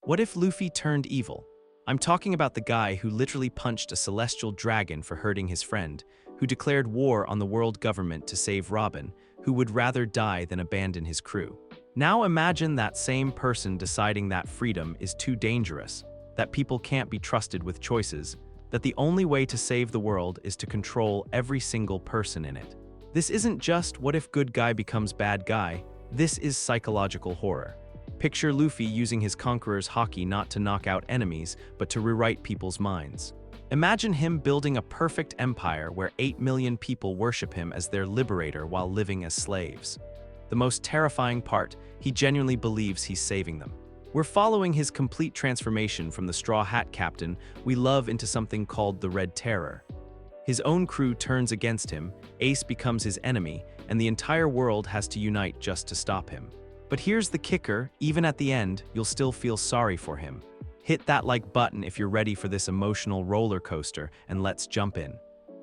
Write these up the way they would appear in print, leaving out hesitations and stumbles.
What if Luffy turned evil? I'm talking about the guy who literally punched a celestial dragon for hurting his friend, who declared war on the world government to save Robin, who would rather die than abandon his crew. Now imagine that same person deciding that freedom is too dangerous, that people can't be trusted with choices, that the only way to save the world is to control every single person in it. This isn't just what if good guy becomes bad guy, this is psychological horror. Picture Luffy using his conqueror's haki not to knock out enemies, but to rewrite people's minds. Imagine him building a perfect empire where 8 million people worship him as their liberator while living as slaves. The most terrifying part, he genuinely believes he's saving them. We're following his complete transformation from the Straw Hat Captain we love into something called the Red Terror. His own crew turns against him, Ace becomes his enemy, and the entire world has to unite just to stop him. But here's the kicker, even at the end, you'll still feel sorry for him. Hit that like button if you're ready for this emotional roller coaster, and let's jump in.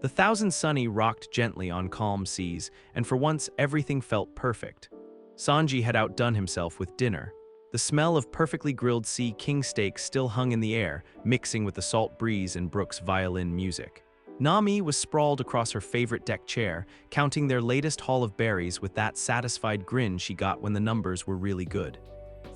The Thousand Sunny rocked gently on calm seas, and for once everything felt perfect. Sanji had outdone himself with dinner. The smell of perfectly grilled sea king steak still hung in the air, mixing with the salt breeze and Brook's violin music. Nami was sprawled across her favorite deck chair, counting their latest haul of berries with that satisfied grin she got when the numbers were really good.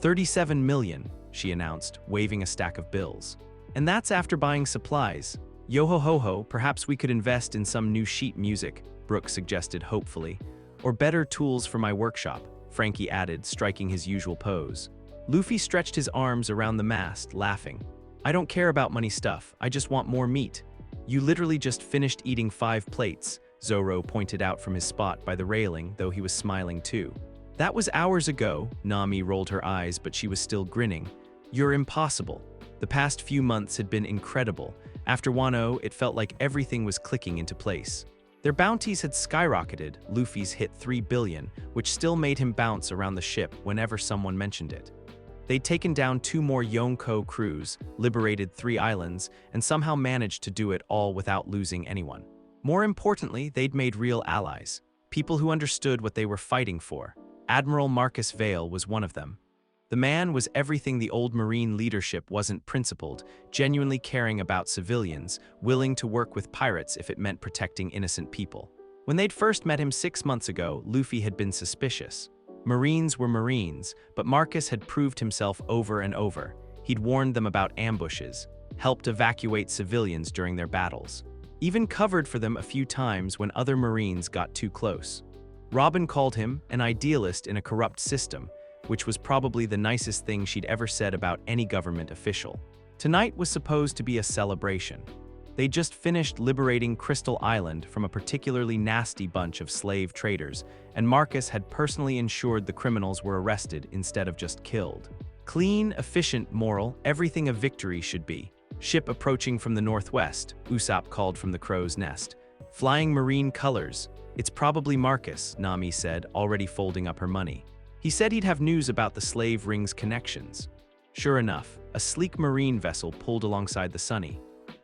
37 million, she announced, waving a stack of bills. And that's after buying supplies. Yo-ho-ho-ho, perhaps we could invest in some new sheet music, Brooke suggested hopefully. Or better tools for my workshop, Frankie added, striking his usual pose. Luffy stretched his arms around the mast, laughing. I don't care about money stuff, I just want more meat. You literally just finished eating 5 plates, Zoro pointed out from his spot by the railing, though he was smiling too. That was hours ago, Nami rolled her eyes, but she was still grinning. You're impossible. The past few months had been incredible. After Wano, it felt like everything was clicking into place. Their bounties had skyrocketed, Luffy's hit 3 billion, which still made him bounce around the ship whenever someone mentioned it. They'd taken down 2 more Yonko crews, liberated 3 islands, and somehow managed to do it all without losing anyone. More importantly, they'd made real allies, people who understood what they were fighting for. Admiral Marcus Vale was one of them. The man was everything the old Marine leadership wasn't: principled, genuinely caring about civilians, willing to work with pirates if it meant protecting innocent people. When they'd first met him 6 months ago, Luffy had been suspicious. Marines were Marines, but Marcus had proved himself over and over. He'd warned them about ambushes, helped evacuate civilians during their battles, even covered for them a few times when other Marines got too close. Robin called him an idealist in a corrupt system, which was probably the nicest thing she'd ever said about any government official. Tonight was supposed to be a celebration. They just finished liberating Crystal Island from a particularly nasty bunch of slave traders, and Marcus had personally ensured the criminals were arrested instead of just killed. Clean, efficient, moral, everything a victory should be. Ship approaching from the northwest, Usopp called from the crow's nest. Flying marine colors. It's probably Marcus, Nami said, already folding up her money. He said he'd have news about the slave ring's connections. Sure enough, a sleek marine vessel pulled alongside the Sunny.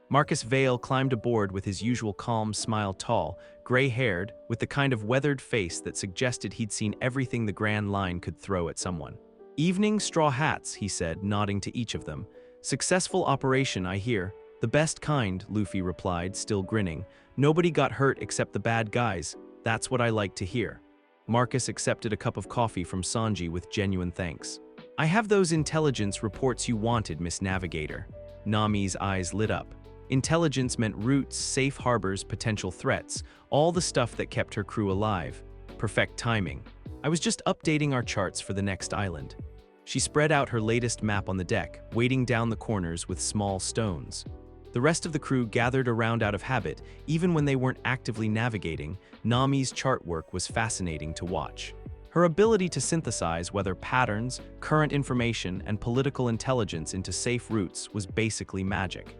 Marcus Vale climbed aboard with his usual calm smile, tall, gray-haired, with the kind of weathered face that suggested he'd seen everything the Grand Line could throw at someone. Evening straw hats, he said, nodding to each of them. Successful operation, I hear. The best kind, Luffy replied, still grinning. Nobody got hurt except the bad guys. That's what I like to hear. Marcus accepted a cup of coffee from Sanji with genuine thanks. I have those intelligence reports you wanted, Miss Navigator. Nami's eyes lit up. Intelligence meant routes, safe harbors, potential threats, all the stuff that kept her crew alive. Perfect timing. I was just updating our charts for the next island. She spread out her latest map on the deck, weighting down the corners with small stones. The rest of the crew gathered around out of habit, even when they weren't actively navigating. Nami's chart work was fascinating to watch. Her ability to synthesize weather patterns, current information, and political intelligence into safe routes was basically magic.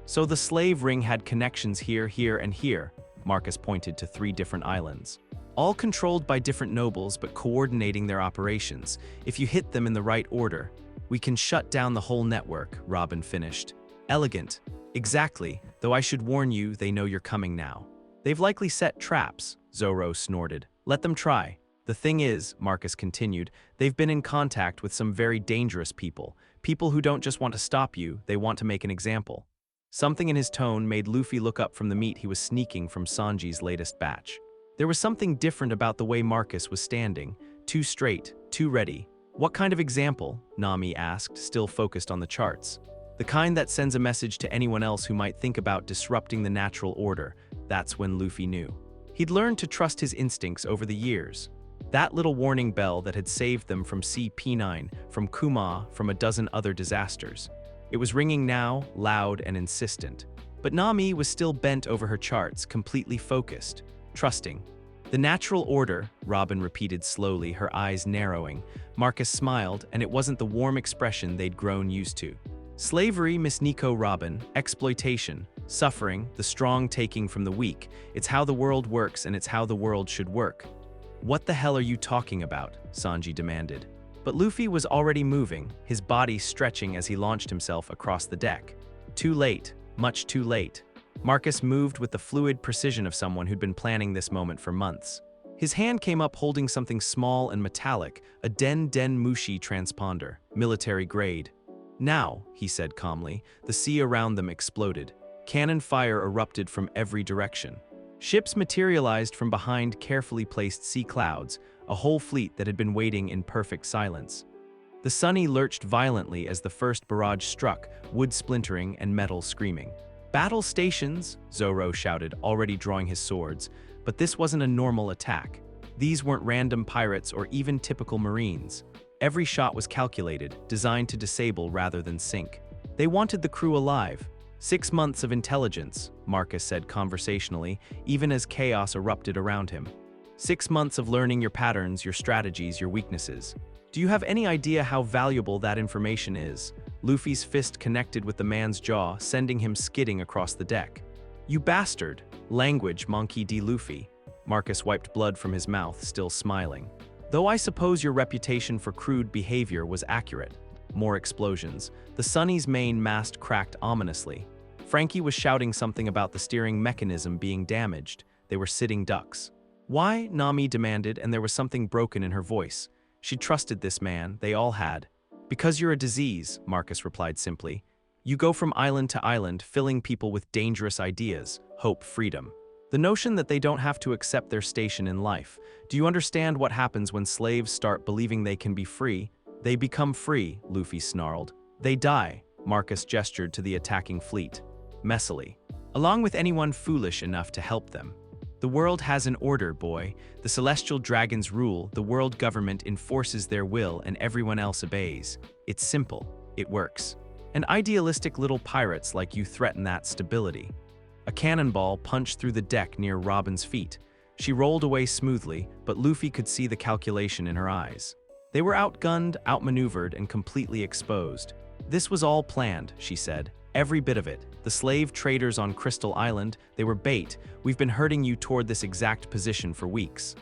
So the slave ring had connections here, here, and here, Marcus pointed to 3 different islands. All controlled by different nobles but coordinating their operations. If you hit them in the right order, we can shut down the whole network, Robin finished. Elegant. Exactly, though I should warn you, they know you're coming now. They've likely set traps, Zoro snorted. Let them try. The thing is, Marcus continued, they've been in contact with some very dangerous people, People who don't just want to stop you, they want to make an example. Something in his tone made Luffy look up from the meat he was sneaking from Sanji's latest batch. There was something different about the way Marcus was standing, too straight, too ready. What kind of example? Nami asked, still focused on the charts. The kind that sends a message to anyone else who might think about disrupting the natural order. That's when Luffy knew. He'd learned to trust his instincts over the years. That little warning bell that had saved them from CP9, from Kuma, from a dozen other disasters. It was ringing now, loud and insistent. But Nami was still bent over her charts, completely focused, trusting. The natural order, Robin repeated slowly, her eyes narrowing. Marcus smiled, and it wasn't the warm expression they'd grown used to. Slavery, Miss Nico Robin, exploitation, suffering, the strong taking from the weak. It's how the world works, and it's how the world should work. What the hell are you talking about? Sanji demanded. But Luffy was already moving, his body stretching as he launched himself across the deck. Too late, much too late. Marcus moved with the fluid precision of someone who'd been planning this moment for months. His hand came up holding something small and metallic, a Den Mushi transponder, military grade. Now, he said calmly, the sea around them exploded. Cannon fire erupted from every direction. Ships materialized from behind carefully placed sea clouds, a whole fleet that had been waiting in perfect silence. The Sunny lurched violently as the first barrage struck, wood splintering and metal screaming. Battle stations, Zoro shouted, already drawing his swords, but this wasn't a normal attack. These weren't random pirates or even typical marines. Every shot was calculated, designed to disable rather than sink. They wanted the crew alive. 6 months of intelligence, Marcus said conversationally, even as chaos erupted around him. 6 months of learning your patterns, your strategies, your weaknesses. Do you have any idea how valuable that information is? Luffy's fist connected with the man's jaw, sending him skidding across the deck. You bastard! Language, Monkey D. Luffy. Marcus wiped blood from his mouth, still smiling. Though I suppose your reputation for crude behavior was accurate. More explosions. The Sunny's main mast cracked ominously. Frankie was shouting something about the steering mechanism being damaged. They were sitting ducks. Why? Nami demanded, and there was something broken in her voice. She trusted this man, they all had. Because you're a disease, Marcus replied simply. You go from island to island, filling people with dangerous ideas, hope, freedom. The notion that they don't have to accept their station in life. Do you understand what happens when slaves start believing they can be free? They become free, Luffy snarled. They die, Marcus gestured to the attacking fleet. Messily. Along with anyone foolish enough to help them. The world has an order, boy. The celestial dragons rule, the world government enforces their will, and everyone else obeys. It's simple. It works. And idealistic little pirates like you threaten that stability. A cannonball punched through the deck near Robin's feet. She rolled away smoothly, but Luffy could see the calculation in her eyes. They were outgunned, outmaneuvered, and completely exposed. This was all planned, she said. Every bit of it. The slave traders on Crystal Island, they were bait. We've been herding you toward this exact position for weeks.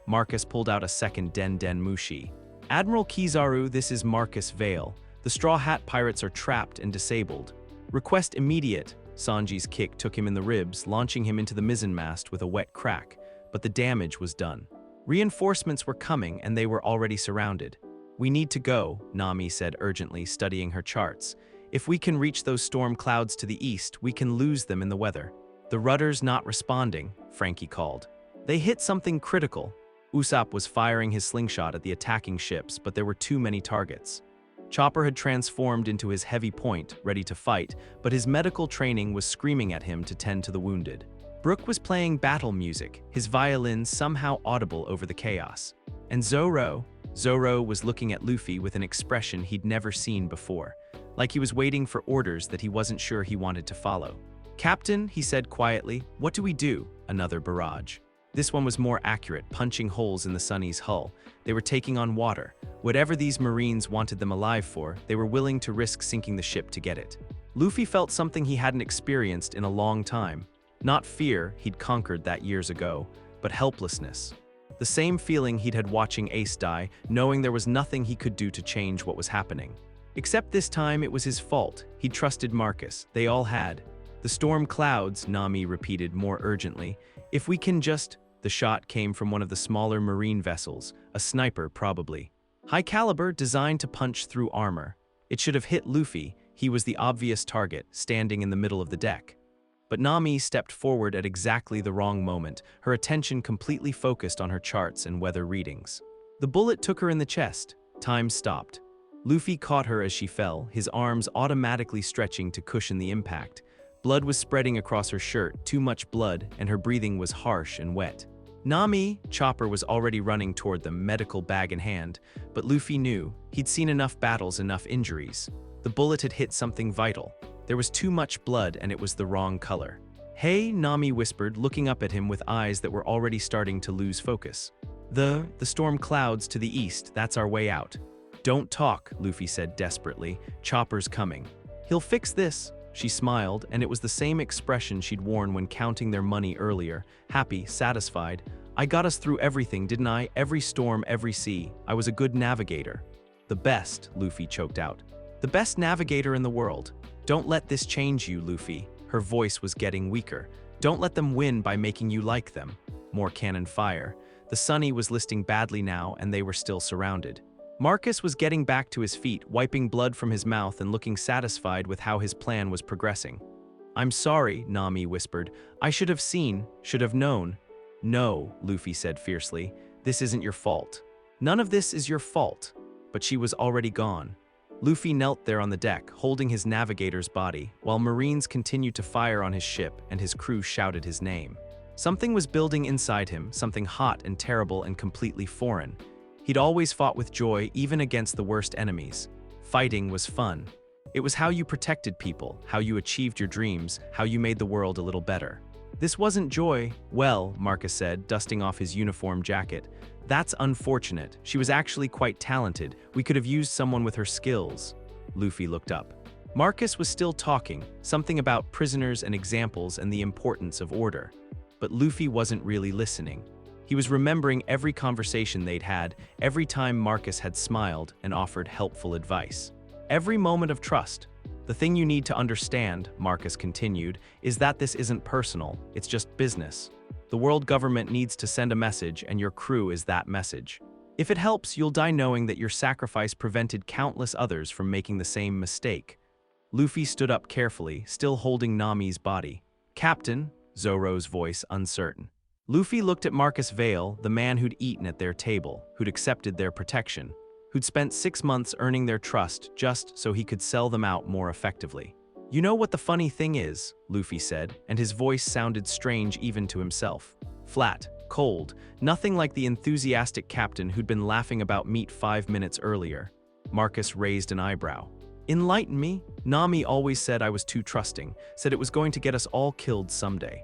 Marcus pulled out a second Den Mushi. Admiral Kizaru, this is Marcus Vale. The Straw Hat Pirates are trapped and disabled. Request immediate. Sanji's kick took him in the ribs, launching him into the mizzenmast with a wet crack. But the damage was done. Reinforcements were coming, and they were already surrounded. We need to go, Nami said urgently, studying her charts. If we can reach those storm clouds to the east, we can lose them in the weather. The rudder's not responding, Frankie called. They hit something critical. Usopp was firing his slingshot at the attacking ships, but there were too many targets. Chopper had transformed into his heavy point, ready to fight, but his medical training was screaming at him to tend to the wounded. Brook was playing battle music, his violin somehow audible over the chaos. And Zoro was looking at Luffy with an expression he'd never seen before, like he was waiting for orders that he wasn't sure he wanted to follow. Captain, he said quietly, what do we do? Another barrage. This one was more accurate, punching holes in the Sunny's hull. They were taking on water. Whatever these Marines wanted them alive for, they were willing to risk sinking the ship to get it. Luffy felt something he hadn't experienced in a long time. Not fear, he'd conquered that years ago, but helplessness. The same feeling he'd had watching Ace die, knowing there was nothing he could do to change what was happening. Except this time it was his fault. He'd trusted Marcus. They all had. The storm clouds, Nami repeated more urgently. If we can just... The shot came from one of the smaller marine vessels, a sniper probably. High caliber, designed to punch through armor. It should have hit Luffy. He was the obvious target, standing in the middle of the deck. But Nami stepped forward at exactly the wrong moment, her attention completely focused on her charts and weather readings. The bullet took her in the chest. Time stopped. Luffy caught her as she fell, his arms automatically stretching to cushion the impact. Blood was spreading across her shirt, too much blood, and her breathing was harsh and wet. Nami, Chopper was already running toward them, medical bag in hand, but Luffy knew. He'd seen enough battles, enough injuries. The bullet had hit something vital. There was too much blood and it was the wrong color. "Hey," Nami whispered, looking up at him with eyes that were already starting to lose focus. The storm clouds to the east, that's our way out." "Don't talk," Luffy said desperately. "Chopper's coming." "He'll fix this." She smiled, and it was the same expression she'd worn when counting their money earlier, happy, satisfied. "I got us through everything, didn't I? Every storm, every sea. I was a good navigator." "The best," Luffy choked out. "The best navigator in the world. Don't let this change you, Luffy." Her voice was getting weaker. "Don't let them win by making you like them." More cannon fire. The Sunny was listing badly now, and they were still surrounded. Marcus was getting back to his feet, wiping blood from his mouth and looking satisfied with how his plan was progressing. "I'm sorry," Nami whispered. "I should have seen, should have known." "No," Luffy said fiercely. "This isn't your fault. None of this is your fault." But she was already gone. Luffy knelt there on the deck, holding his navigator's body, while Marines continued to fire on his ship and his crew shouted his name. Something was building inside him, something hot and terrible and completely foreign. He'd always fought with joy, even against the worst enemies. Fighting was fun. It was how you protected people, how you achieved your dreams, how you made the world a little better. "This wasn't joy." "Well," Marcus said, dusting off his uniform jacket. "That's unfortunate. She was actually quite talented. We could have used someone with her skills." Luffy looked up. Marcus was still talking, something about prisoners and examples and the importance of order. But Luffy wasn't really listening. He was remembering every conversation they'd had, every time Marcus had smiled and offered helpful advice. Every moment of trust. "The thing you need to understand," Marcus continued, "is that this isn't personal, it's just business. The world government needs to send a message and your crew is that message. If it helps, you'll die knowing that your sacrifice prevented countless others from making the same mistake." Luffy stood up carefully, still holding Nami's body. "Captain," Zoro's voice uncertain. Luffy looked at Marcus Vale, the man who'd eaten at their table, who'd accepted their protection, who'd spent 6 months earning their trust just so he could sell them out more effectively. "You know what the funny thing is," Luffy said, and his voice sounded strange even to himself. Flat, cold, nothing like the enthusiastic captain who'd been laughing about meat 5 minutes earlier. Marcus raised an eyebrow. "Enlighten me? Nami always said I was too trusting, said it was going to get us all killed someday."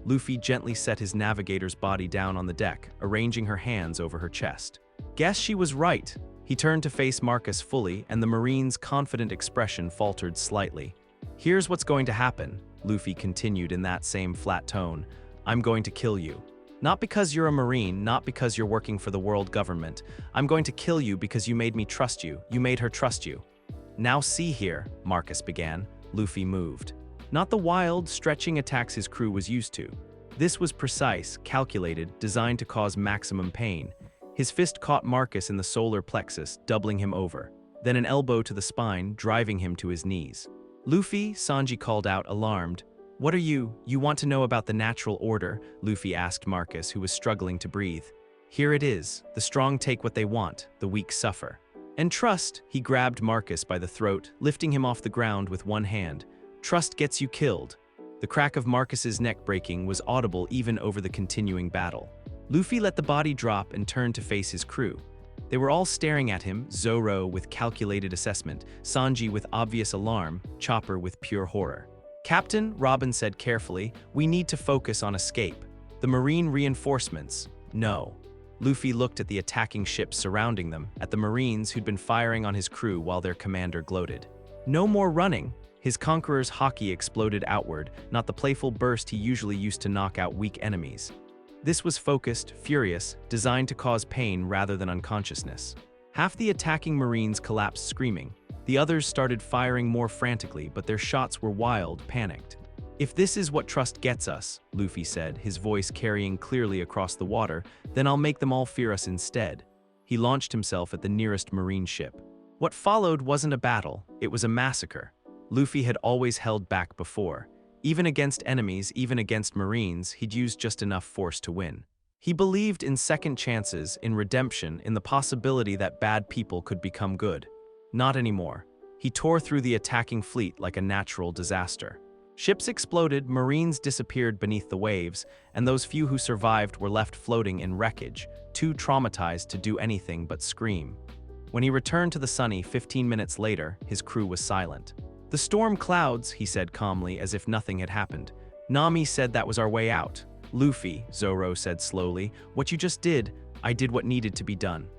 Luffy gently set his navigator's body down on the deck, arranging her hands over her chest. "Guess she was right." He turned to face Marcus fully, and the Marine's confident expression faltered slightly. "Here's what's going to happen," Luffy continued in that same flat tone. "I'm going to kill you. Not because you're a Marine, not because you're working for the world government. I'm going to kill you because you made me trust you, you made her trust you." "Now see here," Marcus began. Luffy moved. Not the wild, stretching attacks his crew was used to. This was precise, calculated, designed to cause maximum pain. His fist caught Marcus in the solar plexus, doubling him over. Then an elbow to the spine, driving him to his knees. "Luffy," Sanji called out, alarmed. "What are you want to know about the natural order?" Luffy asked Marcus, who was struggling to breathe. "Here it is. The strong take what they want, the weak suffer. And trust," he grabbed Marcus by the throat, lifting him off the ground with one hand. "Trust gets you killed." The crack of Marcus's neck breaking was audible even over the continuing battle. Luffy let the body drop and turned to face his crew. They were all staring at him, Zoro with calculated assessment, Sanji with obvious alarm, Chopper with pure horror. "Captain," Robin said carefully, "we need to focus on escape. The Marine reinforcements, no." Luffy looked at the attacking ships surrounding them, at the Marines who'd been firing on his crew while their commander gloated. "No more running." His conqueror's hockey exploded outward, not the playful burst he usually used to knock out weak enemies. This was focused, furious, designed to cause pain rather than unconsciousness. Half the attacking Marines collapsed screaming. The others started firing more frantically, but their shots were wild, panicked. "If this is what trust gets us," Luffy said, his voice carrying clearly across the water, "then I'll make them all fear us instead." He launched himself at the nearest Marine ship. What followed wasn't a battle, it was a massacre. Luffy had always held back before. Even against enemies, even against Marines, he'd used just enough force to win. He believed in second chances, in redemption, in the possibility that bad people could become good. Not anymore. He tore through the attacking fleet like a natural disaster. Ships exploded, Marines disappeared beneath the waves, and those few who survived were left floating in wreckage, too traumatized to do anything but scream. When he returned to the Sunny 15 minutes later, his crew was silent. "The storm clouds," he said calmly, as if nothing had happened. "Nami said that was our way out." "Luffy," Zoro said slowly, "what you just did, I did what needed to be done."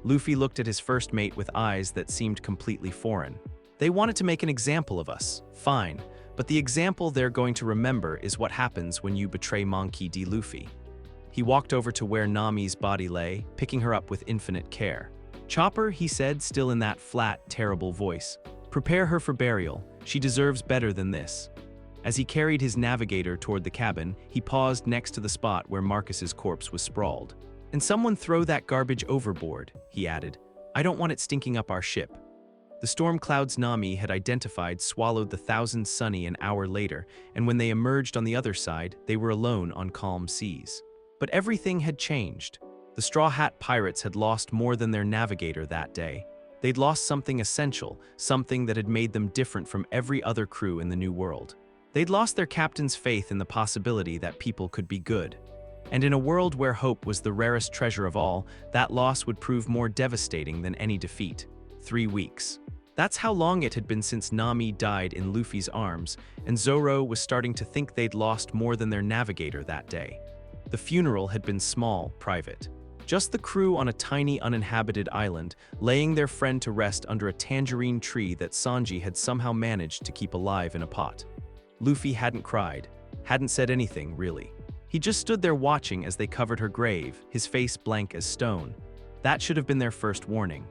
Luffy looked at his first mate with eyes that seemed completely foreign. "They wanted to make an example of us. Fine. But the example they're going to remember is what happens when you betray Monkey D. Luffy." He walked over to where Nami's body lay, picking her up with infinite care. "Chopper," he said, still in that flat, terrible voice. "Prepare her for burial. She deserves better than this." As he carried his navigator toward the cabin, he paused next to the spot where Marcus's corpse was sprawled. "And someone throw that garbage overboard," he added. "I don't want it stinking up our ship." The storm clouds Nami had identified swallowed the Thousand Sunny an hour later, and when they emerged on the other side, they were alone on calm seas. But everything had changed. The Straw Hat Pirates had lost more than their navigator that day. They'd lost something essential, something that had made them different from every other crew in the New World. They'd lost their captain's faith in the possibility that people could be good. And in a world where hope was the rarest treasure of all, that loss would prove more devastating than any defeat. 3 weeks. That's how long it had been since Nami died in Luffy's arms, and Zoro was starting to think they'd lost more than their navigator that day. The funeral had been small, private. Just the crew on a tiny uninhabited island, laying their friend to rest under a tangerine tree that Sanji had somehow managed to keep alive in a pot. Luffy hadn't cried, hadn't said anything, really. He just stood there watching as they covered her grave, his face blank as stone. That should have been their first warning.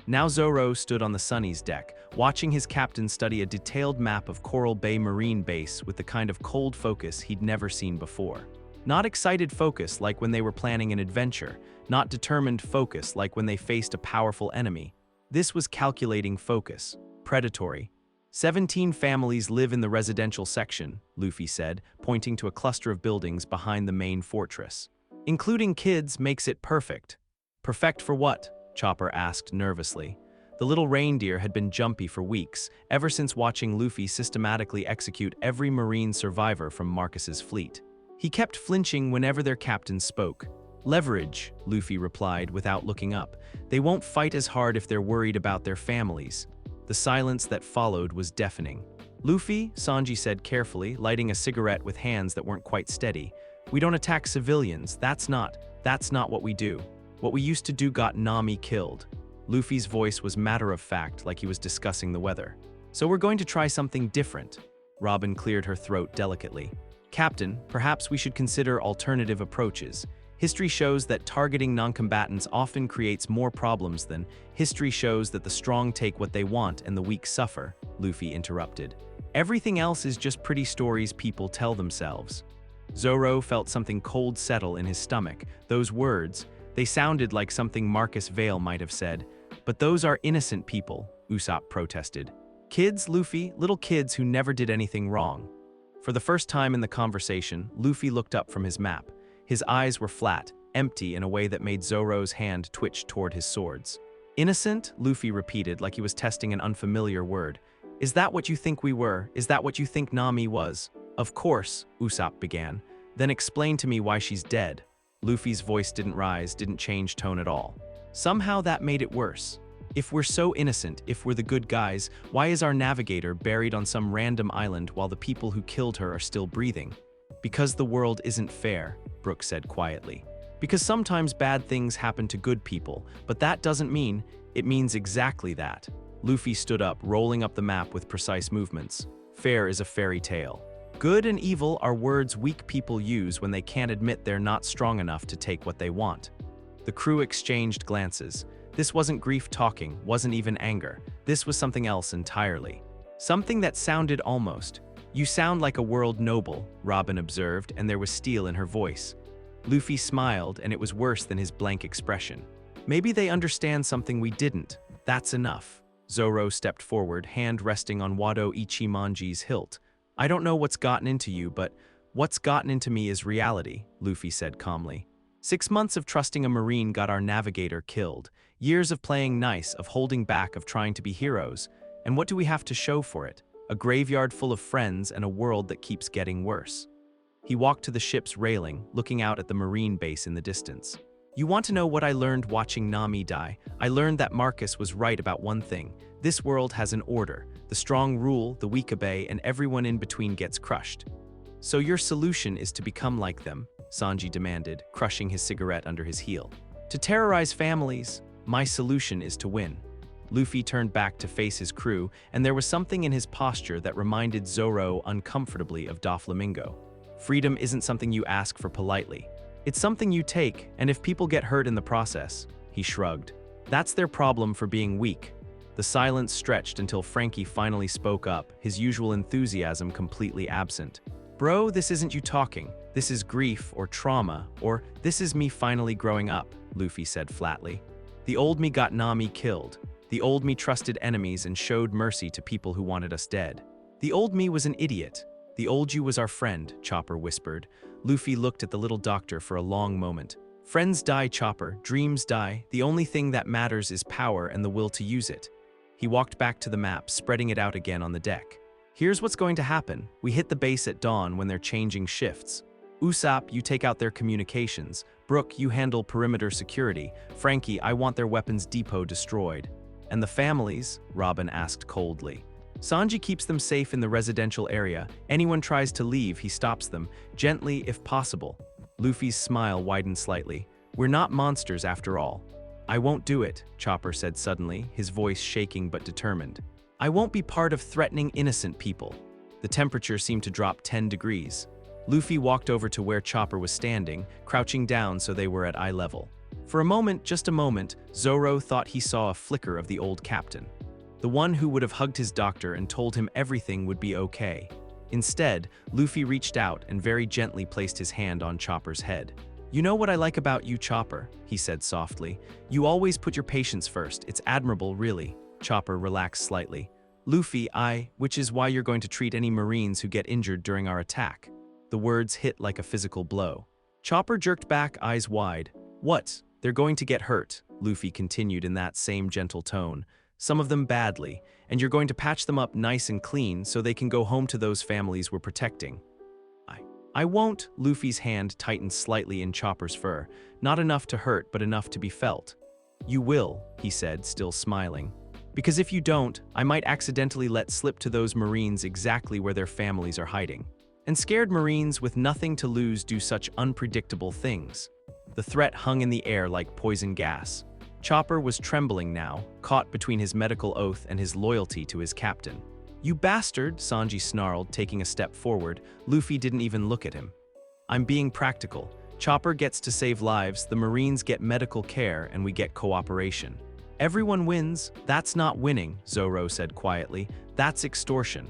Now Zoro stood on the Sunny's deck, watching his captain study a detailed map of Coral Bay Marine Base with the kind of cold focus he'd never seen before. Not excited focus like when they were planning an adventure, not determined focus like when they faced a powerful enemy. This was calculating focus, predatory. 17 families live in the residential section, Luffy said, pointing to a cluster of buildings behind the main fortress. Including kids makes it perfect. Perfect for what? Chopper asked nervously. The little reindeer had been jumpy for weeks, ever since watching Luffy systematically execute every Marine survivor from Marcus's fleet. He kept flinching whenever their captain spoke. "Leverage," Luffy replied without looking up. "They won't fight as hard if they're worried about their families." The silence that followed was deafening. "Luffy," Sanji said carefully, lighting a cigarette with hands that weren't quite steady. "We don't attack civilians, that's not what we do. What we used to do got Nami killed." Luffy's voice was matter-of-fact, like he was discussing the weather. "So we're going to try something different." Robin cleared her throat delicately. "Captain, perhaps we should consider alternative approaches. History shows that targeting non-combatants often creates more problems than history shows that the strong take what they want and the weak suffer," Luffy interrupted. "Everything else is just pretty stories people tell themselves." Zoro felt something cold settle in his stomach. Those words, they sounded like something Marcus Vale might have said. "But those are innocent people," Usopp protested. "Kids, Luffy, little kids who never did anything wrong." For the first time in the conversation, Luffy looked up from his map. His eyes were flat, empty in a way that made Zoro's hand twitch toward his swords. "Innocent?" Luffy repeated like he was testing an unfamiliar word. "Is that what you think we were? Is that what you think Nami was?" "Of course," Usopp began. "Then explain to me why she's dead." Luffy's voice didn't rise, didn't change tone at all. Somehow that made it worse. "If we're so innocent, if we're the good guys, why is our navigator buried on some random island while the people who killed her are still breathing?" "Because the world isn't fair," Brook said quietly. "Because sometimes bad things happen to good people, but that doesn't mean, it means exactly that." Luffy stood up, rolling up the map with precise movements. "Fair is a fairy tale. Good and evil are words weak people use when they can't admit they're not strong enough to take what they want." The crew exchanged glances. This wasn't grief talking, wasn't even anger. This was something else entirely. Something that sounded almost. "You sound like a world noble," Robin observed, and there was steel in her voice. Luffy smiled, and it was worse than his blank expression. "Maybe they understand something we didn't. That's enough." Zoro stepped forward, hand resting on Wado Ichimonji's hilt. I don't know what's gotten into you, but what's gotten into me is reality, Luffy said calmly. 6 months of trusting a marine got our navigator killed. Years of playing nice, of holding back, of trying to be heroes. And what do we have to show for it? A graveyard full of friends and a world that keeps getting worse. He walked to the ship's railing, looking out at the marine base in the distance. You want to know what I learned watching Nami die? I learned that Marcus was right about one thing. This world has an order. The strong rule, the weak obey, and everyone in between gets crushed. So your solution is to become like them, Sanji demanded, crushing his cigarette under his heel. To terrorize families, my solution is to win. Luffy turned back to face his crew, and there was something in his posture that reminded Zoro uncomfortably of Doflamingo. Freedom isn't something you ask for politely. It's something you take, and if people get hurt in the process, he shrugged. That's their problem for being weak. The silence stretched until Frankie finally spoke up, his usual enthusiasm completely absent. Bro, this isn't you talking. This is grief or trauma, or this is me finally growing up, Luffy said flatly. The old me got Nami killed. The old me trusted enemies and showed mercy to people who wanted us dead. The old me was an idiot. The old you was our friend, Chopper whispered. Luffy looked at the little doctor for a long moment. Friends die, Chopper. Dreams die. The only thing that matters is power and the will to use it. He walked back to the map, spreading it out again on the deck. Here's what's going to happen. We hit the base at dawn when they're changing shifts. Usopp, you take out their communications. Brook, you handle perimeter security. Frankie, I want their weapons depot destroyed. And the families? Robin asked coldly. Sanji keeps them safe in the residential area. Anyone tries to leave, he stops them, gently if possible. Luffy's smile widened slightly. We're not monsters after all. I won't do it, Chopper said suddenly, his voice shaking but determined. I won't be part of threatening innocent people. The temperature seemed to drop 10 degrees. Luffy walked over to where Chopper was standing, crouching down so they were at eye level. For a moment, just a moment, Zoro thought he saw a flicker of the old captain. The one who would have hugged his doctor and told him everything would be okay. Instead, Luffy reached out and very gently placed his hand on Chopper's head. You know what I like about you, Chopper, he said softly. You always put your patients first. It's admirable, really. Chopper relaxed slightly. Luffy, which is why you're going to treat any Marines who get injured during our attack. The words hit like a physical blow. Chopper jerked back, eyes wide. What? They're going to get hurt, Luffy continued in that same gentle tone. Some of them badly, and you're going to patch them up nice and clean so they can go home to those families we're protecting. I won't, Luffy's hand tightened slightly in Chopper's fur, not enough to hurt but enough to be felt. You will, he said, still smiling. Because if you don't, I might accidentally let slip to those Marines exactly where their families are hiding. And scared Marines with nothing to lose do such unpredictable things. The threat hung in the air like poison gas. Chopper was trembling now, caught between his medical oath and his loyalty to his captain. You bastard, Sanji snarled, taking a step forward. Luffy didn't even look at him. I'm being practical. Chopper gets to save lives, the Marines get medical care, and we get cooperation. Everyone wins. That's not winning, Zoro said quietly. That's extortion.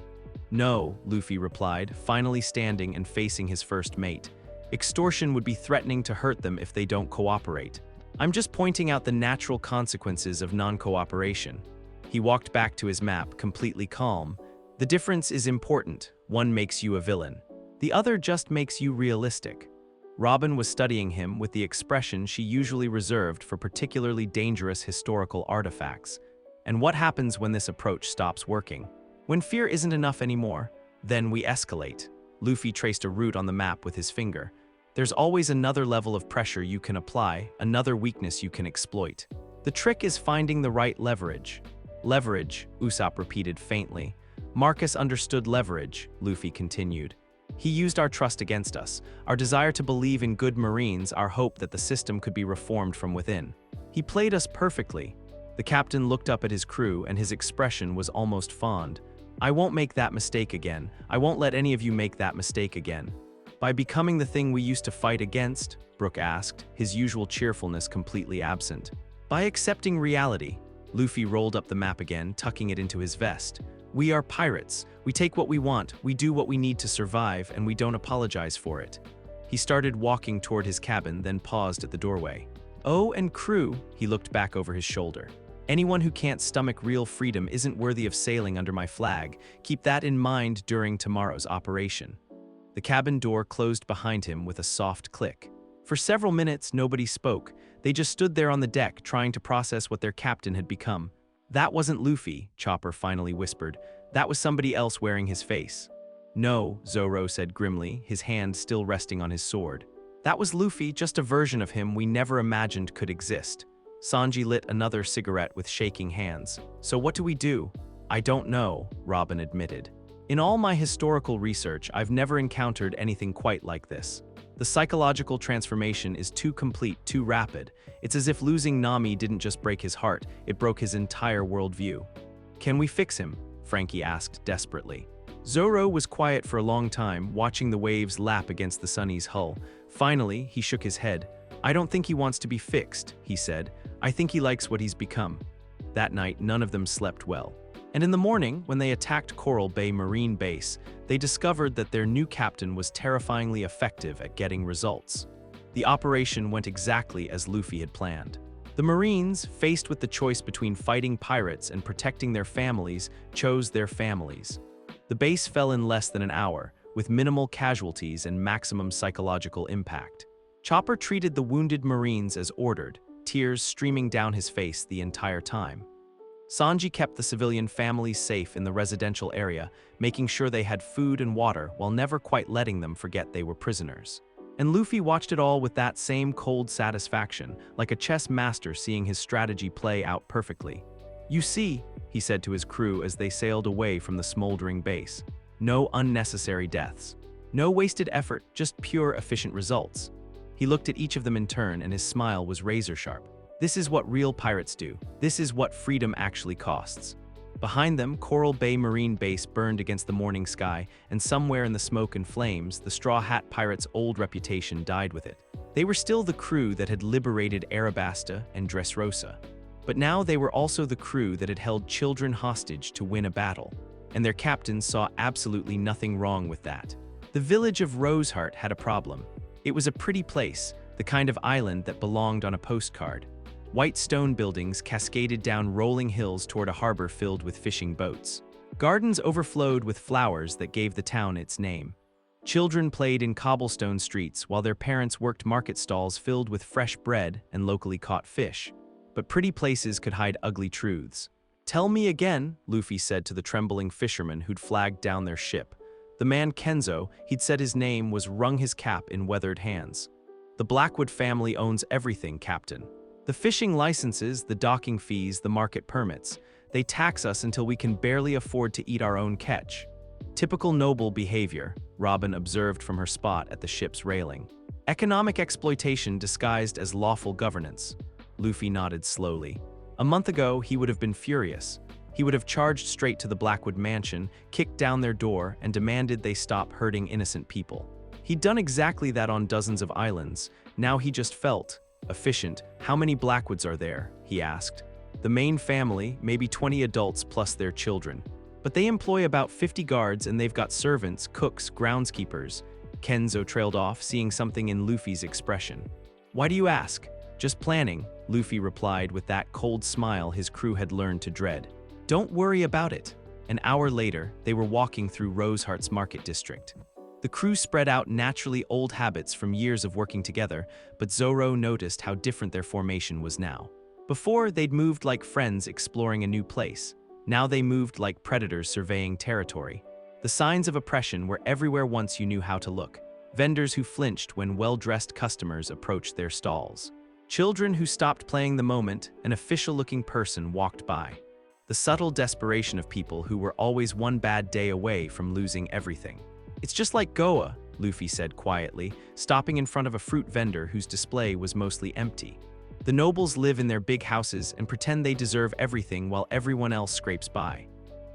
No, Luffy replied, finally standing and facing his first mate. Extortion would be threatening to hurt them if they don't cooperate. I'm just pointing out the natural consequences of non-cooperation. He walked back to his map, completely calm. The difference is important. One makes you a villain. The other just makes you realistic. Robin was studying him with the expression she usually reserved for particularly dangerous historical artifacts. And what happens when this approach stops working? When fear isn't enough anymore, then we escalate. Luffy traced a route on the map with his finger. There's always another level of pressure you can apply, another weakness you can exploit. The trick is finding the right leverage. Leverage, Usopp repeated faintly. Marcus understood leverage, Luffy continued. He used our trust against us, our desire to believe in good Marines, our hope that the system could be reformed from within. He played us perfectly. The captain looked up at his crew and his expression was almost fond. I won't make that mistake again. I won't let any of you make that mistake again. By becoming the thing we used to fight against, Brook asked, his usual cheerfulness completely absent. By accepting reality. Luffy rolled up the map again, tucking it into his vest. We are pirates. We take what we want, we do what we need to survive, and we don't apologize for it. He started walking toward his cabin, then paused at the doorway. Oh, and crew, he looked back over his shoulder. Anyone who can't stomach real freedom isn't worthy of sailing under my flag. Keep that in mind during tomorrow's operation." The cabin door closed behind him with a soft click. For several minutes, nobody spoke. They just stood there on the deck, trying to process what their captain had become. "That wasn't Luffy," Chopper finally whispered. "That was somebody else wearing his face." "No," Zoro said grimly, his hand still resting on his sword. "That was Luffy, just a version of him we never imagined could exist." Sanji lit another cigarette with shaking hands. "So what do we do?" "I don't know," Robin admitted. "In all my historical research, I've never encountered anything quite like this. The psychological transformation is too complete, too rapid. It's as if losing Nami didn't just break his heart, it broke his entire worldview." "Can we fix him?" Frankie asked desperately. Zoro was quiet for a long time, watching the waves lap against the Sunny's hull. Finally, he shook his head. "I don't think he wants to be fixed," he said. "I think he likes what he's become." That night, none of them slept well. And in the morning, when they attacked Coral Bay Marine Base, they discovered that their new captain was terrifyingly effective at getting results. The operation went exactly as Luffy had planned. The Marines, faced with the choice between fighting pirates and protecting their families, chose their families. The base fell in less than an hour, with minimal casualties and maximum psychological impact. Chopper treated the wounded Marines as ordered, tears streaming down his face the entire time. Sanji kept the civilian families safe in the residential area, making sure they had food and water while never quite letting them forget they were prisoners. And Luffy watched it all with that same cold satisfaction, like a chess master seeing his strategy play out perfectly. "You see," he said to his crew as they sailed away from the smoldering base, "no unnecessary deaths. No wasted effort, just pure, efficient results." He looked at each of them in turn and his smile was razor-sharp. "This is what real pirates do. This is what freedom actually costs." Behind them, Coral Bay Marine Base burned against the morning sky, and somewhere in the smoke and flames, the Straw Hat Pirates' old reputation died with it. They were still the crew that had liberated Arabasta and Dressrosa. But now they were also the crew that had held children hostage to win a battle. And their captains saw absolutely nothing wrong with that. The village of Roseheart had a problem. It was a pretty place, the kind of island that belonged on a postcard. White stone buildings cascaded down rolling hills toward a harbor filled with fishing boats. Gardens overflowed with flowers that gave the town its name. Children played in cobblestone streets while their parents worked market stalls filled with fresh bread and locally caught fish. But pretty places could hide ugly truths. "Tell me again," Luffy said to the trembling fisherman who'd flagged down their ship. The man Kenzo, he'd said his name, was wrung his cap in weathered hands. "The Blackwood family owns everything, Captain. The fishing licenses, the docking fees, the market permits. They tax us until we can barely afford to eat our own catch." "Typical noble behavior," Robin observed from her spot at the ship's railing. "Economic exploitation disguised as lawful governance." Luffy nodded slowly. A month ago, he would have been furious. He would have charged straight to the Blackwood mansion, kicked down their door, and demanded they stop hurting innocent people. He'd done exactly that on dozens of islands. Now he just felt efficient. "How many Blackwoods are there?" he asked. "The main family, maybe 20 adults plus their children. But they employ about 50 guards and they've got servants, cooks, groundskeepers." Kenzo trailed off, seeing something in Luffy's expression. "Why do you ask?" "Just planning," Luffy replied with that cold smile his crew had learned to dread. "Don't worry about it." An hour later, they were walking through Roseheart's market district. The crew spread out naturally old habits from years of working together, but Zoro noticed how different their formation was now. Before, they'd moved like friends exploring a new place. Now they moved like predators surveying territory. The signs of oppression were everywhere once you knew how to look. Vendors who flinched when well-dressed customers approached their stalls. Children who stopped playing the moment an official-looking person walked by. The subtle desperation of people who were always one bad day away from losing everything. "It's just like Goa," Luffy said quietly, stopping in front of a fruit vendor whose display was mostly empty. "The nobles live in their big houses and pretend they deserve everything while everyone else scrapes by."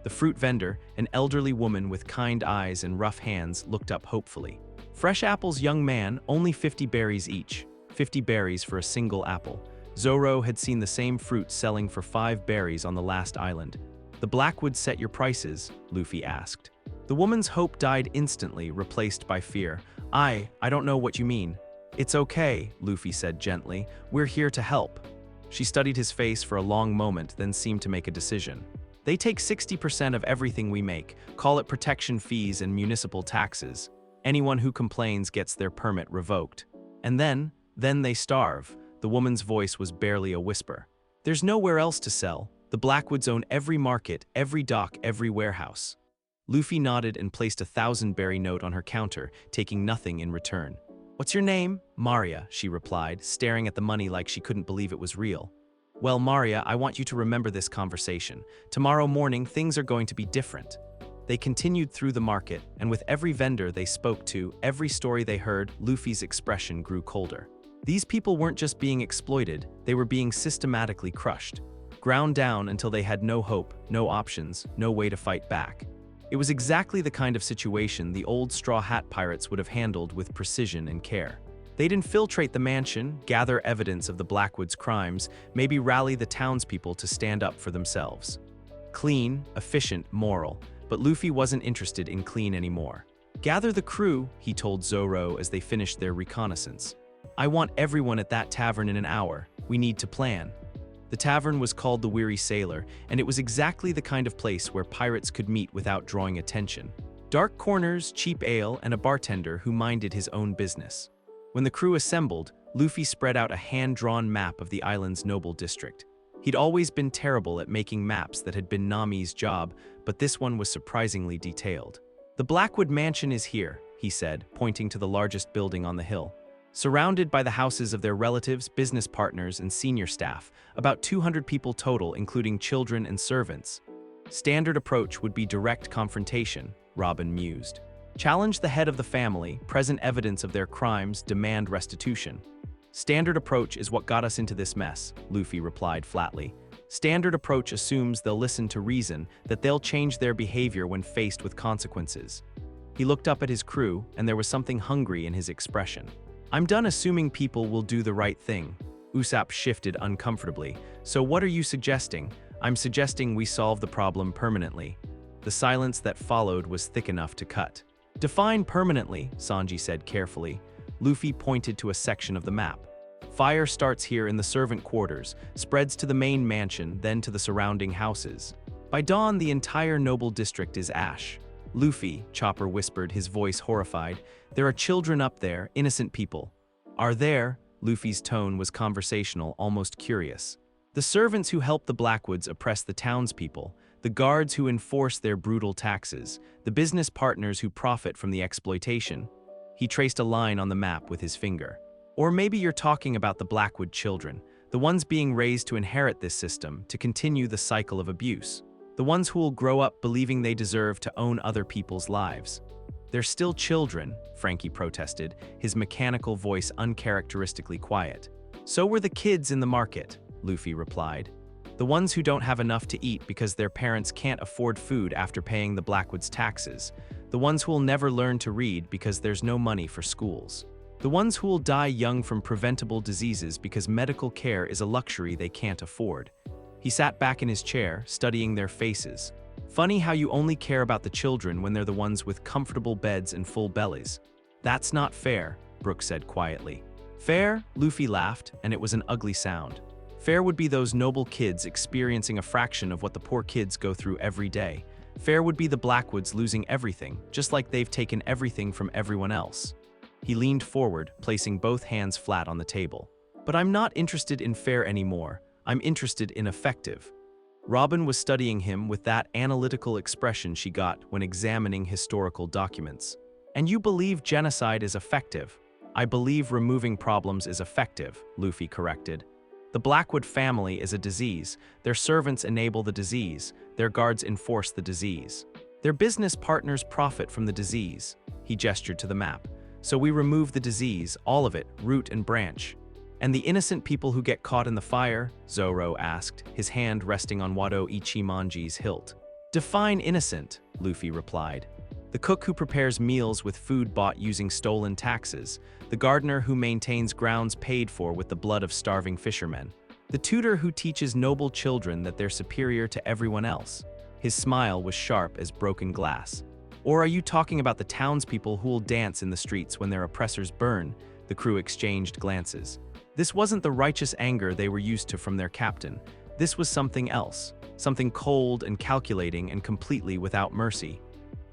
The fruit vendor, an elderly woman with kind eyes and rough hands, looked up hopefully. "Fresh apples, young man, only 50 berries each. 50 berries for a single apple." Zoro had seen the same fruit selling for 5 berries on the last island. "The Blackwood set your prices?" Luffy asked. The woman's hope died instantly, replaced by fear. I don't know what you mean." "It's okay," Luffy said gently. "We're here to help." She studied his face for a long moment, then seemed to make a decision. They take 60% of everything we make, call it protection fees and municipal taxes. Anyone who complains gets their permit revoked. And then they starve. The woman's voice was barely a whisper. There's nowhere else to sell. The Blackwoods own every market, every dock, every warehouse. Luffy nodded and placed a 1,000-berry note on her counter, taking nothing in return. What's your name? Maria, she replied, staring at the money like she couldn't believe it was real. Well, Maria, I want you to remember this conversation. Tomorrow morning, things are going to be different. They continued through the market, and with every vendor they spoke to, every story they heard, Luffy's expression grew colder. These people weren't just being exploited, they were being systematically crushed. Ground down until they had no hope, no options, no way to fight back. It was exactly the kind of situation the old Straw Hat Pirates would have handled with precision and care. They'd infiltrate the mansion, gather evidence of the Blackwoods' crimes, maybe rally the townspeople to stand up for themselves. Clean, efficient, moral, but Luffy wasn't interested in clean anymore. Gather the crew, he told Zoro as they finished their reconnaissance. I want everyone at that tavern in an hour. We need to plan. The tavern was called the Weary Sailor, and it was exactly the kind of place where pirates could meet without drawing attention. Dark corners, cheap ale, and a bartender who minded his own business. When the crew assembled, Luffy spread out a hand-drawn map of the island's noble district. He'd always been terrible at making maps that had been Nami's job, but this one was surprisingly detailed. The Blackwood Mansion is here, he said, pointing to the largest building on the hill. Surrounded by the houses of their relatives, business partners, and senior staff, about 200 people total, including children and servants. Standard approach would be direct confrontation, Robin mused. Challenge the head of the family, present evidence of their crimes, demand restitution. Standard approach is what got us into this mess, Luffy replied flatly. Standard approach assumes they'll listen to reason, that they'll change their behavior when faced with consequences. He looked up at his crew, and there was something hungry in his expression. I'm done assuming people will do the right thing. Usopp shifted uncomfortably. So what are you suggesting? I'm suggesting we solve the problem permanently. The silence that followed was thick enough to cut. Define permanently, Sanji said carefully. Luffy pointed to a section of the map. Fire starts here in the servant quarters, spreads to the main mansion, then to the surrounding houses. By dawn, the entire noble district is ash. Luffy, Chopper whispered, his voice horrified. There are children up there, innocent people. Are there? Luffy's tone was conversational, almost curious. The servants who help the Blackwoods oppress the townspeople, the guards who enforce their brutal taxes, the business partners who profit from the exploitation. He traced a line on the map with his finger. Or maybe you're talking about the Blackwood children, the ones being raised to inherit this system, to continue the cycle of abuse. The ones who will grow up believing they deserve to own other people's lives. They're still children, Frankie protested, his mechanical voice uncharacteristically quiet. So were the kids in the market, Luffy replied. The ones who don't have enough to eat because their parents can't afford food after paying the Blackwoods' taxes. The ones who will never learn to read because there's no money for schools. The ones who will die young from preventable diseases because medical care is a luxury they can't afford. He sat back in his chair, studying their faces. Funny how you only care about the children when they're the ones with comfortable beds and full bellies. That's not fair, Brooke said quietly. Fair? Luffy laughed, and it was an ugly sound. Fair would be those noble kids experiencing a fraction of what the poor kids go through every day. Fair would be the Blackwoods losing everything, just like they've taken everything from everyone else. He leaned forward, placing both hands flat on the table. But I'm not interested in fair anymore. I'm interested in effective. Robin was studying him with that analytical expression she got when examining historical documents. And you believe genocide is effective? I believe removing problems is effective, Luffy corrected. The Blackwood family is a disease. Their servants enable the disease. Their guards enforce the disease. Their business partners profit from the disease. He gestured to the map. So we remove the disease, all of it, root and branch. And the innocent people who get caught in the fire? Zoro asked, his hand resting on Wado Ichimonji's hilt. Define innocent, Luffy replied. The cook who prepares meals with food bought using stolen taxes. The gardener who maintains grounds paid for with the blood of starving fishermen. The tutor who teaches noble children that they're superior to everyone else. His smile was sharp as broken glass. Or are you talking about the townspeople who will dance in the streets when their oppressors burn? The crew exchanged glances. This wasn't the righteous anger they were used to from their captain. This was something else, something cold and calculating and completely without mercy.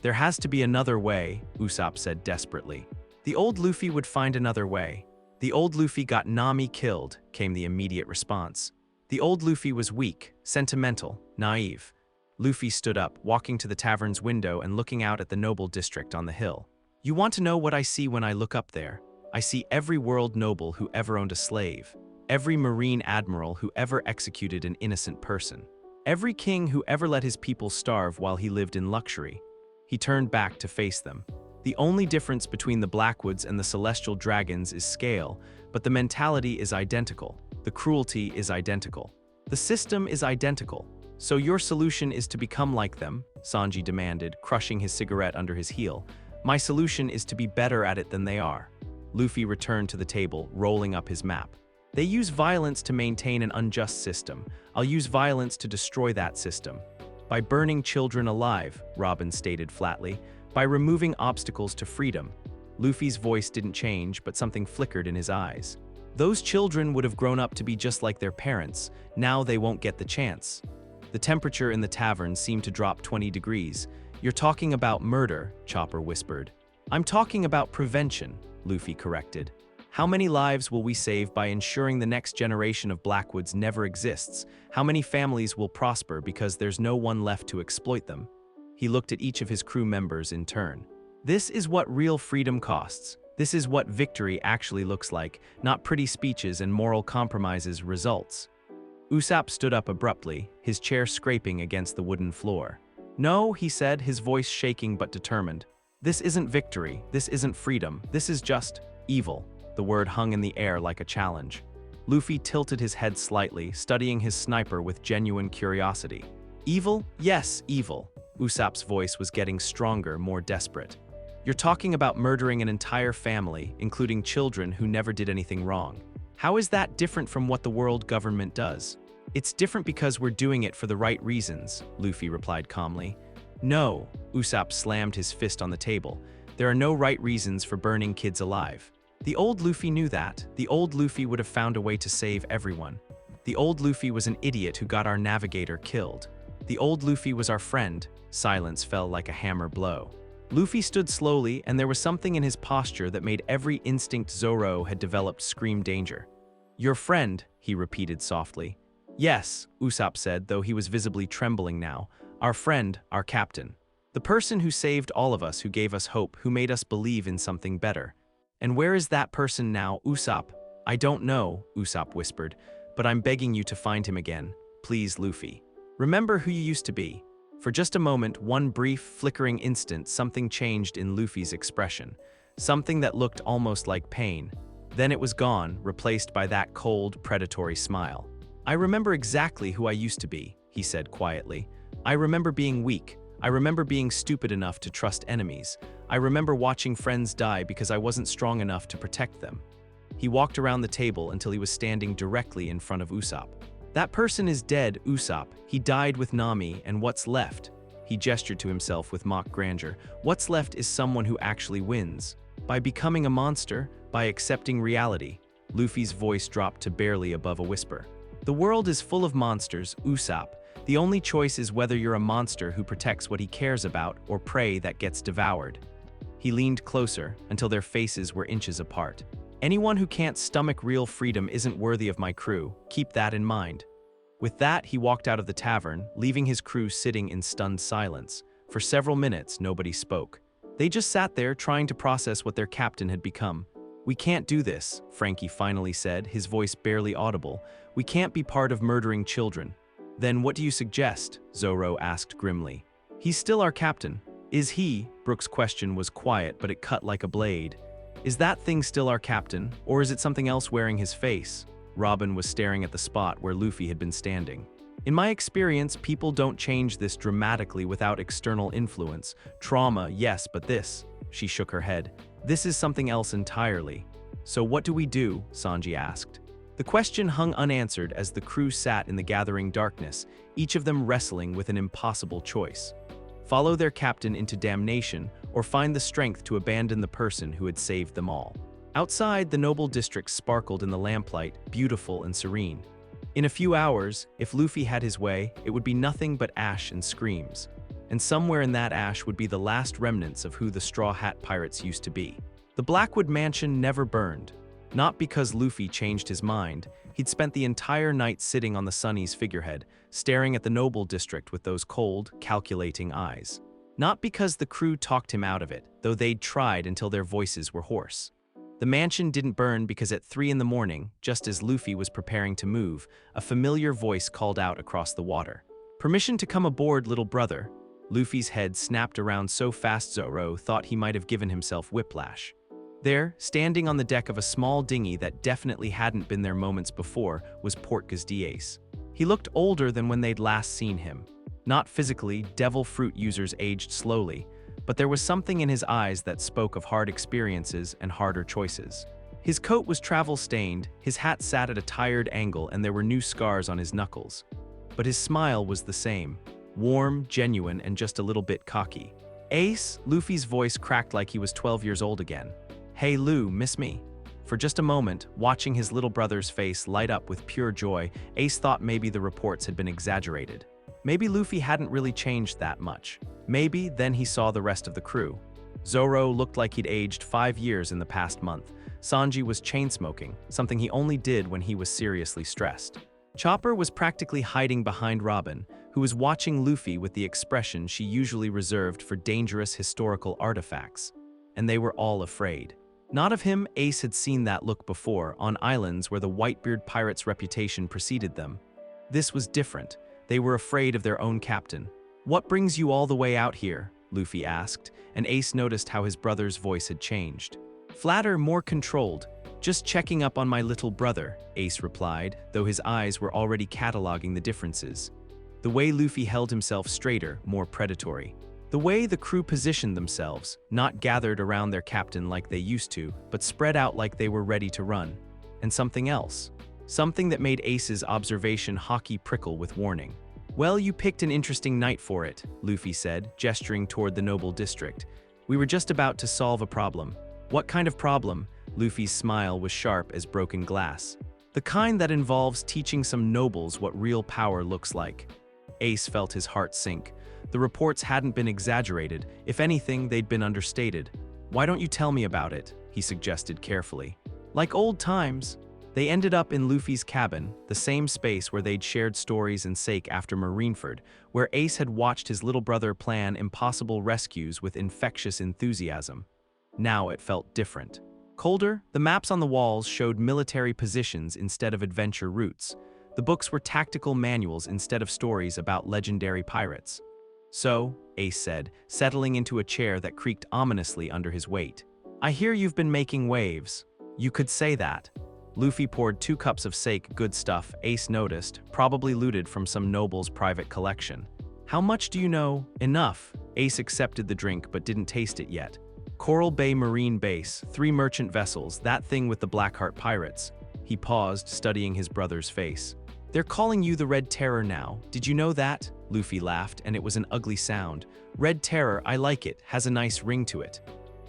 "There has to be another way," Usopp said desperately. "The old Luffy would find another way. The old Luffy got Nami killed," came the immediate response. "The old Luffy was weak, sentimental, naive." Luffy stood up, walking to the tavern's window and looking out at the noble district on the hill. "You want to know what I see when I look up there? I see every world noble who ever owned a slave, every marine admiral who ever executed an innocent person, every king who ever let his people starve while he lived in luxury." He turned back to face them. "The only difference between the Blackwoods and the Celestial Dragons is scale, but the mentality is identical. The cruelty is identical. The system is identical. So your solution is to become like them?" Sanji demanded, crushing his cigarette under his heel. "My solution is to be better at it than they are." Luffy returned to the table, rolling up his map. "They use violence to maintain an unjust system. I'll use violence to destroy that system. By burning children alive," Robin stated flatly. "By removing obstacles to freedom." Luffy's voice didn't change, but something flickered in his eyes. "Those children would have grown up to be just like their parents. Now they won't get the chance." The temperature in the tavern seemed to drop 20 degrees. "You're talking about murder," Chopper whispered. "I'm talking about prevention," Luffy corrected. "How many lives will we save by ensuring the next generation of Blackwoods never exists? How many families will prosper because there's no one left to exploit them?" He looked at each of his crew members in turn. "This is what real freedom costs. This is what victory actually looks like, not pretty speeches and moral compromises results." Usopp stood up abruptly, his chair scraping against the wooden floor. "No," he said, his voice shaking but determined. "This isn't victory, this isn't freedom, this is just evil." The word hung in the air like a challenge. Luffy tilted his head slightly, studying his sniper with genuine curiosity. "Evil? Yes, evil." Usopp's voice was getting stronger, more desperate. "You're talking about murdering an entire family, including children who never did anything wrong. How is that different from what the world government does?" "It's different because we're doing it for the right reasons," Luffy replied calmly. "No," Usopp slammed his fist on the table. "There are no right reasons for burning kids alive. The old Luffy knew that. The old Luffy would have found a way to save everyone. The old Luffy was an idiot who got our navigator killed. The old Luffy was our friend." Silence fell like a hammer blow. Luffy stood slowly, and there was something in his posture that made every instinct Zoro had developed scream danger. "Your friend," he repeated softly. "Yes," Usopp said, though he was visibly trembling now. "Our friend, our captain. The person who saved all of us, who gave us hope, who made us believe in something better. And where is that person now, Usopp?" "I don't know," Usopp whispered, "but I'm begging you to find him again. Please, Luffy. Remember who you used to be." For just a moment, one brief, flickering instant, something changed in Luffy's expression. Something that looked almost like pain. Then it was gone, replaced by that cold, predatory smile. "I remember exactly who I used to be," he said quietly. "I remember being weak. I remember being stupid enough to trust enemies. I remember watching friends die because I wasn't strong enough to protect them." He walked around the table until he was standing directly in front of Usopp. "That person is dead, Usopp. He died with Nami, and what's left?" He gestured to himself with mock grandeur. "What's left is someone who actually wins. By becoming a monster, by accepting reality." Luffy's voice dropped to barely above a whisper. "The world is full of monsters, Usopp. The only choice is whether you're a monster who protects what he cares about or prey that gets devoured." He leaned closer until their faces were inches apart. "Anyone who can't stomach real freedom isn't worthy of my crew. Keep that in mind." With that, he walked out of the tavern, leaving his crew sitting in stunned silence. For several minutes, nobody spoke. They just sat there trying to process what their captain had become. "We can't do this," Frankie finally said, his voice barely audible. "We can't be part of murdering children." "Then what do you suggest?" Zoro asked grimly. "He's still our captain." "Is he?" Brook's question was quiet, but it cut like a blade. "Is that thing still our captain, or is it something else wearing his face?" Robin was staring at the spot where Luffy had been standing. "In my experience, people don't change this dramatically without external influence. Trauma, yes, but this," she shook her head, "this is something else entirely." "So what do we do?" Sanji asked. The question hung unanswered as the crew sat in the gathering darkness, each of them wrestling with an impossible choice. Follow their captain into damnation, or find the strength to abandon the person who had saved them all. Outside, the noble district sparkled in the lamplight, beautiful and serene. In a few hours, if Luffy had his way, it would be nothing but ash and screams. And somewhere in that ash would be the last remnants of who the Straw Hat Pirates used to be. The Blackwood Mansion never burned. Not because Luffy changed his mind. He'd spent the entire night sitting on the Sunny's figurehead, staring at the noble district with those cold, calculating eyes. Not because the crew talked him out of it, though they'd tried until their voices were hoarse. The mansion didn't burn because at 3 in the morning, just as Luffy was preparing to move, a familiar voice called out across the water. "Permission to come aboard, little brother." Luffy's head snapped around so fast Zoro thought he might have given himself whiplash. There, standing on the deck of a small dinghy that definitely hadn't been there moments before, was Portgas Ace. He looked older than when they'd last seen him. Not physically, devil fruit users aged slowly, but there was something in his eyes that spoke of hard experiences and harder choices. His coat was travel-stained, his hat sat at a tired angle, and there were new scars on his knuckles. But his smile was the same, warm, genuine, and just a little bit cocky. "Ace," Luffy's voice cracked like he was 12 years old again. "Hey Lu, miss me?" For just a moment, watching his little brother's face light up with pure joy, Ace thought maybe the reports had been exaggerated. Maybe Luffy hadn't really changed that much. Maybe then he saw the rest of the crew. Zoro looked like he'd aged 5 years in the past month. Sanji was chain-smoking, something he only did when he was seriously stressed. Chopper was practically hiding behind Robin, who was watching Luffy with the expression she usually reserved for dangerous historical artifacts. And they were all afraid. Not of him. Ace had seen that look before, on islands where the Whitebeard pirates' reputation preceded them. This was different. They were afraid of their own captain. "What brings you all the way out here?" Luffy asked, and Ace noticed how his brother's voice had changed. "Flatter, more controlled. Just checking up on my little brother," Ace replied, though his eyes were already cataloging the differences. The way Luffy held himself straighter, more predatory. The way the crew positioned themselves, not gathered around their captain like they used to, but spread out like they were ready to run. And something else. Something that made Ace's observation hockey prickle with warning. "Well, you picked an interesting night for it," Luffy said, gesturing toward the noble district. "We were just about to solve a problem." "What kind of problem?" Luffy's smile was sharp as broken glass. "The kind that involves teaching some nobles what real power looks like." Ace felt his heart sink. The reports hadn't been exaggerated. If anything, they'd been understated. "Why don't you tell me about it?" he suggested carefully. "Like old times." They ended up in Luffy's cabin, the same space where they'd shared stories and sake after Marineford, where Ace had watched his little brother plan impossible rescues with infectious enthusiasm. Now it felt different. Colder, the maps on the walls showed military positions instead of adventure routes. The books were tactical manuals instead of stories about legendary pirates. "So," Ace said, settling into a chair that creaked ominously under his weight. "I hear you've been making waves." "You could say that." Luffy poured 2 cups of sake, good stuff, Ace noticed, probably looted from some noble's private collection. "How much do you know?" "Enough." Ace accepted the drink but didn't taste it yet. "Coral Bay Marine Base, 3 merchant vessels, that thing with the Blackheart pirates." He paused, studying his brother's face. "They're calling you the Red Terror now. Did you know that?" Luffy laughed, and it was an ugly sound. "Red Terror, I like it, has a nice ring to it."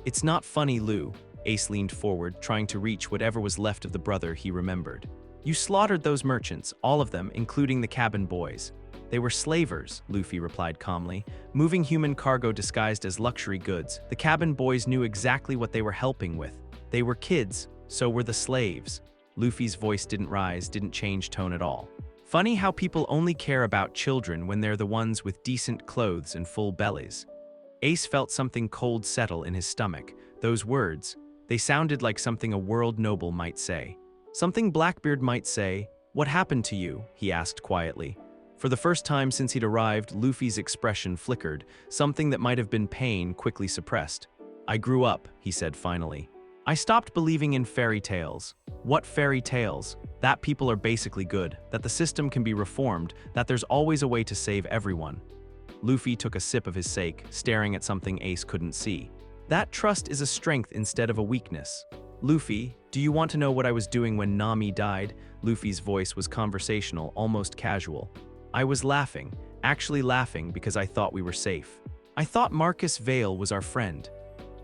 "It's not funny, Lu." Ace leaned forward, trying to reach whatever was left of the brother he remembered. "You slaughtered those merchants, all of them, including the cabin boys." "They were slavers," Luffy replied calmly, "moving human cargo disguised as luxury goods. The cabin boys knew exactly what they were helping with. They were kids, so were the slaves." Luffy's voice didn't rise, didn't change tone at all. "Funny how people only care about children when they're the ones with decent clothes and full bellies." Ace felt something cold settle in his stomach. Those words, they sounded like something a world noble might say. Something Blackbeard might say. "What happened to you?" he asked quietly. For the first time since he'd arrived, Luffy's expression flickered, something that might have been pain quickly suppressed. "I grew up," he said finally. "I stopped believing in fairy tales." "What fairy tales?" "That people are basically good, that the system can be reformed, that there's always a way to save everyone." Luffy took a sip of his sake, staring at something Ace couldn't see. "That trust is a strength instead of a weakness." "Luffy, do you want to know what I was doing when Nami died?" Luffy's voice was conversational, almost casual. "I was laughing, actually laughing because I thought we were safe. I thought Marcus Vale was our friend."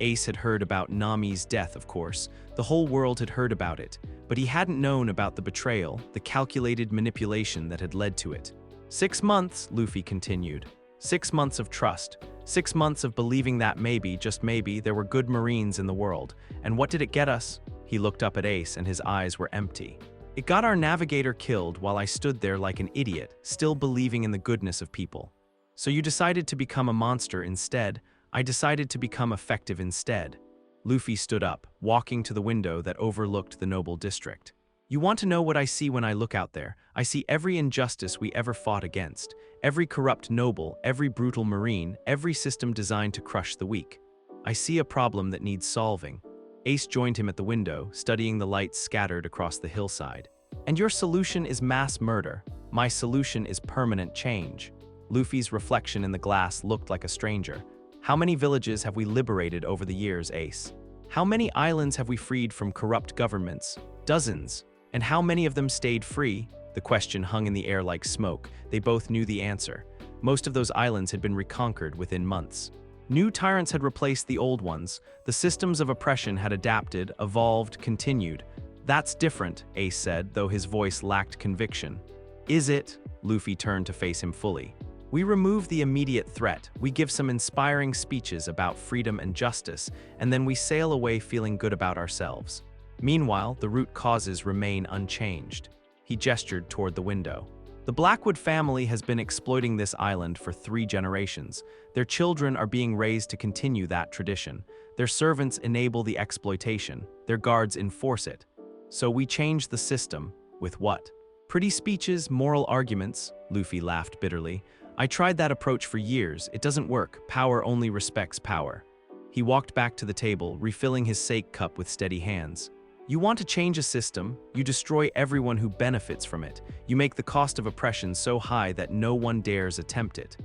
Ace had heard about Nami's death, of course. The whole world had heard about it, but he hadn't known about the betrayal, the calculated manipulation that had led to it. 6 months, Luffy continued. 6 months of trust. 6 months of believing that maybe, just maybe, there were good Marines in the world. And what did it get us? He looked up at Ace and his eyes were empty. It got our navigator killed while I stood there like an idiot, still believing in the goodness of people. So you decided to become a monster instead. I decided to become effective instead. Luffy stood up, walking to the window that overlooked the noble district. You want to know what I see when I look out there? I see every injustice we ever fought against, every corrupt noble, every brutal marine, every system designed to crush the weak. I see a problem that needs solving. Ace joined him at the window, studying the lights scattered across the hillside. And your solution is mass murder. My solution is permanent change. Luffy's reflection in the glass looked like a stranger. How many villages have we liberated over the years, Ace? How many islands have we freed from corrupt governments? Dozens. And how many of them stayed free? The question hung in the air like smoke. They both knew the answer. Most of those islands had been reconquered within months. New tyrants had replaced the old ones. The systems of oppression had adapted, evolved, continued. That's different, Ace said, though his voice lacked conviction. Is it? Luffy turned to face him fully. We remove the immediate threat, we give some inspiring speeches about freedom and justice, and then we sail away feeling good about ourselves. Meanwhile, the root causes remain unchanged. He gestured toward the window. The Blackwood family has been exploiting this island for 3 generations. Their children are being raised to continue that tradition. Their servants enable the exploitation. Their guards enforce it. So we change the system. With what? Pretty speeches, moral arguments, Luffy laughed bitterly. I tried that approach for years. It doesn't work. Power only respects power. He walked back to the table, refilling his sake cup with steady hands. You want to change a system, you destroy everyone who benefits from it. You make the cost of oppression so high that no one dares attempt it.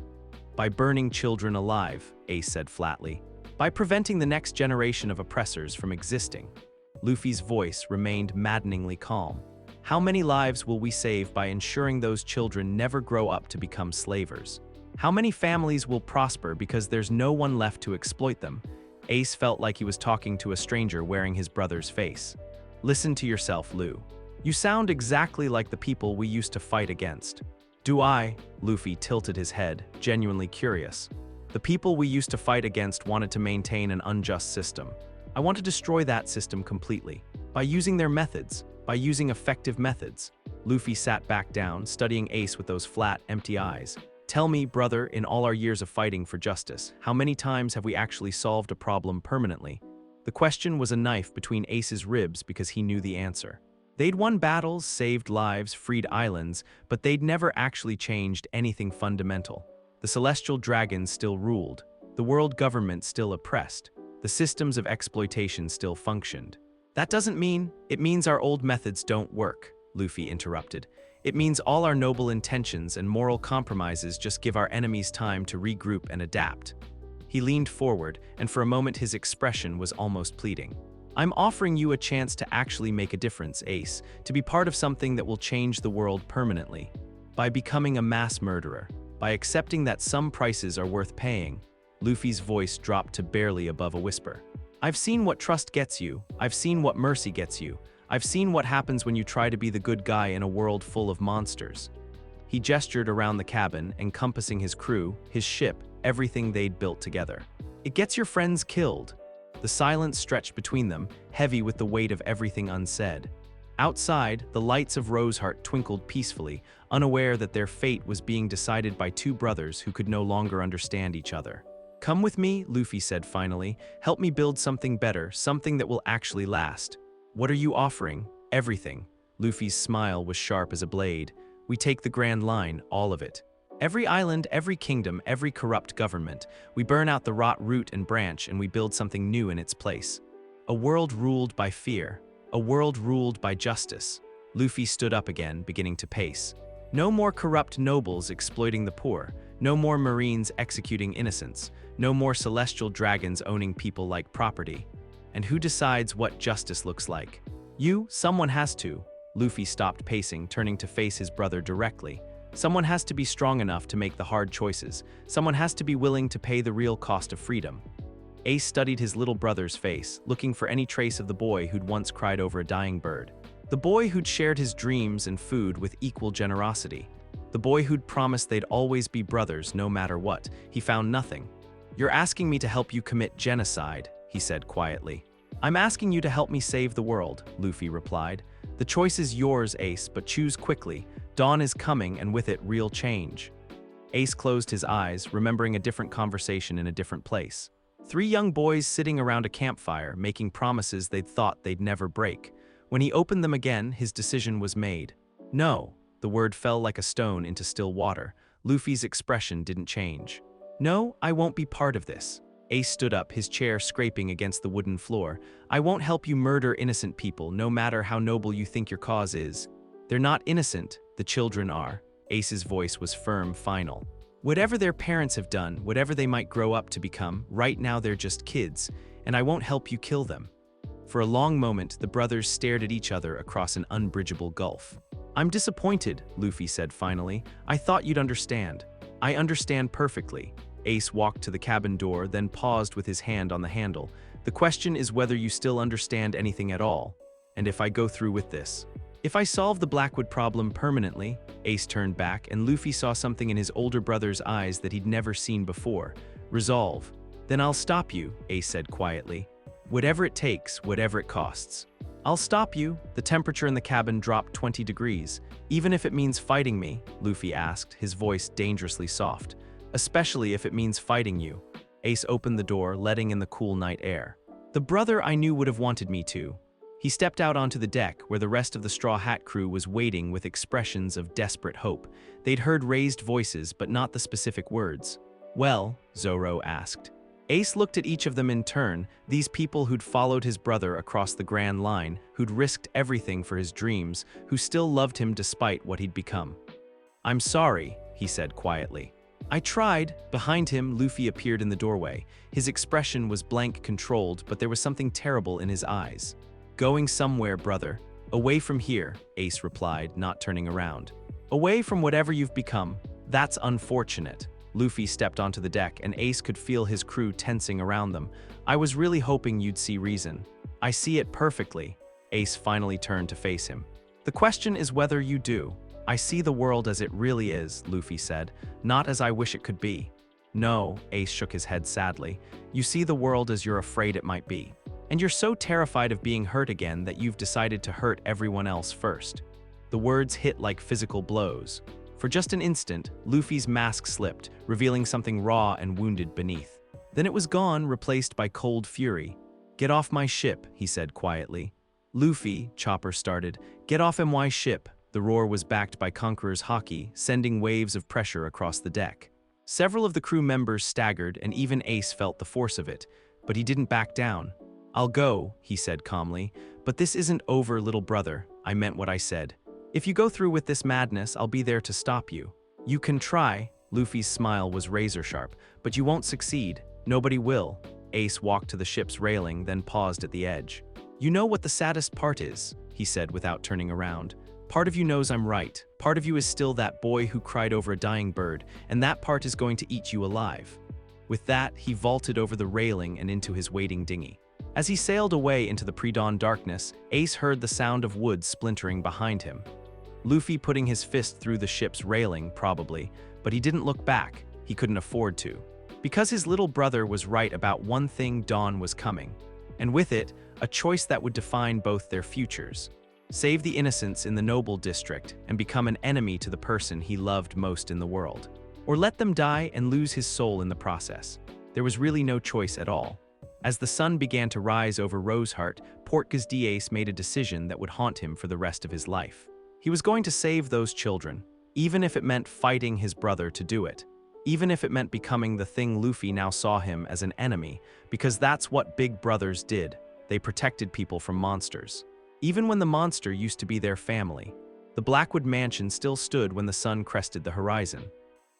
By burning children alive, Ace said flatly. By preventing the next generation of oppressors from existing. Luffy's voice remained maddeningly calm. How many lives will we save by ensuring those children never grow up to become slavers? How many families will prosper because there's no one left to exploit them? Ace felt like he was talking to a stranger wearing his brother's face. Listen to yourself, Lu. You sound exactly like the people we used to fight against. Do I? Luffy tilted his head, genuinely curious. The people we used to fight against wanted to maintain an unjust system. I want to destroy that system completely. By using their methods. By using effective methods. Luffy sat back down, studying Ace with those flat, empty eyes. Tell me, brother, in all our years of fighting for justice, how many times have we actually solved a problem permanently? The question was a knife between Ace's ribs because he knew the answer. They'd won battles, saved lives, freed islands, but they'd never actually changed anything fundamental. The celestial dragons still ruled. The world government still oppressed. The systems of exploitation still functioned. That doesn't mean, it means our old methods don't work, Luffy interrupted. It means all our noble intentions and moral compromises just give our enemies time to regroup and adapt. He leaned forward, and for a moment his expression was almost pleading. I'm offering you a chance to actually make a difference, Ace, to be part of something that will change the world permanently. By becoming a mass murderer, by accepting that some prices are worth paying. Luffy's voice dropped to barely above a whisper. I've seen what trust gets you. I've seen what mercy gets you. I've seen what happens when you try to be the good guy in a world full of monsters. He gestured around the cabin, encompassing his crew, his ship, everything they'd built together. It gets your friends killed. The silence stretched between them, heavy with the weight of everything unsaid. Outside, the lights of Roseheart twinkled peacefully, unaware that their fate was being decided by 2 brothers who could no longer understand each other. Come with me, Luffy said finally. Help me build something better, something that will actually last. What are you offering? Everything. Luffy's smile was sharp as a blade. We take the Grand Line, all of it. Every island, every kingdom, every corrupt government. We burn out the rot root and branch and we build something new in its place. A world ruled by fear. A world ruled by justice. Luffy stood up again, beginning to pace. No more corrupt nobles exploiting the poor. No more Marines executing innocents. No more celestial dragons owning people like property. And who decides what justice looks like? You, someone has to. Luffy stopped pacing, turning to face his brother directly. Someone has to be strong enough to make the hard choices. Someone has to be willing to pay the real cost of freedom. Ace studied his little brother's face, looking for any trace of the boy who'd once cried over a dying bird. The boy who'd shared his dreams and food with equal generosity. The boy who'd promised they'd always be brothers no matter what. He found nothing. "You're asking me to help you commit genocide," he said quietly. "I'm asking you to help me save the world," Luffy replied. "The choice is yours, Ace, but choose quickly. Dawn is coming, and with it, real change." Ace closed his eyes, remembering a different conversation in a different place. Three young boys sitting around a campfire, making promises they'd thought they'd never break. When he opened them again, his decision was made. "No." The word fell like a stone into still water. Luffy's expression didn't change. "No, I won't be part of this." Ace stood up, his chair scraping against the wooden floor. "I won't help you murder innocent people, no matter how noble you think your cause is. They're not innocent, the children are." Ace's voice was firm, final. "Whatever their parents have done, whatever they might grow up to become, right now they're just kids, and I won't help you kill them." For a long moment, the brothers stared at each other across an unbridgeable gulf. "I'm disappointed," Luffy said finally. "I thought you'd understand." "I understand perfectly." Ace walked to the cabin door, then paused with his hand on the handle. "The question is whether you still understand anything at all. And if I go through with this. If I solve the Blackwood problem permanently." Ace turned back, and Luffy saw something in his older brother's eyes that he'd never seen before. "Resolve." "Then I'll stop you," Ace said quietly. "Whatever it takes, whatever it costs. I'll stop you." The temperature in the cabin dropped 20 degrees. "Even if it means fighting me?" Luffy asked, his voice dangerously soft. "Especially if it means fighting you." Ace opened the door, letting in the cool night air. "The brother I knew would have wanted me to." He stepped out onto the deck, where the rest of the Straw Hat crew was waiting with expressions of desperate hope. They'd heard raised voices, but not the specific words. "Well?" Zoro asked. Ace looked at each of them in turn, these people who'd followed his brother across the Grand Line, who'd risked everything for his dreams, who still loved him despite what he'd become. "I'm sorry," he said quietly. "I tried." Behind him, Luffy appeared in the doorway. His expression was blank, controlled, but there was something terrible in his eyes. "Going somewhere, brother. Away from here," Ace replied, not turning around. "Away from whatever you've become. That's unfortunate." Luffy stepped onto the deck, and Ace could feel his crew tensing around them. "I was really hoping you'd see reason." "I see it perfectly." Ace finally turned to face him. "The question is whether you do." "I see the world as it really is," Luffy said, "not as I wish it could be." "No," Ace shook his head sadly. "You see the world as you're afraid it might be. And you're so terrified of being hurt again that you've decided to hurt everyone else first." The words hit like physical blows. For just an instant, Luffy's mask slipped, revealing something raw and wounded beneath. Then it was gone, replaced by cold fury. "Get off my ship," he said quietly. "Luffy," Chopper started. "Get off my ship." The roar was backed by Conqueror's haki, sending waves of pressure across the deck. Several of the crew members staggered, and even Ace felt the force of it, but he didn't back down. "I'll go," he said calmly, "but this isn't over, little brother. I meant what I said. If you go through with this madness, I'll be there to stop you. You can try." Luffy's smile was razor-sharp, "but you won't succeed. Nobody will." Ace walked to the ship's railing, then paused at the edge. "You know what the saddest part is," he said without turning around. "Part of you knows I'm right. Part of you is still that boy who cried over a dying bird, and that part is going to eat you alive." With that, he vaulted over the railing and into his waiting dinghy. As he sailed away into the pre-dawn darkness, Ace heard the sound of wood splintering behind him. Luffy putting his fist through the ship's railing, probably, but he didn't look back. He couldn't afford to. Because his little brother was right about one thing: dawn was coming. And with it, a choice that would define both their futures. Save the innocents in the Noble District and become an enemy to the person he loved most in the world. Or let them die and lose his soul in the process. There was really no choice at all. As the sun began to rise over Roseheart, Portgas Ace made a decision that would haunt him for the rest of his life. He was going to save those children, even if it meant fighting his brother to do it. Even if it meant becoming the thing Luffy now saw him as an enemy, because that's what big brothers did. They protected people from monsters. Even when the monster used to be their family. The Blackwood Mansion still stood when the sun crested the horizon.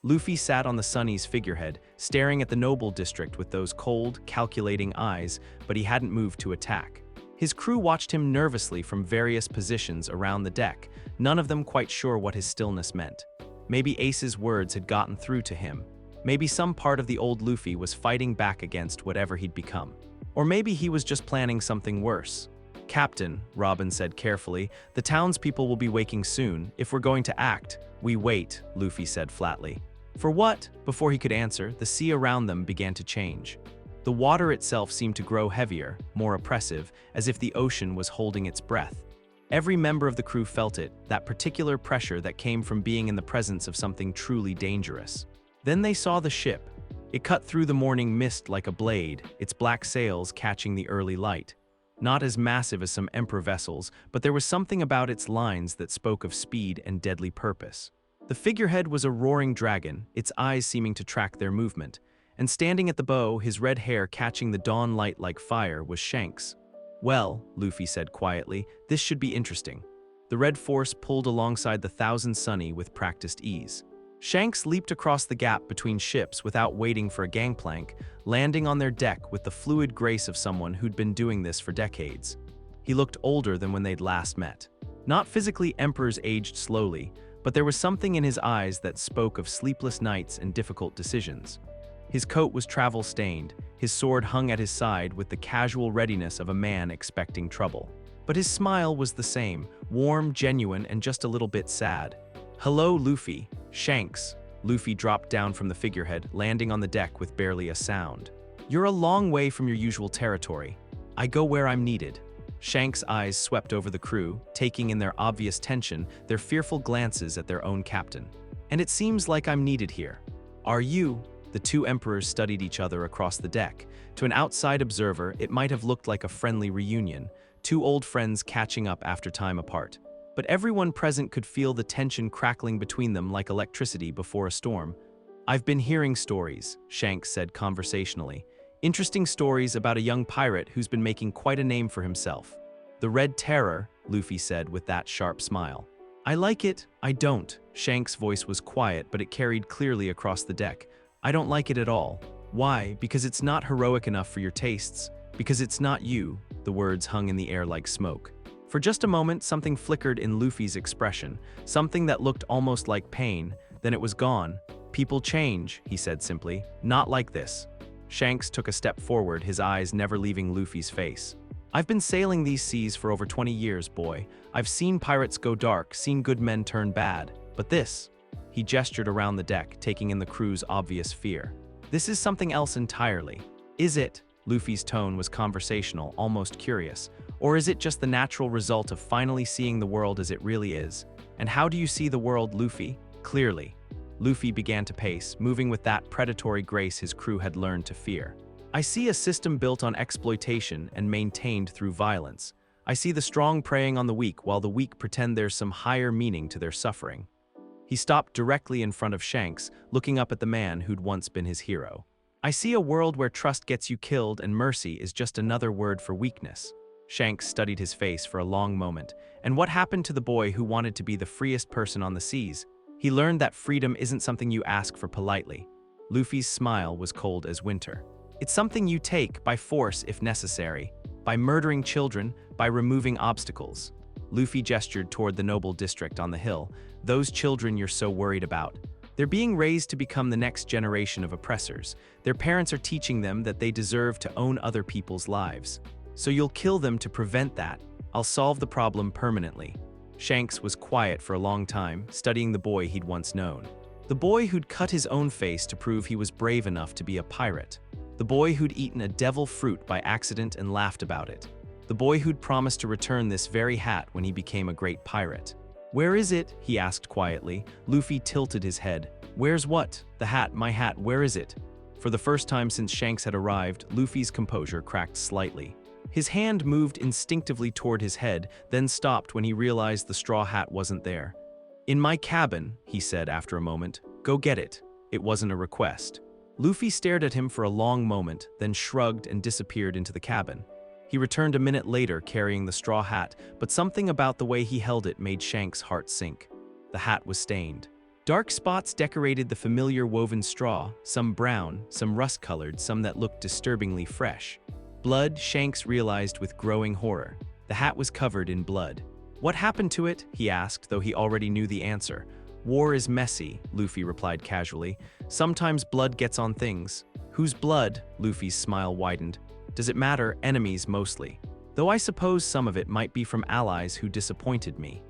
Luffy sat on the Sunny's figurehead, staring at the Noble District with those cold, calculating eyes, but he hadn't moved to attack. His crew watched him nervously from various positions around the deck, none of them quite sure what his stillness meant. Maybe Ace's words had gotten through to him. Maybe some part of the old Luffy was fighting back against whatever he'd become. Or maybe he was just planning something worse. "Captain," Robin said carefully, "the townspeople will be waking soon. If we're going to act, we wait," Luffy said flatly. "For what?" Before he could answer, the sea around them began to change. The water itself seemed to grow heavier, more oppressive, as if the ocean was holding its breath. Every member of the crew felt it, that particular pressure that came from being in the presence of something truly dangerous. Then they saw the ship. It cut through the morning mist like a blade, its black sails catching the early light. Not as massive as some Emperor vessels, but there was something about its lines that spoke of speed and deadly purpose. The figurehead was a roaring dragon, its eyes seeming to track their movement. And standing at the bow, his red hair catching the dawn light like fire, was Shanks. "Well," Luffy said quietly, "this should be interesting." The red force pulled alongside the Thousand Sunny with practiced ease. Shanks leaped across the gap between ships without waiting for a gangplank, landing on their deck with the fluid grace of someone who'd been doing this for decades. He looked older than when they'd last met. Not physically, emperors aged slowly, but there was something in his eyes that spoke of sleepless nights and difficult decisions. His coat was travel-stained, his sword hung at his side with the casual readiness of a man expecting trouble. But his smile was the same, warm, genuine, and just a little bit sad. "Hello, Luffy." "Shanks." Luffy dropped down from the figurehead, landing on the deck with barely a sound. "You're a long way from your usual territory. I go where I'm needed." Shanks' eyes swept over the crew, taking in their obvious tension, their fearful glances at their own captain. "And it seems like I'm needed here." "Are you?" The two emperors studied each other across the deck. To an outside observer, it might have looked like a friendly reunion, two old friends catching up after time apart. But everyone present could feel the tension crackling between them like electricity before a storm. "I've been hearing stories," Shanks said conversationally. "Interesting stories about a young pirate who's been making quite a name for himself." "The Red Terror," Luffy said with that sharp smile. "I like it, I don't." Shanks' voice was quiet, but it carried clearly across the deck. "I don't like it at all." "Why? Because it's not heroic enough for your tastes. Because it's not you." The words hung in the air like smoke. For just a moment, something flickered in Luffy's expression, something that looked almost like pain, then it was gone. "People change," he said simply. "Not like this." Shanks took a step forward, his eyes never leaving Luffy's face. "I've been sailing these seas for over 20 years, boy. I've seen pirates go dark, seen good men turn bad. But this..." He gestured around the deck, taking in the crew's obvious fear. "This is something else entirely." "Is it?" Luffy's tone was conversational, almost curious. "Or is it just the natural result of finally seeing the world as it really is? And how do you see the world, Luffy?" "Clearly." Luffy began to pace, moving with that predatory grace his crew had learned to fear. "I see a system built on exploitation and maintained through violence. I see the strong preying on the weak while the weak pretend there's some higher meaning to their suffering." He stopped directly in front of Shanks, looking up at the man who'd once been his hero. "I see a world where trust gets you killed and mercy is just another word for weakness." Shanks studied his face for a long moment. "And what happened to the boy who wanted to be the freest person on the seas?" "He learned that freedom isn't something you ask for politely." Luffy's smile was cold as winter. "It's something you take, by force if necessary. By murdering children, by removing obstacles." Luffy gestured toward the noble district on the hill. "Those children you're so worried about. They're being raised to become the next generation of oppressors. Their parents are teaching them that they deserve to own other people's lives. So you'll kill them to prevent that. I'll solve the problem permanently." Shanks was quiet for a long time, studying the boy he'd once known. The boy who'd cut his own face to prove he was brave enough to be a pirate. The boy who'd eaten a devil fruit by accident and laughed about it. The boy who'd promised to return this very hat when he became a great pirate. "Where is it?" he asked quietly. Luffy tilted his head. "Where's what?" "The hat, my hat, where is it?" For the first time since Shanks had arrived, Luffy's composure cracked slightly. His hand moved instinctively toward his head, then stopped when he realized the straw hat wasn't there. "In my cabin," he said after a moment. "Go get it." It wasn't a request. Luffy stared at him for a long moment, then shrugged and disappeared into the cabin. He returned a minute later carrying the straw hat, but something about the way he held it made Shanks' heart sink. The hat was stained. Dark spots decorated the familiar woven straw, some brown, some rust-colored, some that looked disturbingly fresh. Blood, Shanks realized with growing horror. The hat was covered in blood. "What happened to it?" he asked, though he already knew the answer. War is messy, Luffy replied casually. Sometimes blood gets on things. Whose blood? Luffy's smile widened. Does it matter? Enemies mostly. Though I suppose some of it might be from allies who disappointed me.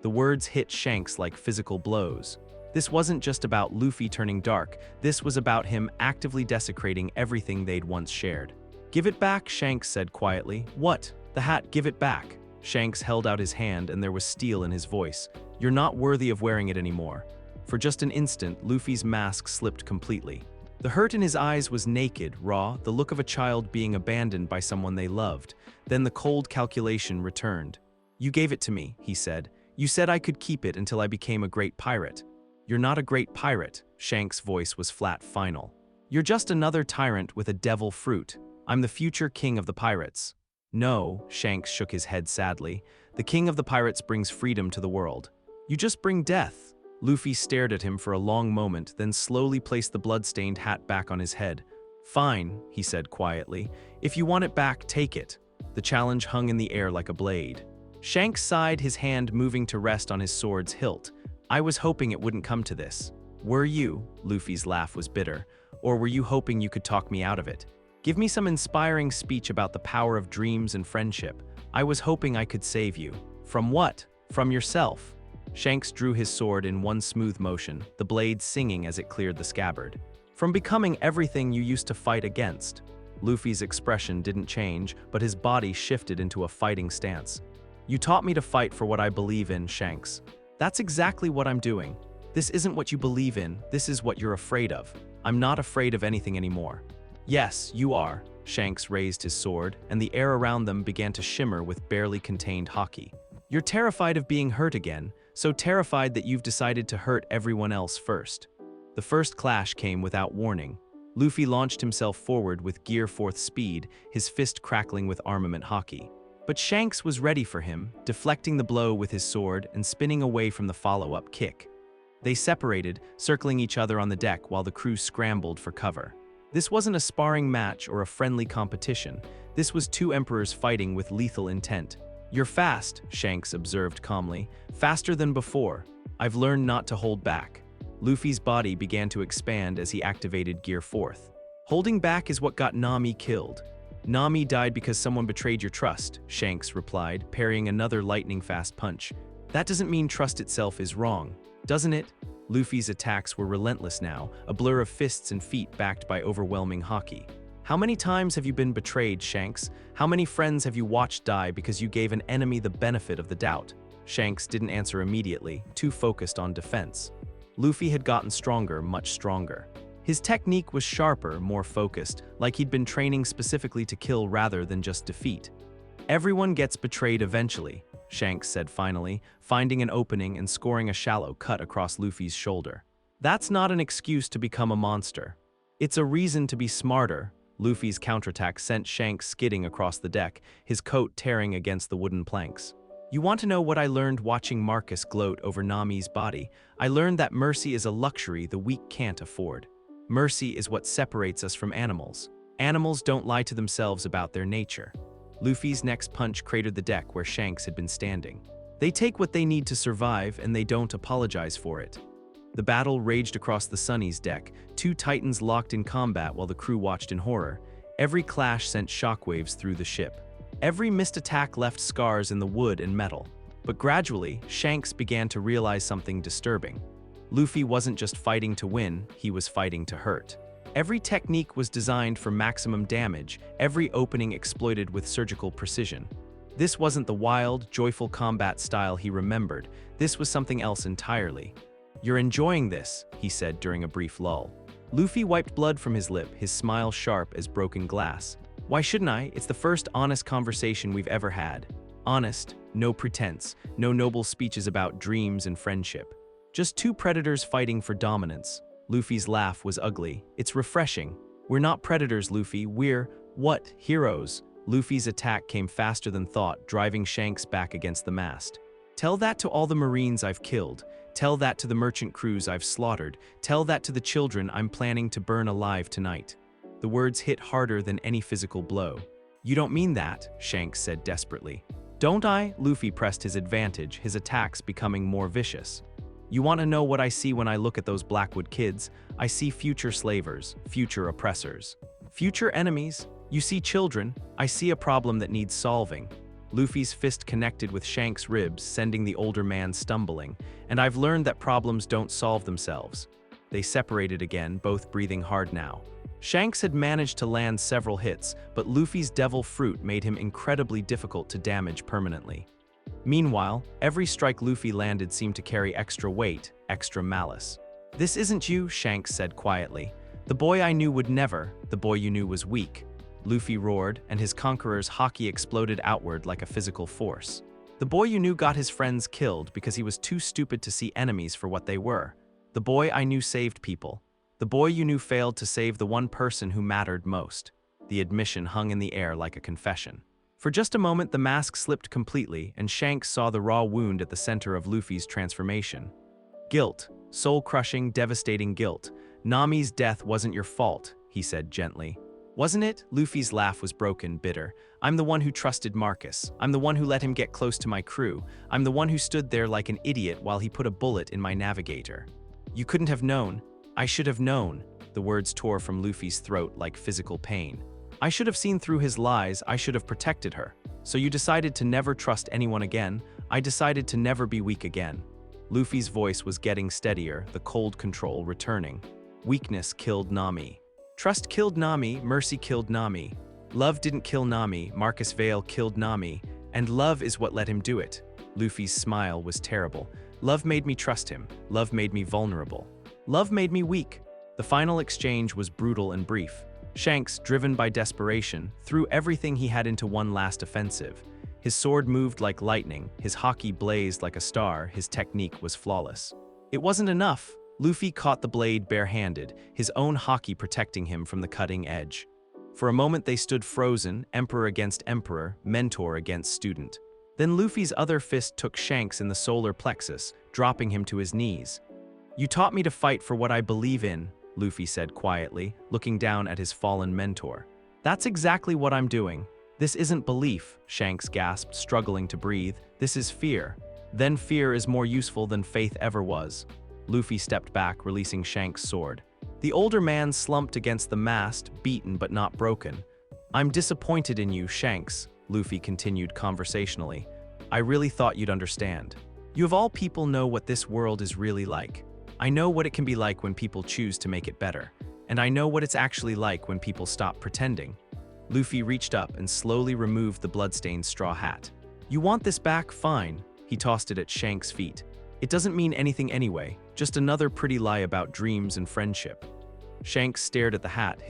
The words hit Shanks like physical blows. This wasn't just about Luffy turning dark, this was about him actively desecrating everything they'd once shared. Give it back, Shanks said quietly. What? The hat, give it back. Shanks held out his hand and there was steel in his voice. You're not worthy of wearing it anymore. For just an instant, Luffy's mask slipped completely. The hurt in his eyes was naked, raw, the look of a child being abandoned by someone they loved. Then the cold calculation returned. You gave it to me, he said. You said I could keep it until I became a great pirate. You're not a great pirate, Shanks' voice was flat final. You're just another tyrant with a devil fruit. I'm the future king of the pirates. No, Shanks shook his head sadly. The king of the pirates brings freedom to the world. You just bring death. Luffy stared at him for a long moment, then slowly placed the blood-stained hat back on his head. Fine, he said quietly. If you want it back, take it. The challenge hung in the air like a blade. Shanks sighed, his hand moving to rest on his sword's hilt. I was hoping it wouldn't come to this. Were you? Luffy's laugh was bitter. Or were you hoping you could talk me out of it? Give me some inspiring speech about the power of dreams and friendship. I was hoping I could save you. From what? From yourself. Shanks drew his sword in one smooth motion, the blade singing as it cleared the scabbard. From becoming everything you used to fight against. Luffy's expression didn't change, but his body shifted into a fighting stance. You taught me to fight for what I believe in, Shanks. That's exactly what I'm doing. This isn't what you believe in, this is what you're afraid of. I'm not afraid of anything anymore. Yes, you are. Shanks raised his sword, and the air around them began to shimmer with barely contained haki. You're terrified of being hurt again, so terrified that you've decided to hurt everyone else first. The first clash came without warning. Luffy launched himself forward with gear 4th speed, his fist crackling with armament haki. But Shanks was ready for him, deflecting the blow with his sword and spinning away from the follow-up kick. They separated, circling each other on the deck while the crew scrambled for cover. This wasn't a sparring match or a friendly competition. This was two emperors fighting with lethal intent. You're fast, Shanks observed calmly. Faster than before. I've learned not to hold back. Luffy's body began to expand as he activated Gear 4th. Holding back is what got Nami killed. Nami died because someone betrayed your trust, Shanks replied, parrying another lightning-fast punch. That doesn't mean trust itself is wrong, doesn't it? Luffy's attacks were relentless now, a blur of fists and feet backed by overwhelming haki. How many times have you been betrayed, Shanks? How many friends have you watched die because you gave an enemy the benefit of the doubt? Shanks didn't answer immediately, too focused on defense. Luffy had gotten stronger, much stronger. His technique was sharper, more focused, like he'd been training specifically to kill rather than just defeat. Everyone gets betrayed eventually, Shanks said finally, finding an opening and scoring a shallow cut across Luffy's shoulder. That's not an excuse to become a monster. It's a reason to be smarter. Luffy's counterattack sent Shanks skidding across the deck, his coat tearing against the wooden planks. You want to know what I learned watching Marcus gloat over Nami's body? I learned that mercy is a luxury the weak can't afford. Mercy is what separates us from animals. Animals don't lie to themselves about their nature. Luffy's next punch cratered the deck where Shanks had been standing. They take what they need to survive and they don't apologize for it. The battle raged across the Sunny's deck, two titans locked in combat while the crew watched in horror. Every clash sent shockwaves through the ship. Every missed attack left scars in the wood and metal. But gradually, Shanks began to realize something disturbing. Luffy wasn't just fighting to win, he was fighting to hurt. Every technique was designed for maximum damage, every opening exploited with surgical precision. This wasn't the wild, joyful combat style he remembered, this was something else entirely. You're enjoying this, he said during a brief lull. Luffy wiped blood from his lip, his smile sharp as broken glass. Why shouldn't I? It's the first honest conversation we've ever had. Honest, no pretense, no noble speeches about dreams and friendship. Just two predators fighting for dominance. Luffy's laugh was ugly. It's refreshing. We're not predators, Luffy. We're, what, heroes? Luffy's attack came faster than thought, driving Shanks back against the mast. Tell that to all the Marines I've killed. Tell that to the merchant crews I've slaughtered. Tell that to the children I'm planning to burn alive tonight. The words hit harder than any physical blow. You don't mean that, Shanks said desperately. Don't I? Luffy pressed his advantage, his attacks becoming more vicious. You want to know what I see when I look at those Blackwood kids? I see future slavers, future oppressors, future enemies. You see children. I see a problem that needs solving. Luffy's fist connected with Shanks' ribs, sending the older man stumbling, and I've learned that problems don't solve themselves. They separated again, both breathing hard now. Shanks had managed to land several hits, but Luffy's devil fruit made him incredibly difficult to damage permanently. Meanwhile, every strike Luffy landed seemed to carry extra weight, extra malice. "This isn't you," Shanks said quietly. "The boy I knew would never, the boy you knew was weak." Luffy roared, and his conqueror's haki exploded outward like a physical force. "The boy you knew got his friends killed because he was too stupid to see enemies for what they were. The boy I knew saved people. The boy you knew failed to save the one person who mattered most." The admission hung in the air like a confession. For just a moment, the mask slipped completely, and Shanks saw the raw wound at the center of Luffy's transformation. "Guilt. Soul-crushing, devastating guilt. Nami's death wasn't your fault," he said gently. "Wasn't it?" Luffy's laugh was broken, bitter. "I'm the one who trusted Marcus. I'm the one who let him get close to my crew. I'm the one who stood there like an idiot while he put a bullet in my navigator. You couldn't have known. I should have known." The words tore from Luffy's throat like physical pain. "I should have seen through his lies. I should have protected her. So you decided to never trust anyone again. I decided to never be weak again." Luffy's voice was getting steadier, the cold control returning. "Weakness killed Nami. Trust killed Nami, mercy killed Nami. Love didn't kill Nami, Marcus Vale killed Nami, and love is what let him do it." Luffy's smile was terrible. "Love made me trust him. Love made me vulnerable. Love made me weak." The final exchange was brutal and brief. Shanks, driven by desperation, threw everything he had into one last offensive. His sword moved like lightning, his haki blazed like a star, his technique was flawless. It wasn't enough. Luffy caught the blade barehanded, his own haki protecting him from the cutting edge. For a moment they stood frozen, emperor against emperor, mentor against student. Then Luffy's other fist took Shanks in the solar plexus, dropping him to his knees. "You taught me to fight for what I believe in," Luffy said quietly, looking down at his fallen mentor. "That's exactly what I'm doing." "This isn't belief," Shanks gasped, struggling to breathe. "This is fear. Then fear is more useful than faith ever was." Luffy stepped back, releasing Shanks' sword. The older man slumped against the mast, beaten but not broken. "I'm disappointed in you, Shanks," Luffy continued conversationally. "I really thought you'd understand. You of all people know what this world is really like. I know what it can be like when people choose to make it better. And I know what it's actually like when people stop pretending." Luffy reached up and slowly removed the bloodstained straw hat. "You want this back? Fine." He tossed it at Shanks' feet. "It doesn't mean anything anyway, just another pretty lie about dreams and friendship." Shanks stared at the hat,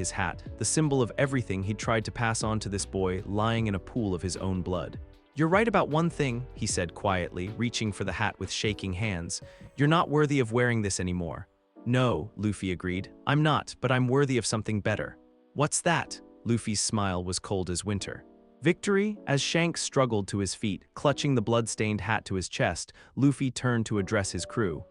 the symbol of everything he'd tried to pass on to this boy lying in a pool of his own blood. "You're right about one thing," he said quietly, reaching for the hat with shaking hands. "You're not worthy of wearing this anymore." "No," Luffy agreed. "I'm not, but I'm worthy of something better." "What's that?" Luffy's smile was cold as winter. "Victory?" As Shanks struggled to his feet, clutching the blood-stained hat to his chest, Luffy turned to address his crew.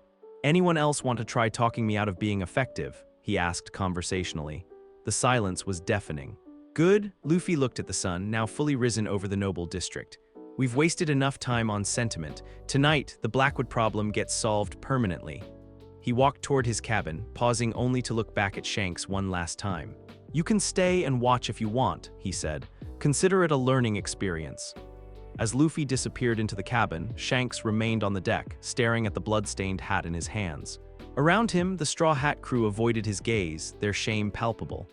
"Anyone else want to try talking me out of being effective?" he asked conversationally. The silence was deafening. "Good." Luffy looked at the sun, now fully risen over the noble district. "We've wasted enough time on sentiment. Tonight, the Blackwood problem gets solved permanently." He walked toward his cabin, pausing only to look back at Shanks one last time. "You can stay and watch if you want," he said. "Consider it a learning experience." As Luffy disappeared into the cabin, Shanks remained on the deck, staring at the blood-stained hat in his hands. Around him, the Straw Hat crew avoided his gaze, their shame palpable.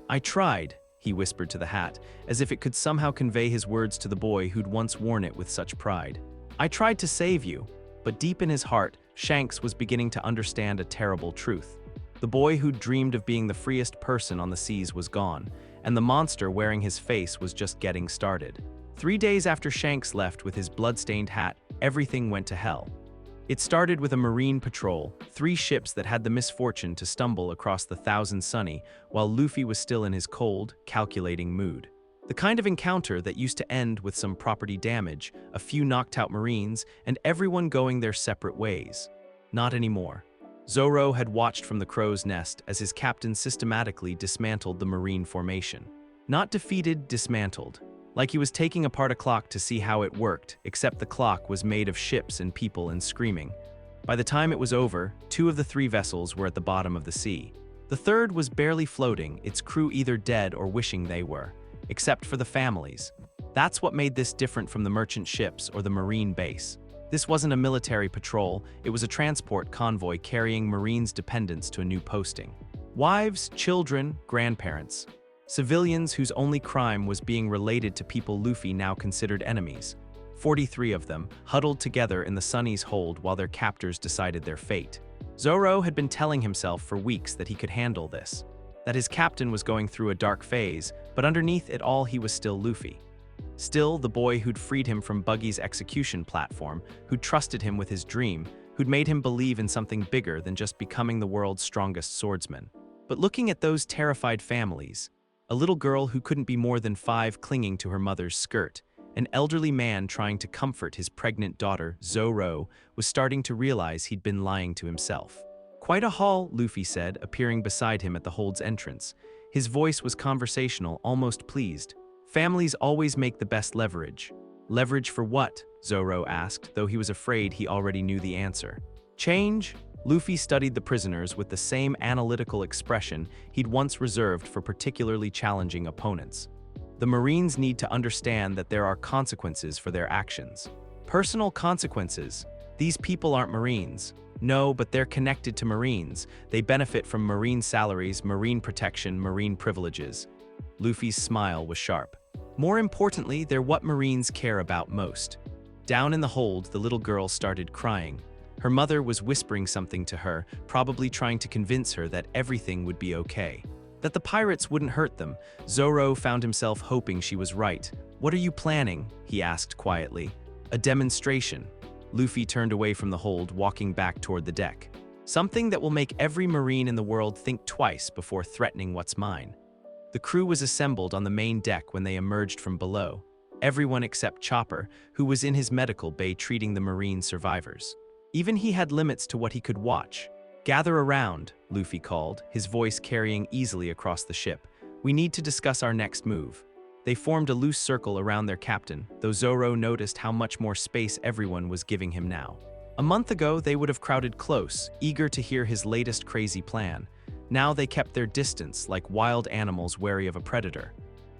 "I tried," he whispered to the hat, as if it could somehow convey his words to the boy who'd once worn it with such pride. "I tried to save you." But deep in his heart, Shanks was beginning to understand a terrible truth. The boy who'd dreamed of being the freest person on the seas was gone, and the monster wearing his face was just getting started. 3 days after Shanks left with his blood-stained hat, everything went to hell. It started with a marine patrol, 3 ships that had the misfortune to stumble across the Thousand Sunny while Luffy was still in his cold, calculating mood. The kind of encounter that used to end with some property damage, a few knocked-out marines, and everyone going their separate ways. Not anymore. Zoro had watched from the crow's nest as his captain systematically dismantled the marine formation. Not defeated, dismantled. Like he was taking apart a clock to see how it worked, except the clock was made of ships and people and screaming. By the time it was over, 2 of the 3 vessels were at the bottom of the sea. The third was barely floating, its crew either dead or wishing they were, except for the families. That's what made this different from the merchant ships or the Marine base. This wasn't a military patrol, it was a transport convoy carrying Marines' dependents to a new posting. Wives, children, grandparents. Civilians whose only crime was being related to people Luffy now considered enemies. 43 of them, huddled together in the Sunny's hold while their captors decided their fate. Zoro had been telling himself for weeks that he could handle this, that his captain was going through a dark phase, but underneath it all he was still Luffy. Still the boy who'd freed him from Buggy's execution platform, who'd trusted him with his dream, who'd made him believe in something bigger than just becoming the world's strongest swordsman. But looking at those terrified families, a little girl who couldn't be more than 5 clinging to her mother's skirt, an elderly man trying to comfort his pregnant daughter, Zoro, was starting to realize he'd been lying to himself. "Quite a haul," Luffy said, appearing beside him at the hold's entrance. His voice was conversational, almost pleased. "Families always make the best leverage." "Leverage for what?" Zoro asked, though he was afraid he already knew the answer. "Change?" Luffy studied the prisoners with the same analytical expression he'd once reserved for particularly challenging opponents. "The Marines need to understand that there are consequences for their actions." "Personal consequences? These people aren't Marines." "No, but they're connected to Marines. They benefit from Marine salaries, Marine protection, Marine privileges." Luffy's smile was sharp. "More importantly, they're what Marines care about most." Down in the hold, the little girl started crying. Her mother was whispering something to her, probably trying to convince her that everything would be okay, that the pirates wouldn't hurt them. Zoro found himself hoping she was right. "What are you planning?" he asked quietly. "A demonstration." Luffy turned away from the hold, walking back toward the deck. "Something that will make every Marine in the world think twice before threatening what's mine." The crew was assembled on the main deck when they emerged from below. Everyone except Chopper, who was in his medical bay treating the Marine survivors. Even he had limits to what he could watch. "Gather around," Luffy called, his voice carrying easily across the ship. "We need to discuss our next move." They formed a loose circle around their captain, though Zoro noticed how much more space everyone was giving him now. A month ago, they would have crowded close, eager to hear his latest crazy plan. Now they kept their distance, like wild animals wary of a predator.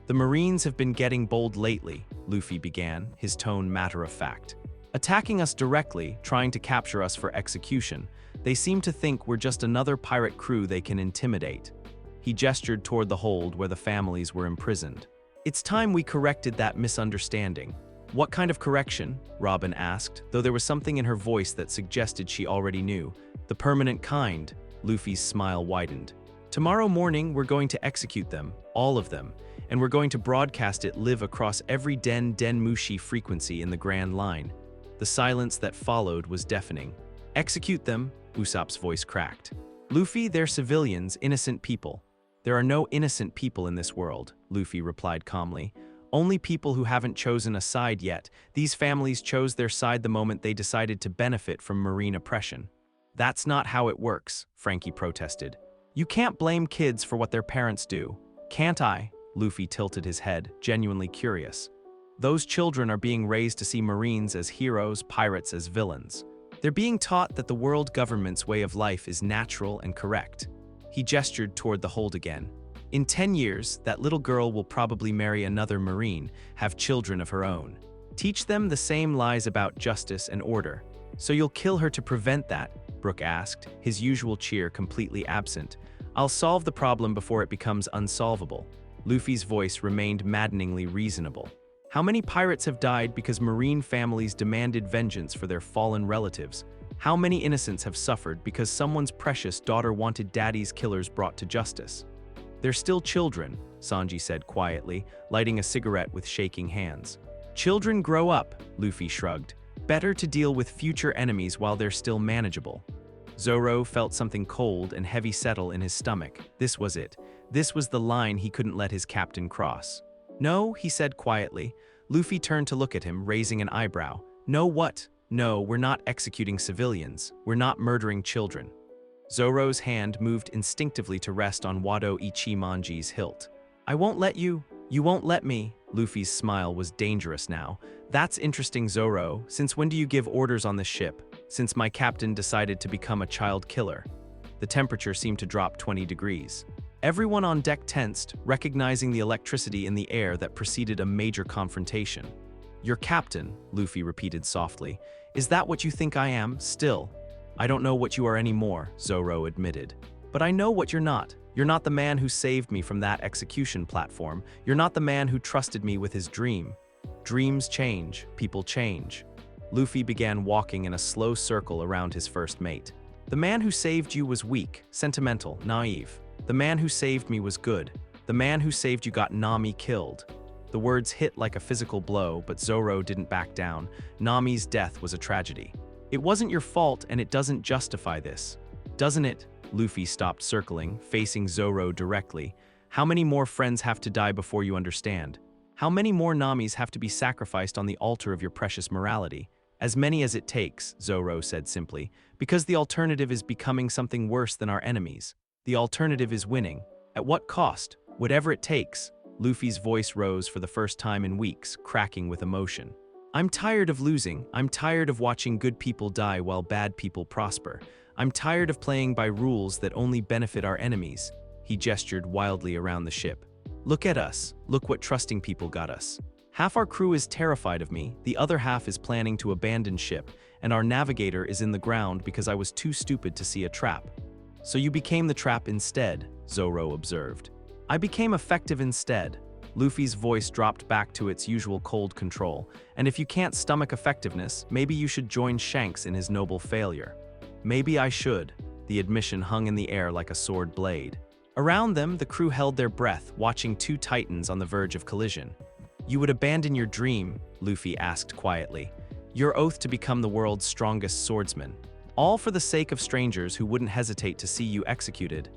"The Marines have been getting bold lately," Luffy began, his tone matter-of-fact. "Attacking us directly, trying to capture us for execution. They seem to think we're just another pirate crew they can intimidate." He gestured toward the hold where the families were imprisoned. "It's time we corrected that misunderstanding." "What kind of correction?" Robin asked, though there was something in her voice that suggested she already knew. "The permanent kind." Luffy's smile widened. "Tomorrow morning, we're going to execute them, all of them, and we're going to broadcast it live across every Den-Mushi frequency in the Grand Line." The silence that followed was deafening. "Execute them," Usopp's voice cracked. "Luffy, they're civilians, innocent people." "There are no innocent people in this world," Luffy replied calmly. "Only people who haven't chosen a side yet. These families chose their side the moment they decided to benefit from Marine oppression." "That's not how it works," Frankie protested. "You can't blame kids for what their parents do." "Can't I?" Luffy tilted his head, genuinely curious. "Those children are being raised to see Marines as heroes, pirates as villains. They're being taught that the world government's way of life is natural and correct." He gestured toward the hold again. "In 10 years, that little girl will probably marry another Marine, have children of her own. Teach them the same lies about justice and order." "So you'll kill her to prevent that?" Brook asked, his usual cheer completely absent. "I'll solve the problem before it becomes unsolvable." Luffy's voice remained maddeningly reasonable. "How many pirates have died because Marine families demanded vengeance for their fallen relatives? How many innocents have suffered because someone's precious daughter wanted daddy's killers brought to justice?" "They're still children," Sanji said quietly, lighting a cigarette with shaking hands. "Children grow up," Luffy shrugged. "Better to deal with future enemies while they're still manageable." Zoro felt something cold and heavy settle in his stomach. This was it. This was the line he couldn't let his captain cross. "No," he said quietly. Luffy turned to look at him, raising an eyebrow. "No what?" "No, we're not executing civilians. We're not murdering children." Zoro's hand moved instinctively to rest on Wado Ichimonji's hilt. "I won't let you. You won't let me." Luffy's smile was dangerous now. "That's interesting, Zoro. Since when do you give orders on this ship?" since my captain decided to become a child killer. The temperature seemed to drop 20 degrees. Everyone on deck tensed, recognizing the electricity in the air that preceded a major confrontation. "Your captain," Luffy repeated softly. "Is that what you think I am, still?" "I don't know what you are anymore," Zoro admitted. "But I know what you're not. You're not the man who saved me from that execution platform. You're not the man who trusted me with his dream. Dreams change, people change." Luffy began walking in a slow circle around his first mate. "The man who saved you was weak, sentimental, naive. The man who saved me was good. The man who saved you got Nami killed." The words hit like a physical blow, but Zoro didn't back down. Nami's death was a tragedy. "It wasn't your fault, and it doesn't justify this. Doesn't it?" Luffy stopped circling, facing Zoro directly. "How many more friends have to die before you understand? How many more Namis have to be sacrificed on the altar of your precious morality?" "As many as it takes," Zoro said simply, "because the alternative is becoming something worse than our enemies. The alternative is winning. At what cost? Whatever it takes." Luffy's voice rose for the first time in weeks, cracking with emotion. "I'm tired of losing. I'm tired of watching good people die while bad people prosper. I'm tired of playing by rules that only benefit our enemies." He gestured wildly around the ship. "Look at us. Look what trusting people got us. Half our crew is terrified of me, the other half is planning to abandon ship, and our navigator is in the ground because I was too stupid to see a trap." "So you became the trap instead," Zoro observed. "I became effective instead." Luffy's voice dropped back to its usual cold control. "And if you can't stomach effectiveness, maybe you should join Shanks in his noble failure." "Maybe I should." The admission hung in the air like a sword blade. Around them, the crew held their breath, watching two titans on the verge of collision. "You would abandon your dream?" Luffy asked quietly. "Your oath to become the world's strongest swordsman. All for the sake of strangers who wouldn't hesitate to see you executed."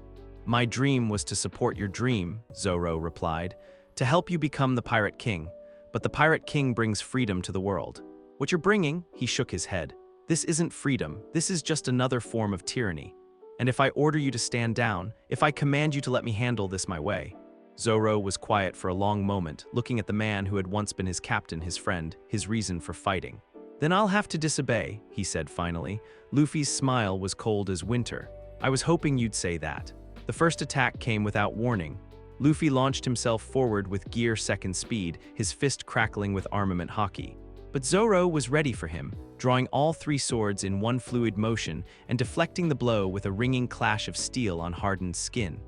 "My dream was to support your dream," Zoro replied, "to help you become the Pirate King. But the Pirate King brings freedom to the world." "What you're bringing," he shook his head. "This isn't freedom, this is just another form of tyranny. And if I order you to stand down, if I command you to let me handle this my way." Zoro was quiet for a long moment, looking at the man who had once been his captain, his friend, his reason for fighting. "Then I'll have to disobey," he said finally. Luffy's smile was cold as winter. "I was hoping you'd say that." The first attack came without warning. Luffy launched himself forward with gear second speed, his fist crackling with armament hockey. But Zoro was ready for him, drawing all three swords in one fluid motion and deflecting the blow with a ringing clash of steel on hardened skin.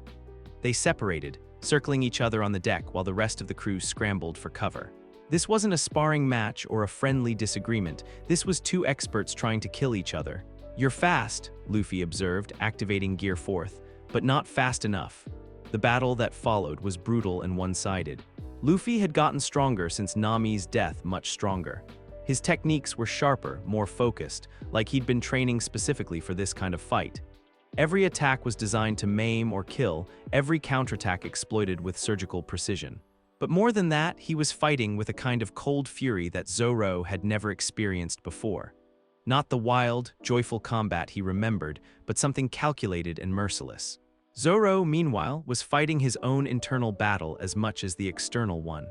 They separated, circling each other on the deck while the rest of the crew scrambled for cover. This wasn't a sparring match or a friendly disagreement. This was two experts trying to kill each other. "You're fast," Luffy observed, activating Gear Fourth, "but not fast enough." The battle that followed was brutal and one-sided. Luffy had gotten stronger since Nami's death, much stronger. His techniques were sharper, more focused, like he'd been training specifically for this kind of fight. Every attack was designed to maim or kill, every counterattack exploited with surgical precision. But more than that, he was fighting with a kind of cold fury that Zoro had never experienced before. Not the wild, joyful combat he remembered, but something calculated and merciless. Zoro, meanwhile, was fighting his own internal battle as much as the external one.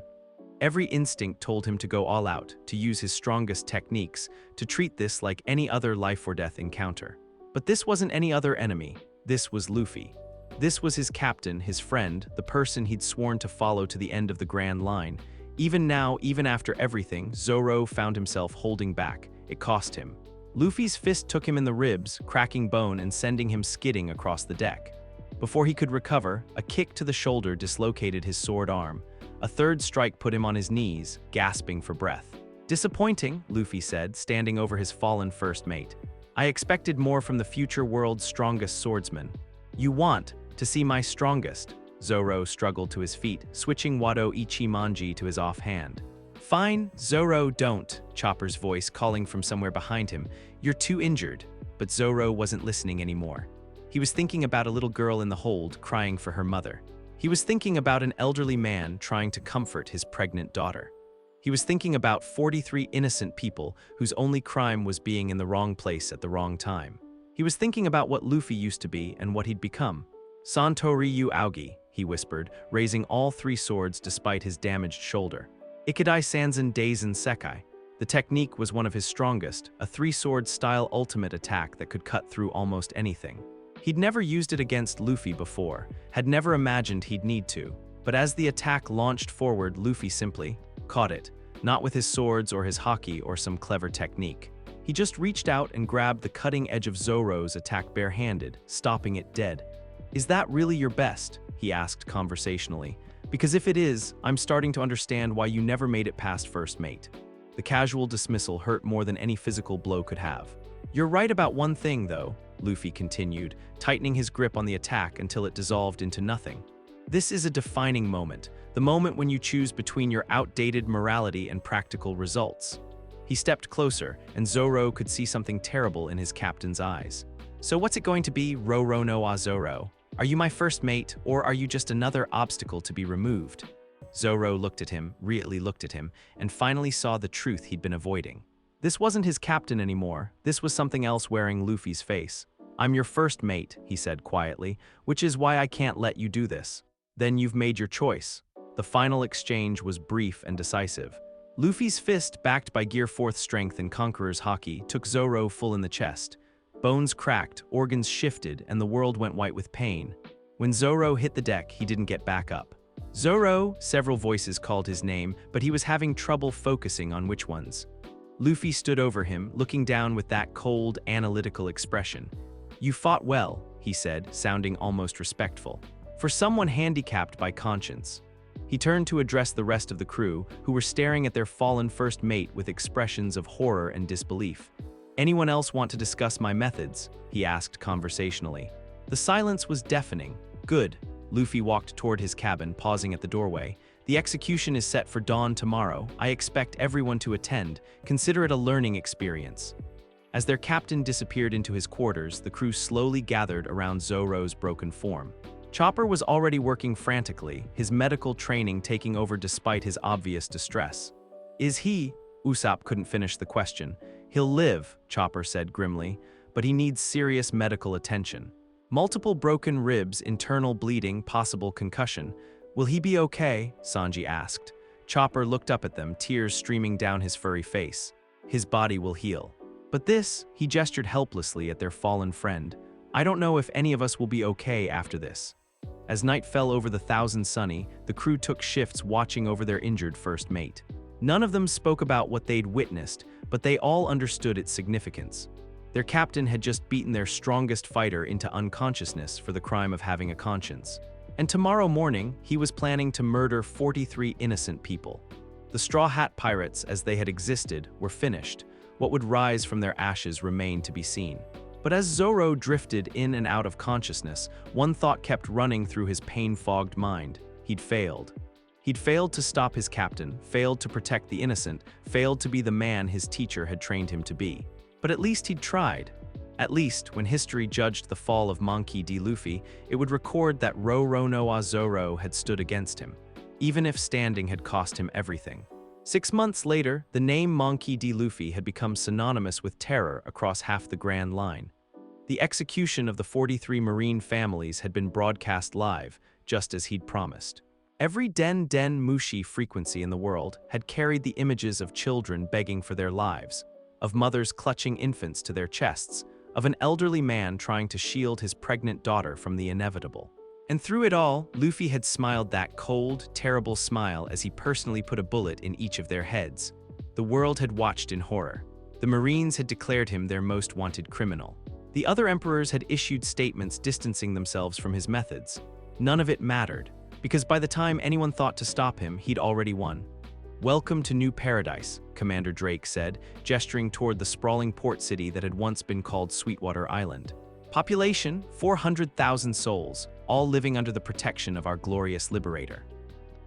Every instinct told him to go all out, to use his strongest techniques, to treat this like any other life-or-death encounter. But this wasn't any other enemy. This was Luffy. This was his captain, his friend, the person he'd sworn to follow to the end of the Grand Line. Even now, even after everything, Zoro found himself holding back. It cost him. Luffy's fist took him in the ribs, cracking bone and sending him skidding across the deck. Before he could recover, a kick to the shoulder dislocated his sword arm. A third strike put him on his knees, gasping for breath. "Disappointing," Luffy said, standing over his fallen first mate. "I expected more from the future world's strongest swordsman." "You want to see my strongest?" Zoro struggled to his feet, switching Wado Ichimonji to his offhand. "Fine, Zoro, don't," Chopper's voice calling from somewhere behind him. "You're too injured." But Zoro wasn't listening anymore. He was thinking about a little girl in the hold, crying for her mother. He was thinking about an elderly man trying to comfort his pregnant daughter. He was thinking about 43 innocent people whose only crime was being in the wrong place at the wrong time. He was thinking about what Luffy used to be and what he'd become. "Santoryu Aogi," he whispered, raising all three swords despite his damaged shoulder. "Ikadai Sanzen Daisen Sekai." The technique was one of his strongest, a three-sword style ultimate attack that could cut through almost anything. He'd never used it against Luffy before, had never imagined he'd need to, but as the attack launched forward, Luffy simply caught it, not with his swords or his haki or some clever technique. He just reached out and grabbed the cutting edge of Zoro's attack barehanded, stopping it dead. "Is that really your best?" he asked conversationally. "Because if it is, I'm starting to understand why you never made it past first mate." The casual dismissal hurt more than any physical blow could have. "You're right about one thing, though," Luffy continued, tightening his grip on the attack until it dissolved into nothing. "This is a defining moment, the moment when you choose between your outdated morality and practical results." He stepped closer, and Zoro could see something terrible in his captain's eyes. "So what's it going to be, Roro no Zoro? Are you my first mate, or are you just another obstacle to be removed?" Zoro really looked at him, and finally saw the truth he'd been avoiding. This wasn't his captain anymore, this was something else wearing Luffy's face. "I'm your first mate," he said quietly, "which is why I can't let you do this." "Then you've made your choice." The final exchange was brief and decisive. Luffy's fist, backed by Gear 4th strength and Conqueror's haki, took Zoro full in the chest. Bones cracked, organs shifted, and the world went white with pain. When Zoro hit the deck, he didn't get back up. "Zoro!" Several voices called his name, but he was having trouble focusing on which ones. Luffy stood over him, looking down with that cold, analytical expression. "You fought well," he said, sounding almost respectful. "For someone handicapped by conscience." He turned to address the rest of the crew, who were staring at their fallen first mate with expressions of horror and disbelief. "Anyone else want to discuss my methods?" he asked conversationally. The silence was deafening. "Good." Luffy walked toward his cabin, pausing at the doorway. "The execution is set for dawn tomorrow. I expect everyone to attend. Consider it a learning experience." As their captain disappeared into his quarters, the crew slowly gathered around Zoro's broken form. Chopper was already working frantically, his medical training taking over despite his obvious distress. "Is he?" Usopp couldn't finish the question. "He'll live," Chopper said grimly, "but he needs serious medical attention. Multiple broken ribs, internal bleeding, possible concussion. Will he be okay?" Sanji asked. Chopper looked up at them, tears streaming down his furry face. "His body will heal. But this," he gestured helplessly at their fallen friend. "I don't know if any of us will be okay after this." As night fell over the Thousand Sunny, the crew took shifts watching over their injured first mate. None of them spoke about what they'd witnessed, but they all understood its significance. Their captain had just beaten their strongest fighter into unconsciousness for the crime of having a conscience. And tomorrow morning, he was planning to murder 43 innocent people. The Straw Hat Pirates, as they had existed, were finished. What would rise from their ashes remained to be seen. But as Zoro drifted in and out of consciousness, one thought kept running through his pain-fogged mind. He'd failed. He'd failed to stop his captain, failed to protect the innocent, failed to be the man his teacher had trained him to be. But at least he'd tried. At least, when history judged the fall of Monkey D. Luffy, it would record that Roro no Zoro had stood against him, even if standing had cost him everything. 6 months later, the name Monkey D. Luffy had become synonymous with terror across half the Grand Line. The execution of the 43 Marine families had been broadcast live, just as he'd promised. Every Den Mushi frequency in the world had carried the images of children begging for their lives, of mothers clutching infants to their chests, of an elderly man trying to shield his pregnant daughter from the inevitable. And through it all, Luffy had smiled that cold, terrible smile as he personally put a bullet in each of their heads. The world had watched in horror. The Marines had declared him their most wanted criminal. The other emperors had issued statements distancing themselves from his methods. None of it mattered, because by the time anyone thought to stop him, he'd already won. "Welcome to New Paradise," Commander Drake said, gesturing toward the sprawling port city that had once been called Sweetwater Island. "Population, 400,000 souls, all living under the protection of our glorious liberator."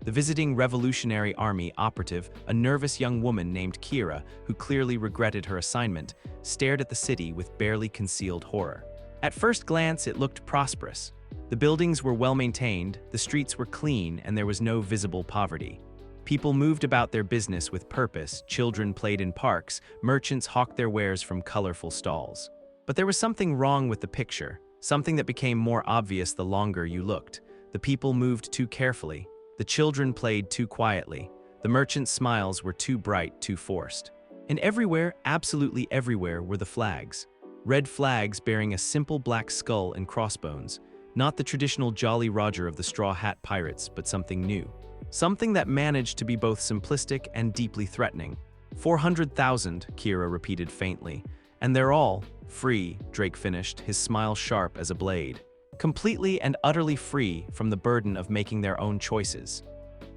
The visiting Revolutionary Army operative, a nervous young woman named Kira, who clearly regretted her assignment, stared at the city with barely concealed horror. At first glance, it looked prosperous. The buildings were well-maintained, the streets were clean, and there was no visible poverty. People moved about their business with purpose, children played in parks, merchants hawked their wares from colorful stalls. But there was something wrong with the picture, something that became more obvious the longer you looked. The people moved too carefully. The children played too quietly. The merchants' smiles were too bright, too forced. And everywhere, absolutely everywhere, were the flags. Red flags bearing a simple black skull and crossbones, not the traditional Jolly Roger of the Straw Hat Pirates, but something new. Something that managed to be both simplistic and deeply threatening. 400,000, Kira repeated faintly. And they're all free, Drake finished, his smile sharp as a blade. Completely and utterly free from the burden of making their own choices.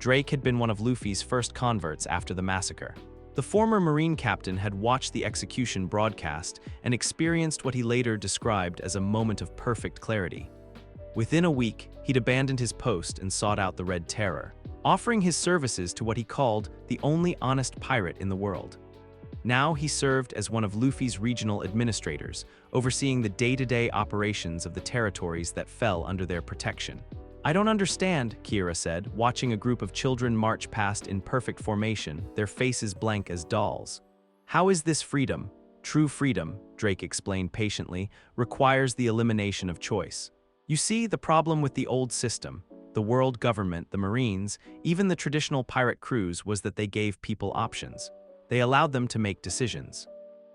Drake had been one of Luffy's first converts after the massacre. The former Marine captain had watched the execution broadcast and experienced what he later described as a moment of perfect clarity. Within a week, he'd abandoned his post and sought out the Red Terror, offering his services to what he called the only honest pirate in the world. Now he served as one of Luffy's regional administrators, overseeing the day-to-day operations of the territories that fell under their protection. "I don't understand," Kira said, watching a group of children march past in perfect formation, their faces blank as dolls. "How is this freedom?" "True freedom," Drake explained patiently, "requires the elimination of choice. You see, the problem with the old system, the world government, the Marines, even the traditional pirate crews, was that they gave people options. They allowed them to make decisions."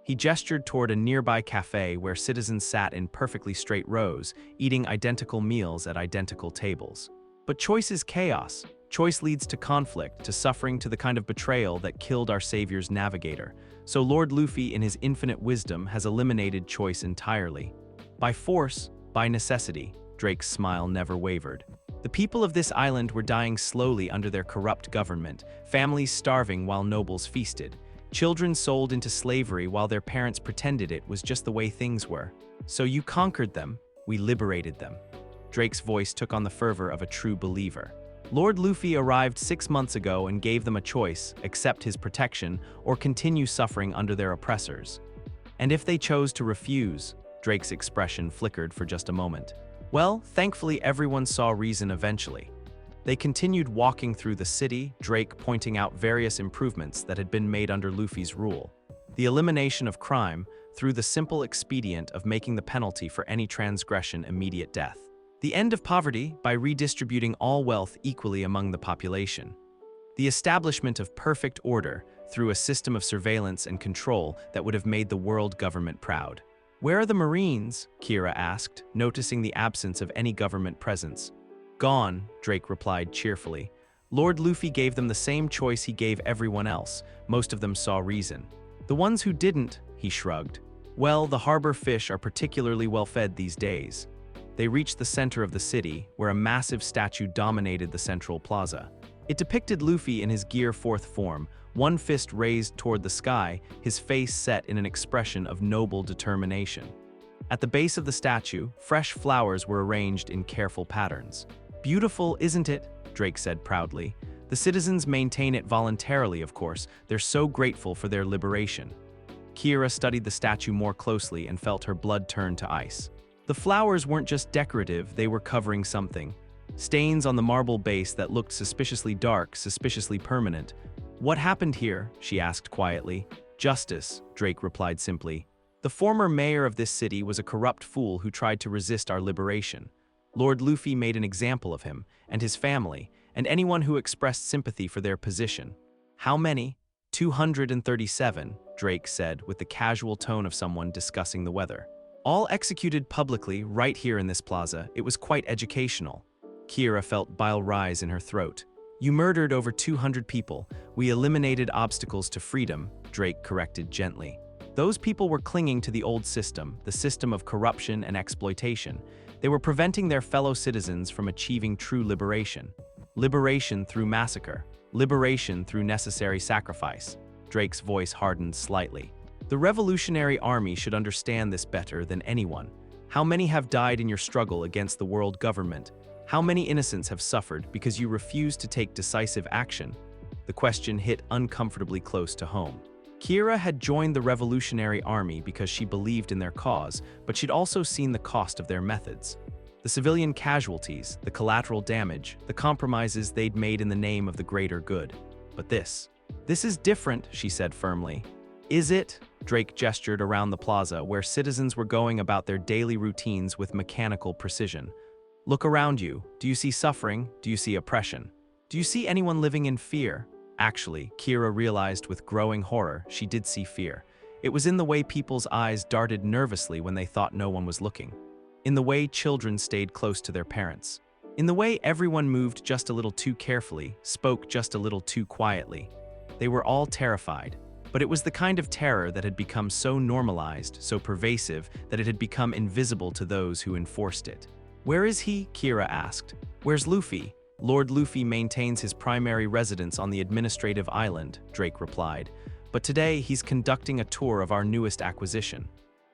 He gestured toward a nearby cafe where citizens sat in perfectly straight rows, eating identical meals at identical tables. But choice is chaos. Choice leads to conflict, to suffering, to the kind of betrayal that killed our savior's navigator. So Lord Luffy, in his infinite wisdom, has eliminated choice entirely. By force, by necessity, Drake's smile never wavered. The people of this island were dying slowly under their corrupt government, families starving while nobles feasted. Children sold into slavery while their parents pretended it was just the way things were. So you conquered them, we liberated them. Drake's voice took on the fervor of a true believer. Lord Luffy arrived 6 months ago and gave them a choice: accept his protection or continue suffering under their oppressors. And if they chose to refuse, Drake's expression flickered for just a moment. Well, thankfully everyone saw reason eventually. They continued walking through the city, Drake pointing out various improvements that had been made under Luffy's rule. The elimination of crime through the simple expedient of making the penalty for any transgression immediate death. The end of poverty by redistributing all wealth equally among the population. The establishment of perfect order through a system of surveillance and control that would have made the world government proud. "Where are the Marines?" Kira asked, noticing the absence of any government presence. "Gone," Drake replied cheerfully. Lord Luffy gave them the same choice he gave everyone else. Most of them saw reason. The ones who didn't, he shrugged. Well, the harbor fish are particularly well-fed these days. They reached the center of the city, where a massive statue dominated the central plaza. It depicted Luffy in his Gear 4th form, one fist raised toward the sky, his face set in an expression of noble determination. At the base of the statue, fresh flowers were arranged in careful patterns. "Beautiful, isn't it?" Drake said proudly. "The citizens maintain it voluntarily, of course. They're so grateful for their liberation." Kira studied the statue more closely and felt her blood turn to ice. The flowers weren't just decorative, they were covering something. Stains on the marble base that looked suspiciously dark, suspiciously permanent. "What happened here?" she asked quietly. "Justice," Drake replied simply. "The former mayor of this city was a corrupt fool who tried to resist our liberation. Lord Luffy made an example of him, and his family, and anyone who expressed sympathy for their position." "How many?" 237, Drake said with the casual tone of someone discussing the weather. "All executed publicly, right here in this plaza. It was quite educational." Kira felt bile rise in her throat. "You murdered over 200 people. We eliminated obstacles to freedom," Drake corrected gently. "Those people were clinging to the old system, the system of corruption and exploitation. They were preventing their fellow citizens from achieving true liberation. Liberation through massacre. Liberation through necessary sacrifice." Drake's voice hardened slightly. "The Revolutionary Army should understand this better than anyone. How many have died in your struggle against the world government? How many innocents have suffered because you refused to take decisive action?" The question hit uncomfortably close to home. Kira had joined the Revolutionary Army because she believed in their cause, but she'd also seen the cost of their methods. The civilian casualties, the collateral damage, the compromises they'd made in the name of the greater good. But this is different, she said firmly. "Is it?" Drake gestured around the plaza, where citizens were going about their daily routines with mechanical precision. "Look around you. Do you see suffering? Do you see oppression? Do you see anyone living in fear? Actually, Kira realized with growing horror she did see fear. It was in the way people's eyes darted nervously when they thought no one was looking. In the way children stayed close to their parents. In the way everyone moved just a little too carefully, spoke just a little too quietly. They were all terrified, but it was the kind of terror that had become so normalized, so pervasive, that it had become invisible to those who enforced it. "Where is he?" Kira asked. "Where's Luffy?" "Lord Luffy maintains his primary residence on the administrative island," Drake replied. "But today he's conducting a tour of our newest acquisition."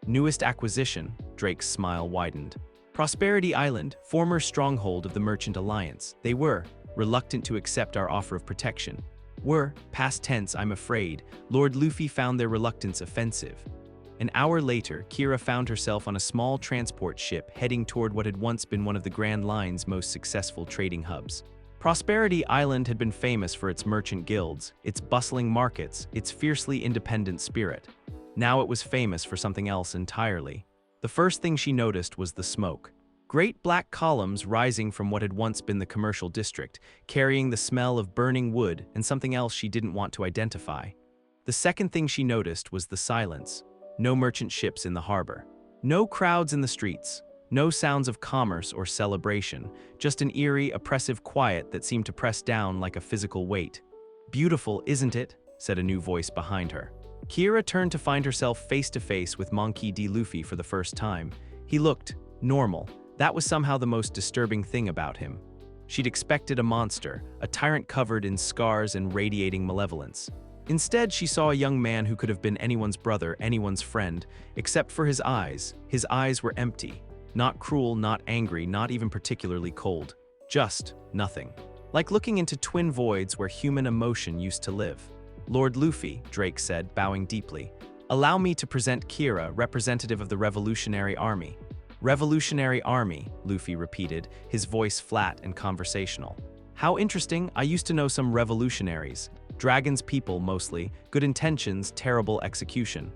"Newest acquisition?" Drake's smile widened. "Prosperity Island, former stronghold of the Merchant Alliance. They were reluctant to accept our offer of protection. Were, past tense, I'm afraid. Lord Luffy found their reluctance offensive." An hour later, Kira found herself on a small transport ship heading toward what had once been one of the Grand Line's most successful trading hubs. Prosperity Island had been famous for its merchant guilds, its bustling markets, its fiercely independent spirit. Now it was famous for something else entirely. The first thing she noticed was the smoke. Great black columns rising from what had once been the commercial district, carrying the smell of burning wood and something else she didn't want to identify. The second thing she noticed was the silence. No merchant ships in the harbor. No crowds in the streets. No sounds of commerce or celebration. Just an eerie, oppressive quiet that seemed to press down like a physical weight. "Beautiful, isn't it?" said a new voice behind her. Kira turned to find herself face to face with Monkey D. Luffy for the first time. He looked normal. That was somehow the most disturbing thing about him. She'd expected a monster, a tyrant covered in scars and radiating malevolence. Instead, she saw a young man who could have been anyone's brother, anyone's friend, except for his eyes. His eyes were empty. Not cruel, not angry, not even particularly cold. Just nothing. Like looking into twin voids where human emotion used to live. "Lord Luffy," Drake said, bowing deeply. "Allow me to present Kira, representative of the Revolutionary Army." "Revolutionary Army," Luffy repeated, his voice flat and conversational. "How interesting. I used to know some revolutionaries. Dragon's people, mostly. Good intentions, terrible execution."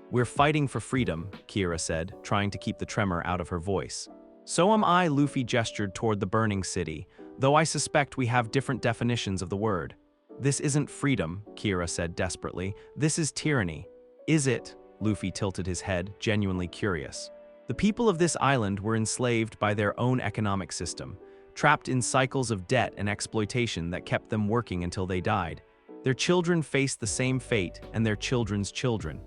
"We're fighting for freedom," Kira said, trying to keep the tremor out of her voice. "So am I," Luffy gestured toward the burning city, "though I suspect we have different definitions of the word." "This isn't freedom," Kira said desperately. "This is tyranny." "Is it?" Luffy tilted his head, genuinely curious. The people of this island were enslaved by their own economic system, trapped in cycles of debt and exploitation that kept them working until they died. Their children faced the same fate, and their children's children.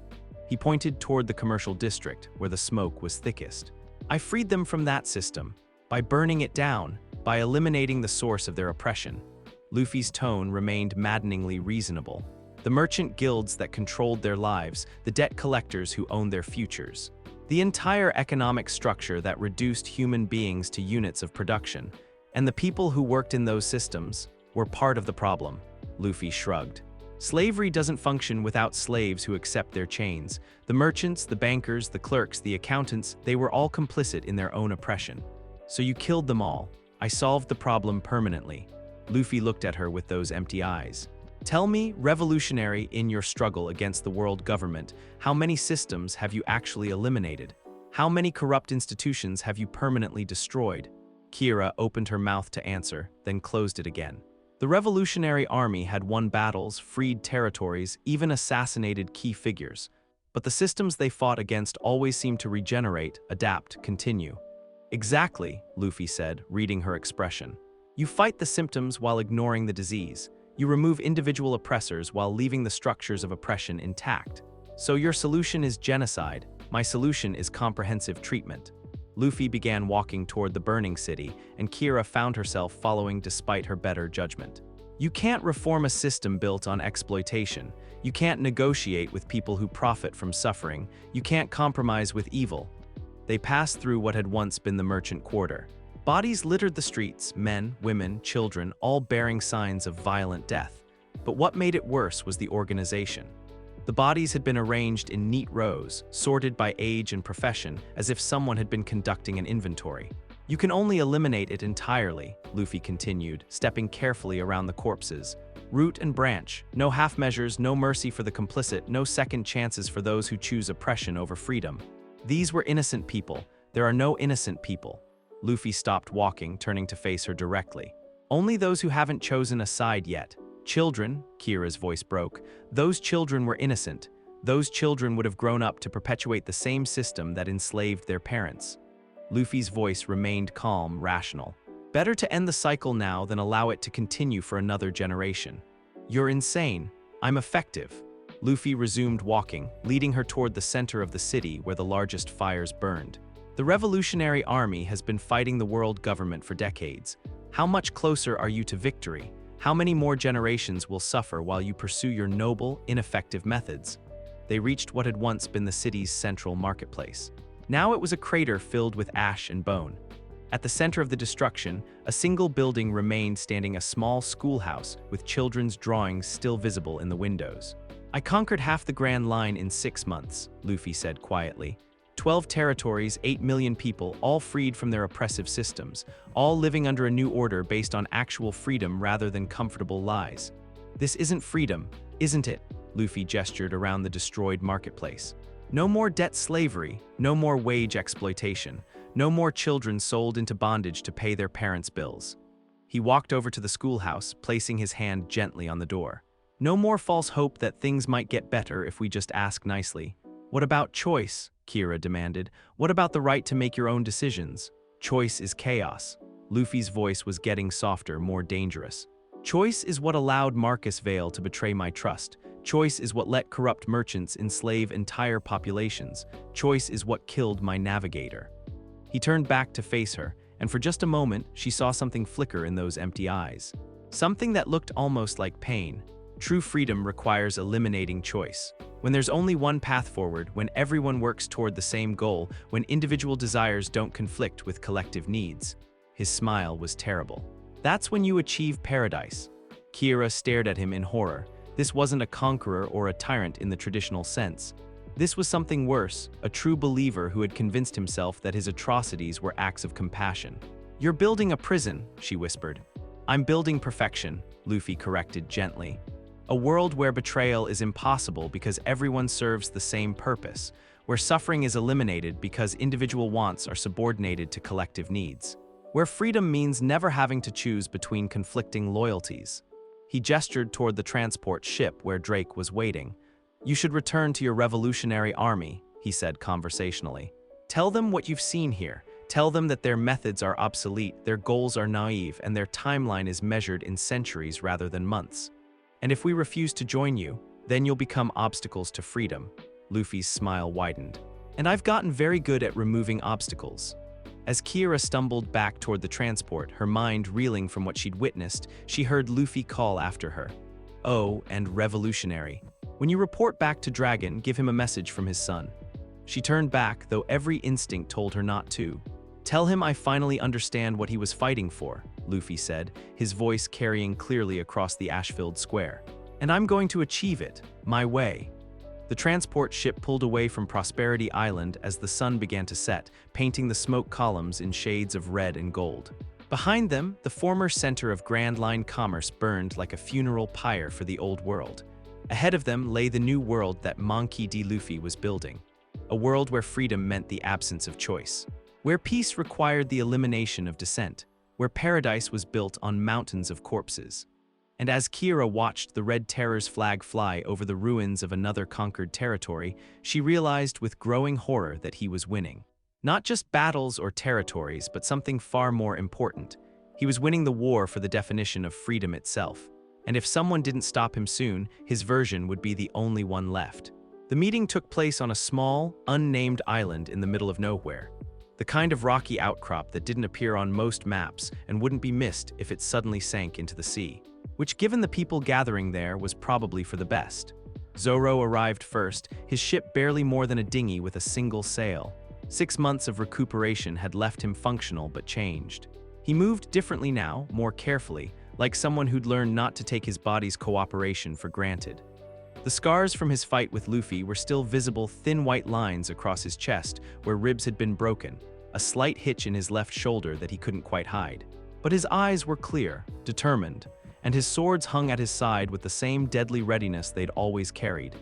He pointed toward the commercial district, where the smoke was thickest. "I freed them from that system, by burning it down, by eliminating the source of their oppression." Luffy's tone remained maddeningly reasonable. The merchant guilds that controlled their lives, the debt collectors who owned their futures. The entire economic structure that reduced human beings to units of production. And the people who worked in those systems were part of the problem. Luffy shrugged. "Slavery doesn't function without slaves who accept their chains. The merchants, the bankers, the clerks, the accountants, they were all complicit in their own oppression. So you killed them all. I solved the problem permanently." Luffy looked at her with those empty eyes. "Tell me, revolutionary, in your struggle against the world government, how many systems have you actually eliminated? How many corrupt institutions have you permanently destroyed?" Kira opened her mouth to answer, then closed it again. The Revolutionary Army had won battles, freed territories, even assassinated key figures. But the systems they fought against always seemed to regenerate, adapt, continue. "Exactly," Luffy said, reading her expression. "You fight the symptoms while ignoring the disease. You remove individual oppressors while leaving the structures of oppression intact. So your solution is genocide. My solution is comprehensive treatment." Luffy began walking toward the burning city, and Kira found herself following despite her better judgment. You can't reform a system built on exploitation. You can't negotiate with people who profit from suffering. You can't compromise with evil. They passed through what had once been the merchant quarter. Bodies littered the streets, men, women, children, all bearing signs of violent death. But what made it worse was the organization. The bodies had been arranged in neat rows, sorted by age and profession, as if someone had been conducting an inventory. "You can only eliminate it entirely," Luffy continued, stepping carefully around the corpses. "Root and branch, no half measures, no mercy for the complicit, no second chances for those who choose oppression over freedom. These were innocent people. There are no innocent people." Luffy stopped walking, turning to face her directly. "Only those who haven't chosen a side yet. Children, Kira's voice broke. Those children were innocent. Those children would have grown up to perpetuate the same system that enslaved their parents. Luffy's voice remained calm, rational. Better to end the cycle now than allow it to continue for another generation. You're insane. I'm effective. Luffy resumed walking, leading her toward the center of the city where the largest fires burned. The Revolutionary Army has been fighting the world government for decades. How much closer are you to victory? How many more generations will suffer while you pursue your noble, ineffective methods? They reached what had once been the city's central marketplace. Now it was a crater filled with ash and bone. At the center of the destruction, a single building remained standing, a small schoolhouse with children's drawings still visible in the windows. I conquered half the Grand Line in 6 months, Luffy said quietly. 12 territories, 8 million people, all freed from their oppressive systems, all living under a new order based on actual freedom rather than comfortable lies. This isn't freedom, isn't it? Luffy gestured around the destroyed marketplace. No more debt slavery, no more wage exploitation, no more children sold into bondage to pay their parents' bills. He walked over to the schoolhouse, placing his hand gently on the door. No more false hope that things might get better if we just ask nicely. What about choice? Kira demanded. What about the right to make your own decisions? Choice is chaos. Luffy's voice was getting softer, more dangerous. Choice is what allowed Marcus Vale to betray my trust. Choice is what let corrupt merchants enslave entire populations. Choice is what killed my navigator. He turned back to face her, and for just a moment, she saw something flicker in those empty eyes. Something that looked almost like pain. True freedom requires eliminating choice. When there's only one path forward, when everyone works toward the same goal, when individual desires don't conflict with collective needs. His smile was terrible. That's when you achieve paradise. Kira stared at him in horror. This wasn't a conqueror or a tyrant in the traditional sense. This was something worse, a true believer who had convinced himself that his atrocities were acts of compassion. You're building a prison, she whispered. I'm building perfection, Luffy corrected gently. A world where betrayal is impossible because everyone serves the same purpose, where suffering is eliminated because individual wants are subordinated to collective needs, where freedom means never having to choose between conflicting loyalties. He gestured toward the transport ship where Drake was waiting. You should return to your Revolutionary Army, he said conversationally. Tell them what you've seen here. Tell them that their methods are obsolete, their goals are naive, and their timeline is measured in centuries rather than months. And if we refuse to join you, then you'll become obstacles to freedom. Luffy's smile widened. And I've gotten very good at removing obstacles. As Kira stumbled back toward the transport, her mind reeling from what she'd witnessed, she heard Luffy call after her. Oh, and revolutionary. When you report back to Dragon, give him a message from his son. She turned back, though every instinct told her not to. Tell him I finally understand what he was fighting for, Luffy said, his voice carrying clearly across the ash-filled square. And I'm going to achieve it, my way. The transport ship pulled away from Prosperity Island as the sun began to set, painting the smoke columns in shades of red and gold. Behind them, the former center of Grand Line commerce burned like a funeral pyre for the old world. Ahead of them lay the new world that Monkey D. Luffy was building. A world where freedom meant the absence of choice. Where peace required the elimination of dissent. Where paradise was built on mountains of corpses. And as Kira watched the Red Terror's flag fly over the ruins of another conquered territory, she realized with growing horror that he was winning. Not just battles or territories, but something far more important. He was winning the war for the definition of freedom itself. And if someone didn't stop him soon, his version would be the only one left. The meeting took place on a small, unnamed island in the middle of nowhere. The kind of rocky outcrop that didn't appear on most maps and wouldn't be missed if it suddenly sank into the sea. Which, given the people gathering there, was probably for the best. Zoro arrived first, his ship barely more than a dinghy with a single sail. 6 months of recuperation had left him functional but changed. He moved differently now, more carefully, like someone who'd learned not to take his body's cooperation for granted. The scars from his fight with Luffy were still visible, thin white lines across his chest where ribs had been broken, a slight hitch in his left shoulder that he couldn't quite hide. But his eyes were clear, determined, and his swords hung at his side with the same deadly readiness they'd always carried.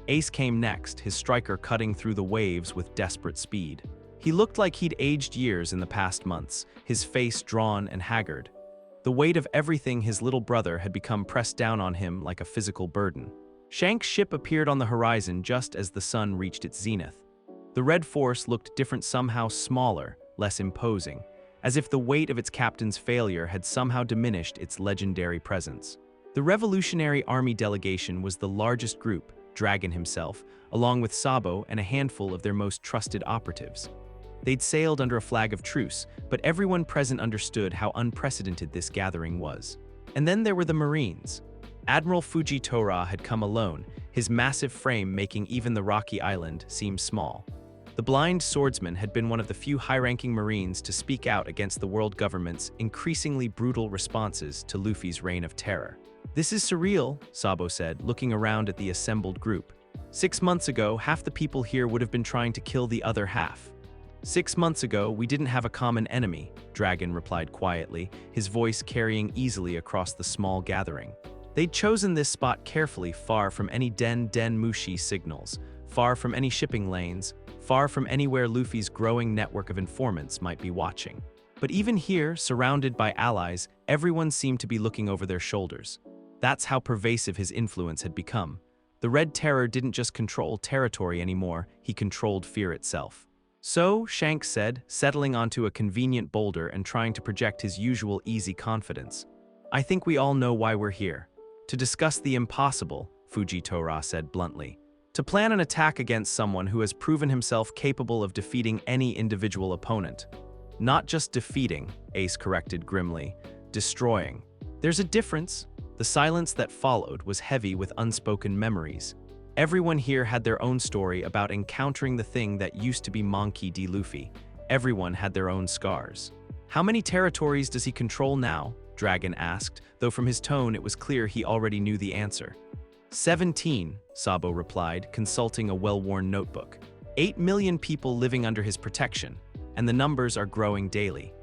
Ace came next, his striker cutting through the waves with desperate speed. He looked like he'd aged years in the past months, his face drawn and haggard. The weight of everything his little brother had become pressed down on him like a physical burden. Shank's ship appeared on the horizon just as the sun reached its zenith. The Red Force looked different, somehow smaller, less imposing, as if the weight of its captain's failure had somehow diminished its legendary presence. The Revolutionary Army delegation was the largest group, Dragon himself, along with Sabo and a handful of their most trusted operatives. They'd sailed under a flag of truce, but everyone present understood how unprecedented this gathering was. And then there were the Marines. Admiral Fujitora had come alone, his massive frame making even the rocky island seem small. The blind swordsman had been one of the few high-ranking Marines to speak out against the world government's increasingly brutal responses to Luffy's reign of terror. "This is surreal," Sabo said, looking around at the assembled group. 6 months ago, half the people here would have been trying to kill the other half. 6 months ago, we didn't have a common enemy, Dragon replied quietly, his voice carrying easily across the small gathering. They'd chosen this spot carefully, far from any Den Mushi signals, far from any shipping lanes, far from anywhere Luffy's growing network of informants might be watching. But even here, surrounded by allies, everyone seemed to be looking over their shoulders. That's how pervasive his influence had become. The Red Terror didn't just control territory anymore, he controlled fear itself. "So," Shanks said, settling onto a convenient boulder and trying to project his usual easy confidence, "I think we all know why we're here. To discuss the impossible," Fujitora said bluntly. "To plan an attack against someone who has proven himself capable of defeating any individual opponent. Not just defeating," Ace corrected grimly, "destroying. There's a difference." The silence that followed was heavy with unspoken memories. Everyone here had their own story about encountering the thing that used to be Monkey D. Luffy. Everyone had their own scars. "How many territories does he control now?" Dragon asked, though from his tone it was clear he already knew the answer. 17, Sabo replied, consulting a well-worn notebook. 8 million people living under his protection, and the numbers are growing daily.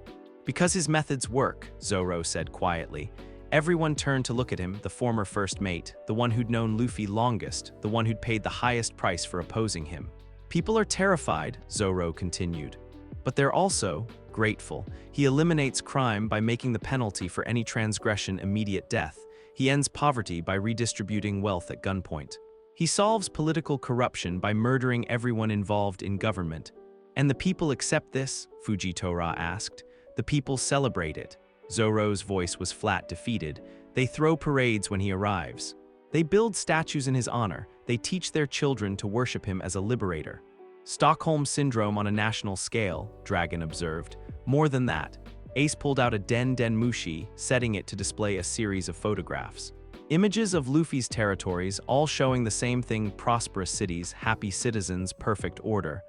"Because his methods work," Zoro said quietly. Everyone turned to look at him, the former first mate, the one who'd known Luffy longest, the one who'd paid the highest price for opposing him. "People are terrified," Zoro continued. "But they're also grateful. He eliminates crime by making the penalty for any transgression immediate death. He ends poverty by redistributing wealth at gunpoint. He solves political corruption by murdering everyone involved in government. And the people accept this?" Fujitora asked. "The people celebrate it." Zoro's voice was flat, defeated. "They throw parades when he arrives. They build statues in his honor. They teach their children to worship him as a liberator." "Stockholm Syndrome on a national scale," Dragon observed. "More than that." Ace pulled out a Den Mushi, setting it to display a series of photographs. Images of Luffy's territories, all showing the same thing: prosperous cities, happy citizens, perfect order.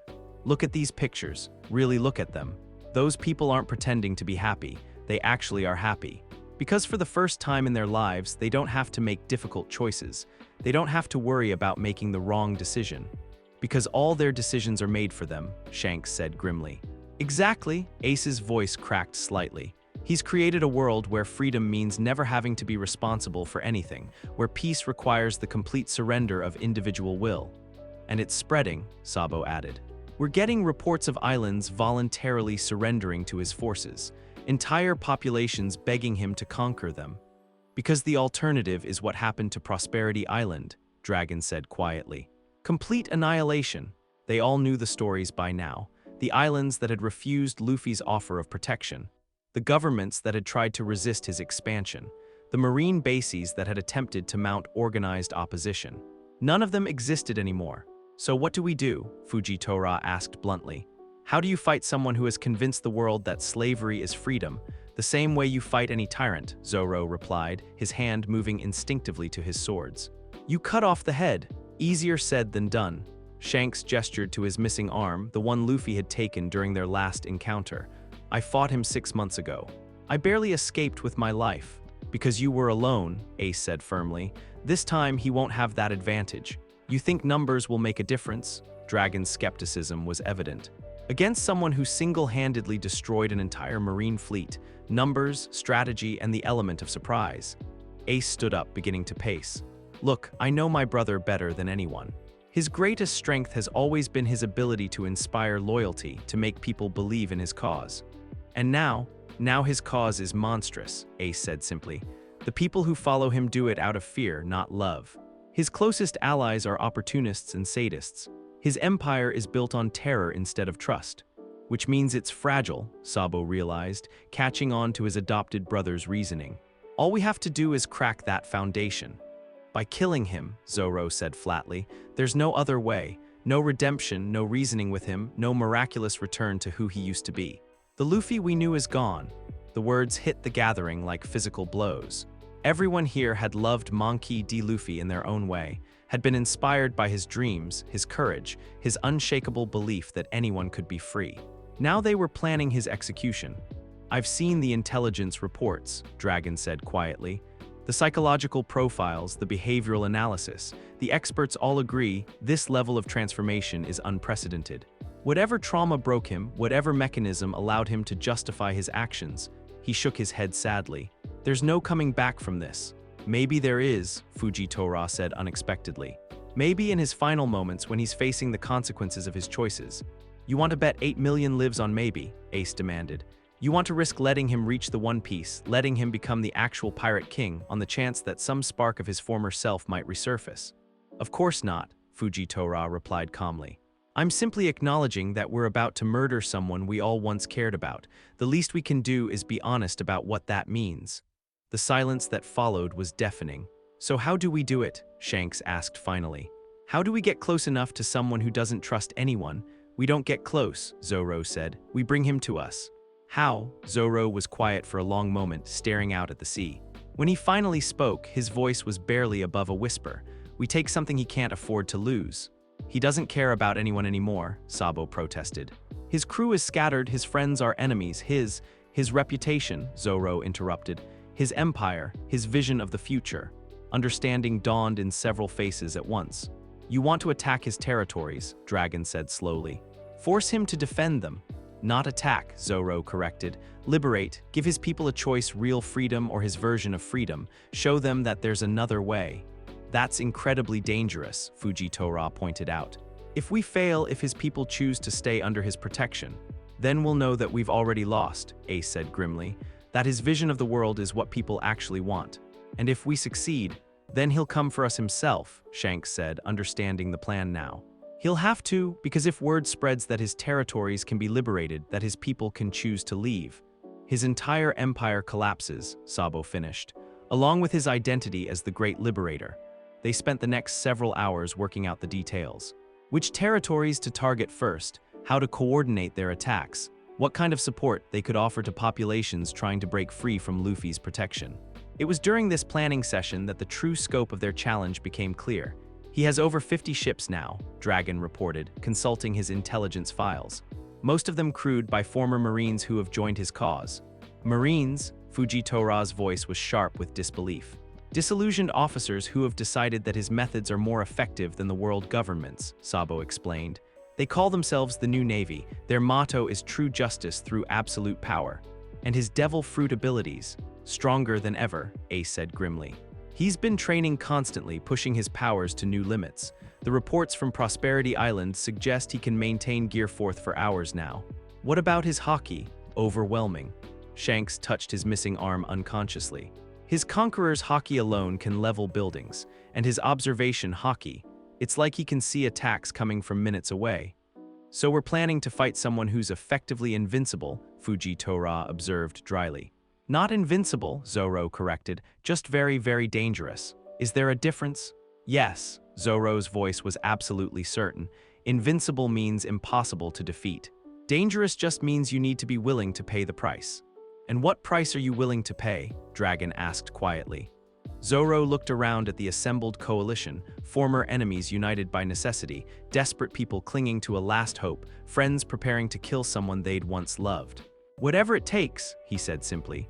"Look at these pictures. Really look at them. Those people aren't pretending to be happy. They actually are happy. Because for the first time in their lives, they don't have to make difficult choices. They don't have to worry about making the wrong decision. Because all their decisions are made for them," Shanks said grimly. "Exactly," Ace's voice cracked slightly. "He's created a world where freedom means never having to be responsible for anything, where peace requires the complete surrender of individual will. And it's spreading," Sabo added. "We're getting reports of islands voluntarily surrendering to his forces. Entire populations begging him to conquer them. Because the alternative is what happened to Prosperity Island," Dragon said quietly. "Complete annihilation." They all knew the stories by now. The islands that had refused Luffy's offer of protection. The governments that had tried to resist his expansion. The marine bases that had attempted to mount organized opposition. None of them existed anymore. "So what do we do?" Fujitora asked bluntly. "How do you fight someone who has convinced the world that slavery is freedom? The same way you fight any tyrant," Zoro replied, his hand moving instinctively to his swords. "You cut off the head." Easier said than done. Shanks gestured to his missing arm, the one Luffy had taken during their last encounter. "I fought him 6 months ago. I barely escaped with my life." "Because you were alone," Ace said firmly. "This time he won't have that advantage." "You think numbers will make a difference?" Dragon's skepticism was evident. Against someone who single-handedly destroyed an entire marine fleet, numbers, strategy, and the element of surprise. Ace stood up, beginning to pace. "Look, I know my brother better than anyone. His greatest strength has always been his ability to inspire loyalty, to make people believe in his cause. And now, Now his cause is monstrous, Ace said simply. The people who follow him do it out of fear, not love. His closest allies are opportunists and sadists. His empire is built on terror instead of trust. Which means it's fragile, Sabo realized, catching on to his adopted brother's reasoning. All we have to do is crack that foundation. By killing him, Zoro said flatly, there's no other way. No redemption, no reasoning with him, no miraculous return to who he used to be. The Luffy we knew is gone. The words hit the gathering like physical blows. Everyone here had loved Monkey D. Luffy in their own way, had been inspired by his dreams, his courage, his unshakable belief that anyone could be free. Now they were planning his execution. I've seen the intelligence reports, Dragon said quietly. The psychological profiles, the behavioral analysis. The experts all agree this level of transformation is unprecedented. Whatever trauma broke him, whatever mechanism allowed him to justify his actions, he shook his head sadly. There's no coming back from this. Maybe there is, Fujitora said unexpectedly. Maybe in his final moments when he's facing the consequences of his choices. You want to bet 8 million lives on maybe, Ace demanded. You want to risk letting him reach the One Piece, letting him become the actual pirate king on the chance that some spark of his former self might resurface. Of course not, Fujitora replied calmly. I'm simply acknowledging that we're about to murder someone we all once cared about. The least we can do is be honest about what that means. The silence that followed was deafening. So how do we do it? Shanks asked finally. How do we get close enough to someone who doesn't trust anyone? We don't get close, Zoro said. We bring him to us. How? Zoro was quiet for a long moment, staring out at the sea. When he finally spoke, his voice was barely above a whisper. We take something he can't afford to lose. He doesn't care about anyone anymore, Sabo protested. His crew is scattered, his friends are enemies, his reputation, Zoro interrupted. His empire, his vision of the future. Understanding dawned in several faces at once. You want to attack his territories, Dragon said slowly. Force him to defend them. Not attack, Zoro corrected. Liberate, give his people a choice, real freedom or his version of freedom. Show them that there's another way. That's incredibly dangerous, Fujitora pointed out. If we fail, if his people choose to stay under his protection, then we'll know that we've already lost, Ace said grimly. That his vision of the world is what people actually want. And if we succeed, then he'll come for us himself, Shanks said, understanding the plan now. He'll have to, because if word spreads that his territories can be liberated, that his people can choose to leave, his entire empire collapses, Sabo finished, along with his identity as the Great Liberator. They spent the next several hours working out the details. Which territories to target first, how to coordinate their attacks, what kind of support they could offer to populations trying to break free from Luffy's protection. It was during this planning session that the true scope of their challenge became clear. He has over 50 ships now, Dragon reported, consulting his intelligence files. Most of them crewed by former Marines who have joined his cause. Marines? Fujitora's voice was sharp with disbelief. Disillusioned officers who have decided that his methods are more effective than the world government's, Sabo explained. They call themselves the New Navy. Their motto is true justice through absolute power. And his devil fruit abilities, stronger than ever, Ace said grimly. He's been training constantly, pushing his powers to new limits. The reports from Prosperity Island suggest he can maintain Gear 4th for hours now. What about his haki? Overwhelming. Shanks touched his missing arm unconsciously. His Conqueror's haki alone can level buildings, and his observation haki, it's like he can see attacks coming from minutes away. So we're planning to fight someone who's effectively invincible, Fujitora observed dryly. Not invincible, Zoro corrected, just very, very dangerous. Is there a difference? Yes, Zoro's voice was absolutely certain. Invincible means impossible to defeat. Dangerous just means you need to be willing to pay the price. And what price are you willing to pay? Dragon asked quietly. Zoro looked around at the assembled coalition, former enemies united by necessity, desperate people clinging to a last hope, friends preparing to kill someone they'd once loved. Whatever it takes, he said simply.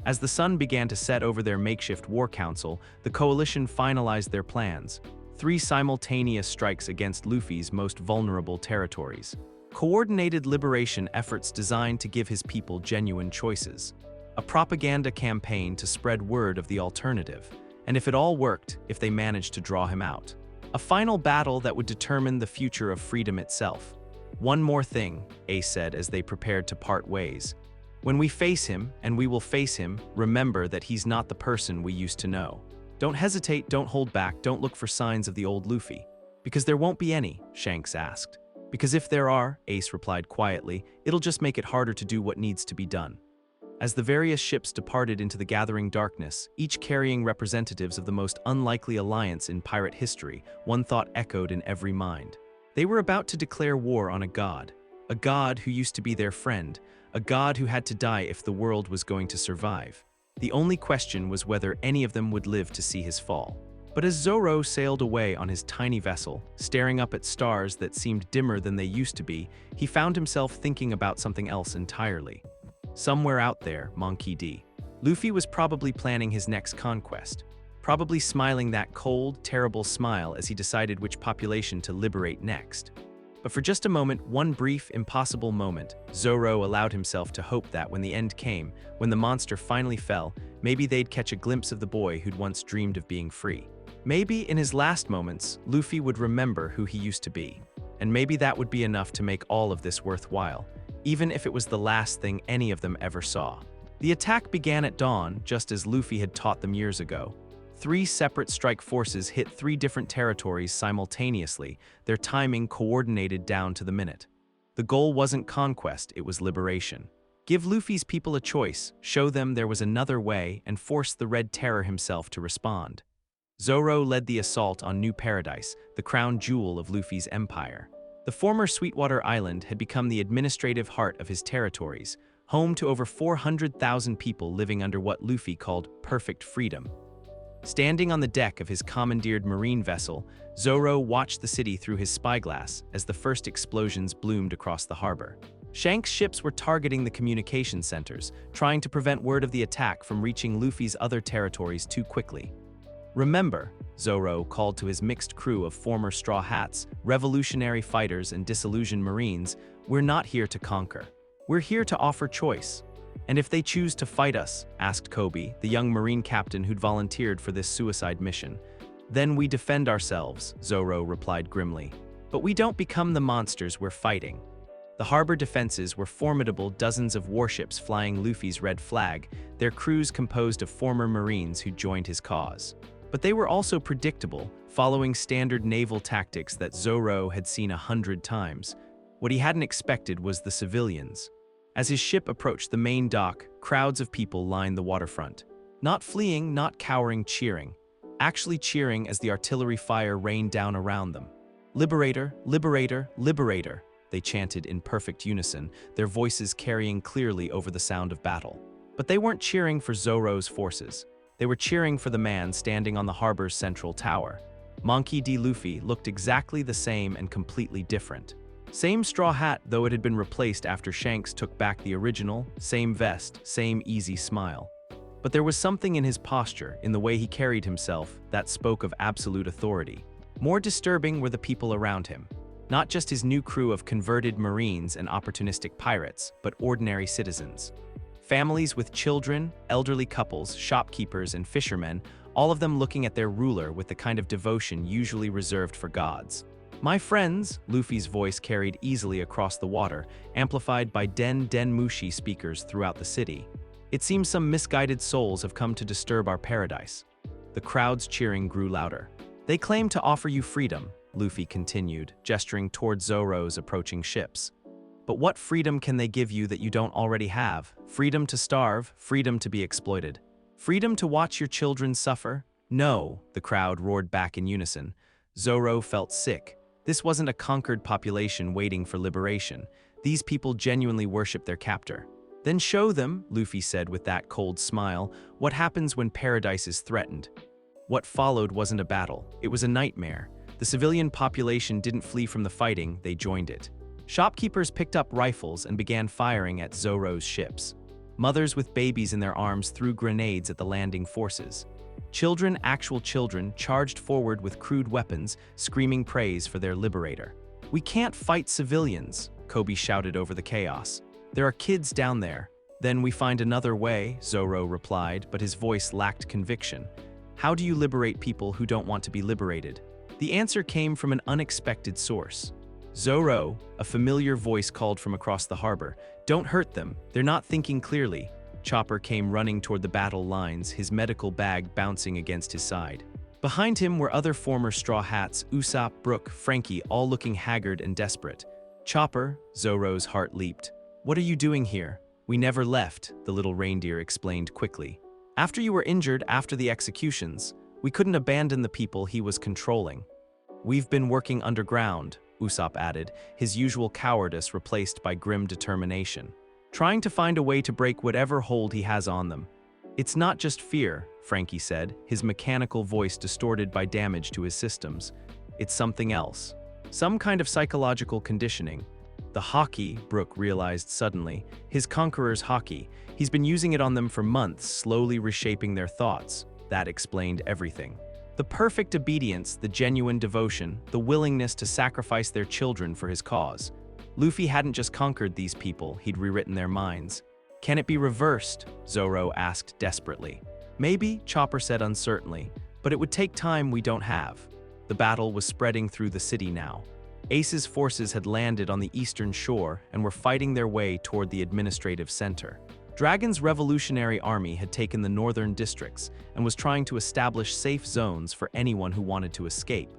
As the sun began to set over their makeshift war council, the coalition finalized their plans. 3 simultaneous strikes against Luffy's most vulnerable territories. Coordinated liberation efforts designed to give his people genuine choices. A propaganda campaign to spread word of the alternative. And if it all worked, if they managed to draw him out. A final battle that would determine the future of freedom itself. One more thing, Ace said as they prepared to part ways. When we face him, and we will face him, remember that he's not the person we used to know. Don't hesitate, don't hold back, don't look for signs of the old Luffy. Because there won't be any, Shanks asked. Because if there are, Ace replied quietly, it'll just make it harder to do what needs to be done. As the various ships departed into the gathering darkness, each carrying representatives of the most unlikely alliance in pirate history, one thought echoed in every mind. They were about to declare war on a god who used to be their friend, a god who had to die if the world was going to survive. The only question was whether any of them would live to see his fall. But as Zoro sailed away on his tiny vessel, staring up at stars that seemed dimmer than they used to be, he found himself thinking about something else entirely. Somewhere out there, Monkey D. Luffy was probably planning his next conquest, probably smiling that cold, terrible smile as he decided which population to liberate next. But for just a moment, one brief, impossible moment, Zoro allowed himself to hope that when the end came, when the monster finally fell, maybe they'd catch a glimpse of the boy who'd once dreamed of being free. Maybe in his last moments, Luffy would remember who he used to be. And maybe that would be enough to make all of this worthwhile, even if it was the last thing any of them ever saw. The attack began at dawn, just as Luffy had taught them years ago. 3 separate strike forces hit 3 different territories simultaneously, their timing coordinated down to the minute. The goal wasn't conquest, it was liberation. Give Luffy's people a choice, show them there was another way, and force the Red Terror himself to respond. Zoro led the assault on New Paradise, the crown jewel of Luffy's empire. The former Sweetwater Island had become the administrative heart of his territories, home to over 400,000 people living under what Luffy called perfect freedom. Standing on the deck of his commandeered marine vessel, Zoro watched the city through his spyglass as the first explosions bloomed across the harbor. Shanks' ships were targeting the communication centers, trying to prevent word of the attack from reaching Luffy's other territories too quickly. Remember, Zoro called to his mixed crew of former Straw Hats, revolutionary fighters, and disillusioned Marines, we're not here to conquer. We're here to offer choice. And if they choose to fight us, asked Kobe, the young Marine captain who'd volunteered for this suicide mission, then we defend ourselves, Zoro replied grimly. But we don't become the monsters we're fighting. The harbor defenses were formidable, dozens of warships flying Luffy's red flag, their crews composed of former Marines who joined his cause. But they were also predictable, following standard naval tactics that Zoro had seen 100 times. What he hadn't expected was the civilians. As his ship approached the main dock, crowds of people lined the waterfront. Not fleeing, not cowering, cheering. Actually cheering as the artillery fire rained down around them. Liberator, liberator, liberator, they chanted in perfect unison, their voices carrying clearly over the sound of battle. But they weren't cheering for Zoro's forces. They were cheering for the man standing on the harbor's central tower. Monkey D. Luffy looked exactly the same and completely different. Same straw hat, though it had been replaced after Shanks took back the original, same vest, same easy smile. But there was something in his posture, in the way he carried himself, that spoke of absolute authority. More disturbing were the people around him. Not just his new crew of converted Marines and opportunistic pirates, but ordinary citizens. Families with children, elderly couples, shopkeepers, and fishermen, all of them looking at their ruler with the kind of devotion usually reserved for gods. My friends, Luffy's voice carried easily across the water, amplified by Den Mushi speakers throughout the city. It seems some misguided souls have come to disturb our paradise. The crowd's cheering grew louder. They claim to offer you freedom, Luffy continued, gesturing toward Zoro's approaching ships. But what freedom can they give you that you don't already have? Freedom to starve, freedom to be exploited. Freedom to watch your children suffer? No, the crowd roared back in unison. Zoro felt sick. This wasn't a conquered population waiting for liberation. These people genuinely worship their captor. Then show them, Luffy said with that cold smile, what happens when paradise is threatened. What followed wasn't a battle, it was a nightmare. The civilian population didn't flee from the fighting, they joined it. Shopkeepers picked up rifles and began firing at Zoro's ships. Mothers with babies in their arms threw grenades at the landing forces. Children, actual children, charged forward with crude weapons, screaming praise for their liberator. We can't fight civilians, Kobe shouted over the chaos. There are kids down there. Then we find another way, Zoro replied, but his voice lacked conviction. How do you liberate people who don't want to be liberated? The answer came from an unexpected source. Zoro, a familiar voice called from across the harbor, Don't hurt them, they're not thinking clearly. Chopper came running toward the battle lines, his medical bag bouncing against his side. Behind him were other former Straw Hats, Usopp, Brook, Frankie, all looking haggard and desperate. Chopper, Zoro's heart leaped. What are you doing here? We never left, the little reindeer explained quickly. After you were injured after the executions, we couldn't abandon the people he was controlling. We've been working underground, Usopp added, his usual cowardice replaced by grim determination. Trying to find a way to break whatever hold he has on them. It's not just fear, Frankie said, his mechanical voice distorted by damage to his systems. It's something else. Some kind of psychological conditioning. The hockey, Brook realized suddenly. His conqueror's hockey. He's been using it on them for months, slowly reshaping their thoughts. That explained everything. The perfect obedience, the genuine devotion, the willingness to sacrifice their children for his cause. Luffy hadn't just conquered these people, he'd rewritten their minds. Can it be reversed? Zoro asked desperately. Maybe, Chopper said uncertainly, but it would take time we don't have. The battle was spreading through the city now. Ace's forces had landed on the eastern shore and were fighting their way toward the administrative center. Dragon's revolutionary army had taken the northern districts and was trying to establish safe zones for anyone who wanted to escape.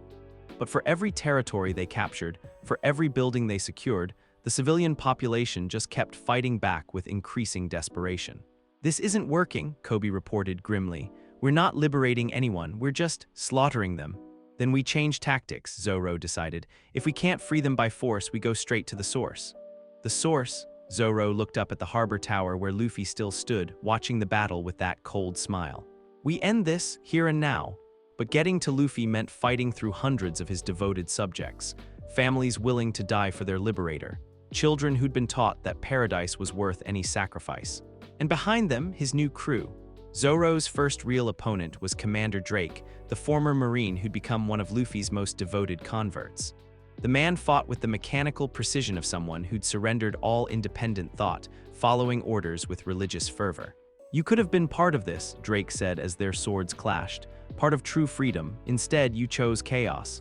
But for every territory they captured, for every building they secured, the civilian population just kept fighting back with increasing desperation. This isn't working, Kobe reported grimly. We're not liberating anyone, we're just slaughtering them. Then we change tactics, Zoro decided. If we can't free them by force, we go straight to the source. The source? Zoro looked up at the harbor tower where Luffy still stood, watching the battle with that cold smile. We end this, here and now. But getting to Luffy meant fighting through hundreds of his devoted subjects, families willing to die for their liberator, children who'd been taught that paradise was worth any sacrifice. And behind them, his new crew. Zoro's first real opponent was Commander Drake, the former Marine who'd become one of Luffy's most devoted converts. The man fought with the mechanical precision of someone who'd surrendered all independent thought, following orders with religious fervor. You could have been part of this, Drake said as their swords clashed. Part of true freedom. Instead, you chose chaos.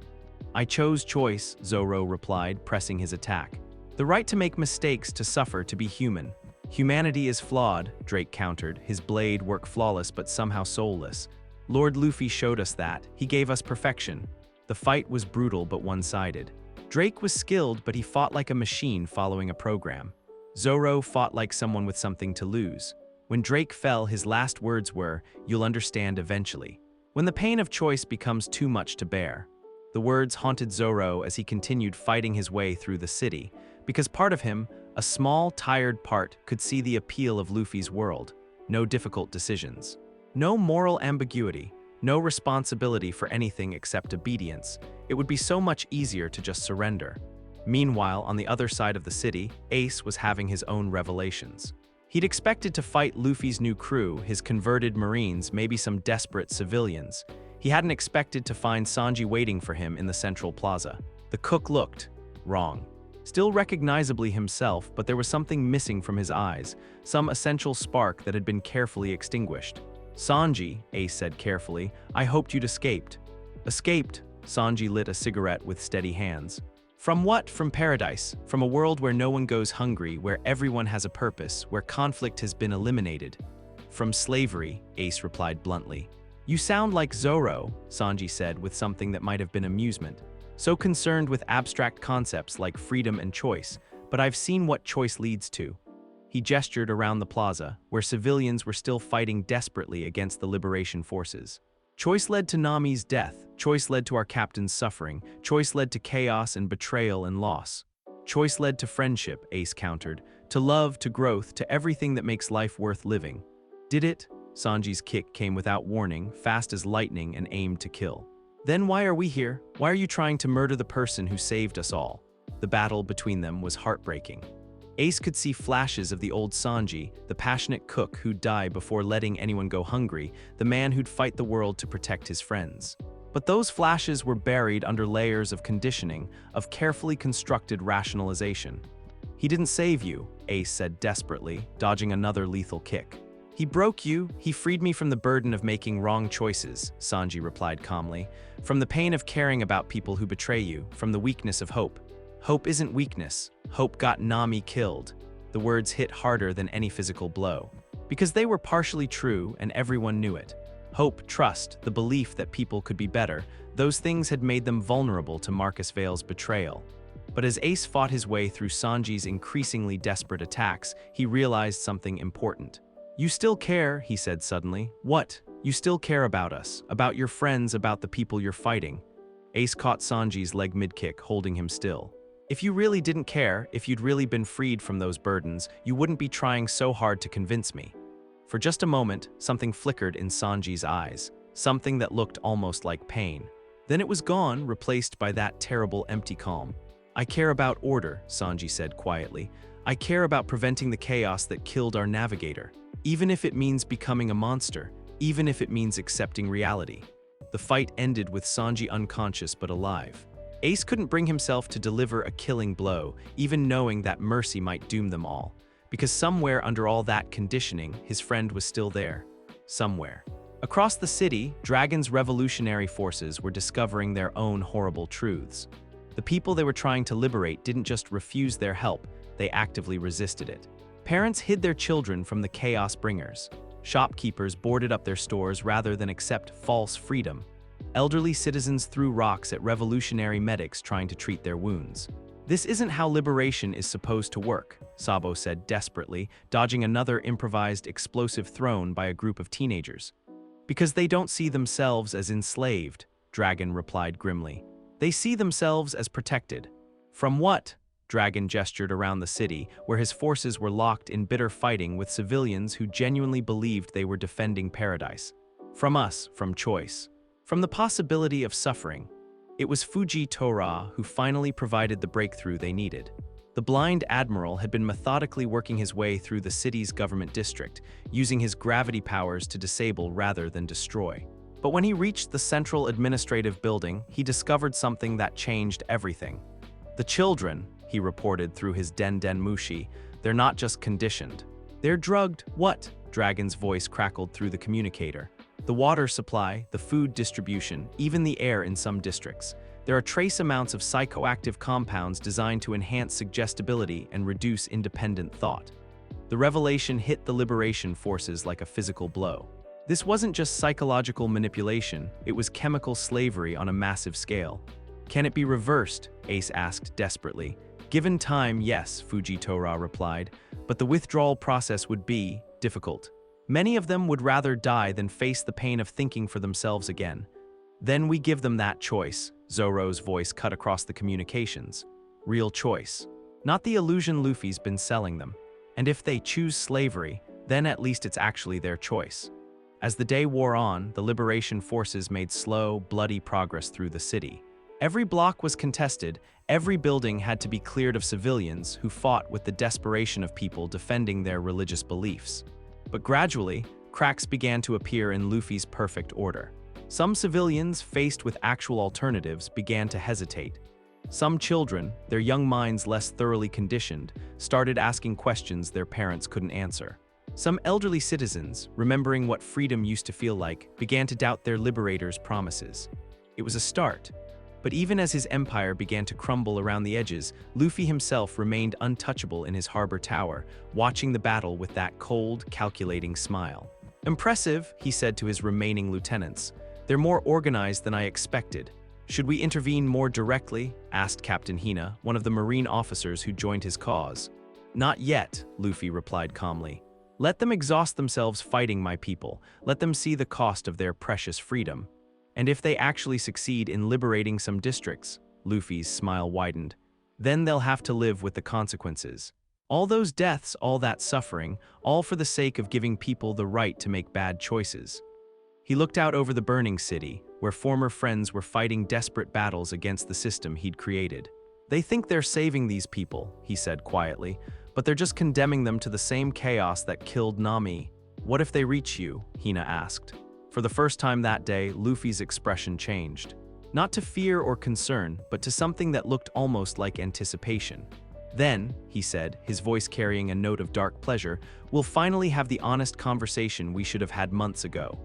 I chose choice, Zoro replied, pressing his attack. The right to make mistakes, to suffer, to be human. Humanity is flawed, Drake countered, his blade work flawless but somehow soulless. Lord Luffy showed us that. He gave us perfection. The fight was brutal but one-sided. Drake was skilled, but he fought like a machine following a program. Zoro fought like someone with something to lose. When Drake fell, his last words were, "You'll understand eventually." When the pain of choice becomes too much to bear. The words haunted Zoro as he continued fighting his way through the city, because part of him, a small, tired part, could see the appeal of Luffy's world. No difficult decisions. No moral ambiguity. No responsibility for anything except obedience. It would be so much easier to just surrender. Meanwhile, on the other side of the city, Ace was having his own revelations. He'd expected to fight Luffy's new crew, his converted Marines, maybe some desperate civilians. He hadn't expected to find Sanji waiting for him in the central plaza. The cook looked wrong. Still recognizably himself, but there was something missing from his eyes, some essential spark that had been carefully extinguished. Sanji, Ace said carefully, I hoped you'd escaped. Escaped? Sanji lit a cigarette with steady hands. From what? From paradise. From a world where no one goes hungry, where everyone has a purpose, where conflict has been eliminated. From slavery, Ace replied bluntly. You sound like Zoro, Sanji said with something that might have been amusement. So concerned with abstract concepts like freedom and choice, but I've seen what choice leads to. He gestured around the plaza, where civilians were still fighting desperately against the liberation forces. Choice led to Nami's death, choice led to our captain's suffering, choice led to chaos and betrayal and loss. Choice led to friendship, Ace countered, to love, to growth, to everything that makes life worth living. Did it? Sanji's kick came without warning, fast as lightning and aimed to kill. Then why are we here? Why are you trying to murder the person who saved us all? The battle between them was heartbreaking. Ace could see flashes of the old Sanji, the passionate cook who'd die before letting anyone go hungry, the man who'd fight the world to protect his friends. But those flashes were buried under layers of conditioning, of carefully constructed rationalization. He didn't save you, Ace said desperately, dodging another lethal kick. He broke you, he freed me from the burden of making wrong choices, Sanji replied calmly, from the pain of caring about people who betray you, from the weakness of hope. Hope isn't weakness. Hope got Nami killed. The words hit harder than any physical blow. Because they were partially true and everyone knew it. Hope, trust, the belief that people could be better, those things had made them vulnerable to Marcus Vale's betrayal. But as Ace fought his way through Sanji's increasingly desperate attacks, he realized something important. "You still care," he said suddenly. "What? You still care about us, about your friends, about the people you're fighting." Ace caught Sanji's leg mid-kick, holding him still. "If you really didn't care, if you'd really been freed from those burdens, you wouldn't be trying so hard to convince me." For just a moment, something flickered in Sanji's eyes, something that looked almost like pain. Then it was gone, replaced by that terrible empty calm. "I care about order," Sanji said quietly. "I care about preventing the chaos that killed our navigator, even if it means becoming a monster, even if it means accepting reality." The fight ended with Sanji unconscious but alive. Ace couldn't bring himself to deliver a killing blow, even knowing that mercy might doom them all. Because somewhere under all that conditioning, his friend was still there. Somewhere. Across the city, Dragon's revolutionary forces were discovering their own horrible truths. The people they were trying to liberate didn't just refuse their help, they actively resisted it. Parents hid their children from the chaos bringers. Shopkeepers boarded up their stores rather than accept false freedom. Elderly citizens threw rocks at revolutionary medics trying to treat their wounds. "This isn't how liberation is supposed to work," Sabo said desperately, dodging another improvised explosive thrown by a group of teenagers. "Because they don't see themselves as enslaved," Dragon replied grimly. "They see themselves as protected." "From what?" Dragon gestured around the city, where his forces were locked in bitter fighting with civilians who genuinely believed they were defending paradise. "From us, from choice. From the possibility of suffering." It was Fuji Tora who finally provided the breakthrough they needed. The blind admiral had been methodically working his way through the city's government district, using his gravity powers to disable rather than destroy. But when he reached the central administrative building, he discovered something that changed everything. "The children," he reported through his Den Mushi, "they're not just conditioned. They're drugged." "What?" Dragon's voice crackled through the communicator. "The water supply, the food distribution, even the air in some districts. There are trace amounts of psychoactive compounds designed to enhance suggestibility and reduce independent thought." The revelation hit the liberation forces like a physical blow. This wasn't just psychological manipulation, it was chemical slavery on a massive scale. "Can it be reversed?" Ace asked desperately. "Given time, yes," Fujitora replied, "but the withdrawal process would be difficult. Many of them would rather die than face the pain of thinking for themselves again." "Then we give them that choice," Zoro's voice cut across the communications. "Real choice. Not the illusion Luffy's been selling them. And if they choose slavery, then at least it's actually their choice." As the day wore on, the liberation forces made slow, bloody progress through the city. Every block was contested, every building had to be cleared of civilians who fought with the desperation of people defending their religious beliefs. But gradually, cracks began to appear in Luffy's perfect order. Some civilians, faced with actual alternatives, began to hesitate. Some children, their young minds less thoroughly conditioned, started asking questions their parents couldn't answer. Some elderly citizens, remembering what freedom used to feel like, began to doubt their liberator's promises. It was a start. But even as his empire began to crumble around the edges, Luffy himself remained untouchable in his harbor tower, watching the battle with that cold, calculating smile. "Impressive," he said to his remaining lieutenants. "They're more organized than I expected." "Should we intervene more directly?" asked Captain Hina, one of the marine officers who joined his cause. "Not yet," Luffy replied calmly. "Let them exhaust themselves fighting my people. Let them see the cost of their precious freedom. And if they actually succeed in liberating some districts," Luffy's smile widened, "then they'll have to live with the consequences. All those deaths, all that suffering, all for the sake of giving people the right to make bad choices." He looked out over the burning city, where former friends were fighting desperate battles against the system he'd created. "They think they're saving these people," he said quietly, "but they're just condemning them to the same chaos that killed Nami." "What if they reach you?" Hina asked. For the first time that day, Luffy's expression changed. Not to fear or concern, but to something that looked almost like anticipation. "Then," he said, his voice carrying a note of dark pleasure, "we'll finally have the honest conversation we should have had months ago."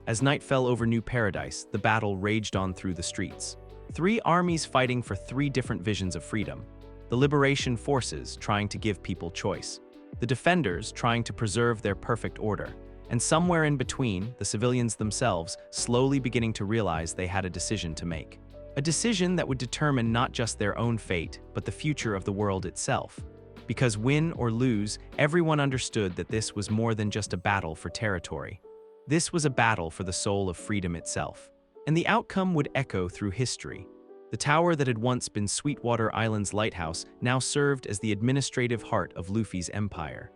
As night fell over New Paradise, the battle raged on through the streets. 3 armies fighting for 3 different visions of freedom. The liberation forces trying to give people choice. the defenders trying to preserve their perfect order, and somewhere in between, the civilians themselves slowly beginning to realize they had a decision to make. A decision that would determine not just their own fate, but the future of the world itself. Because win or lose, everyone understood that this was more than just a battle for territory. This was a battle for the soul of freedom itself. And the outcome would echo through history. The tower that had once been Sweetwater Island's lighthouse now served as the administrative heart of Luffy's empire.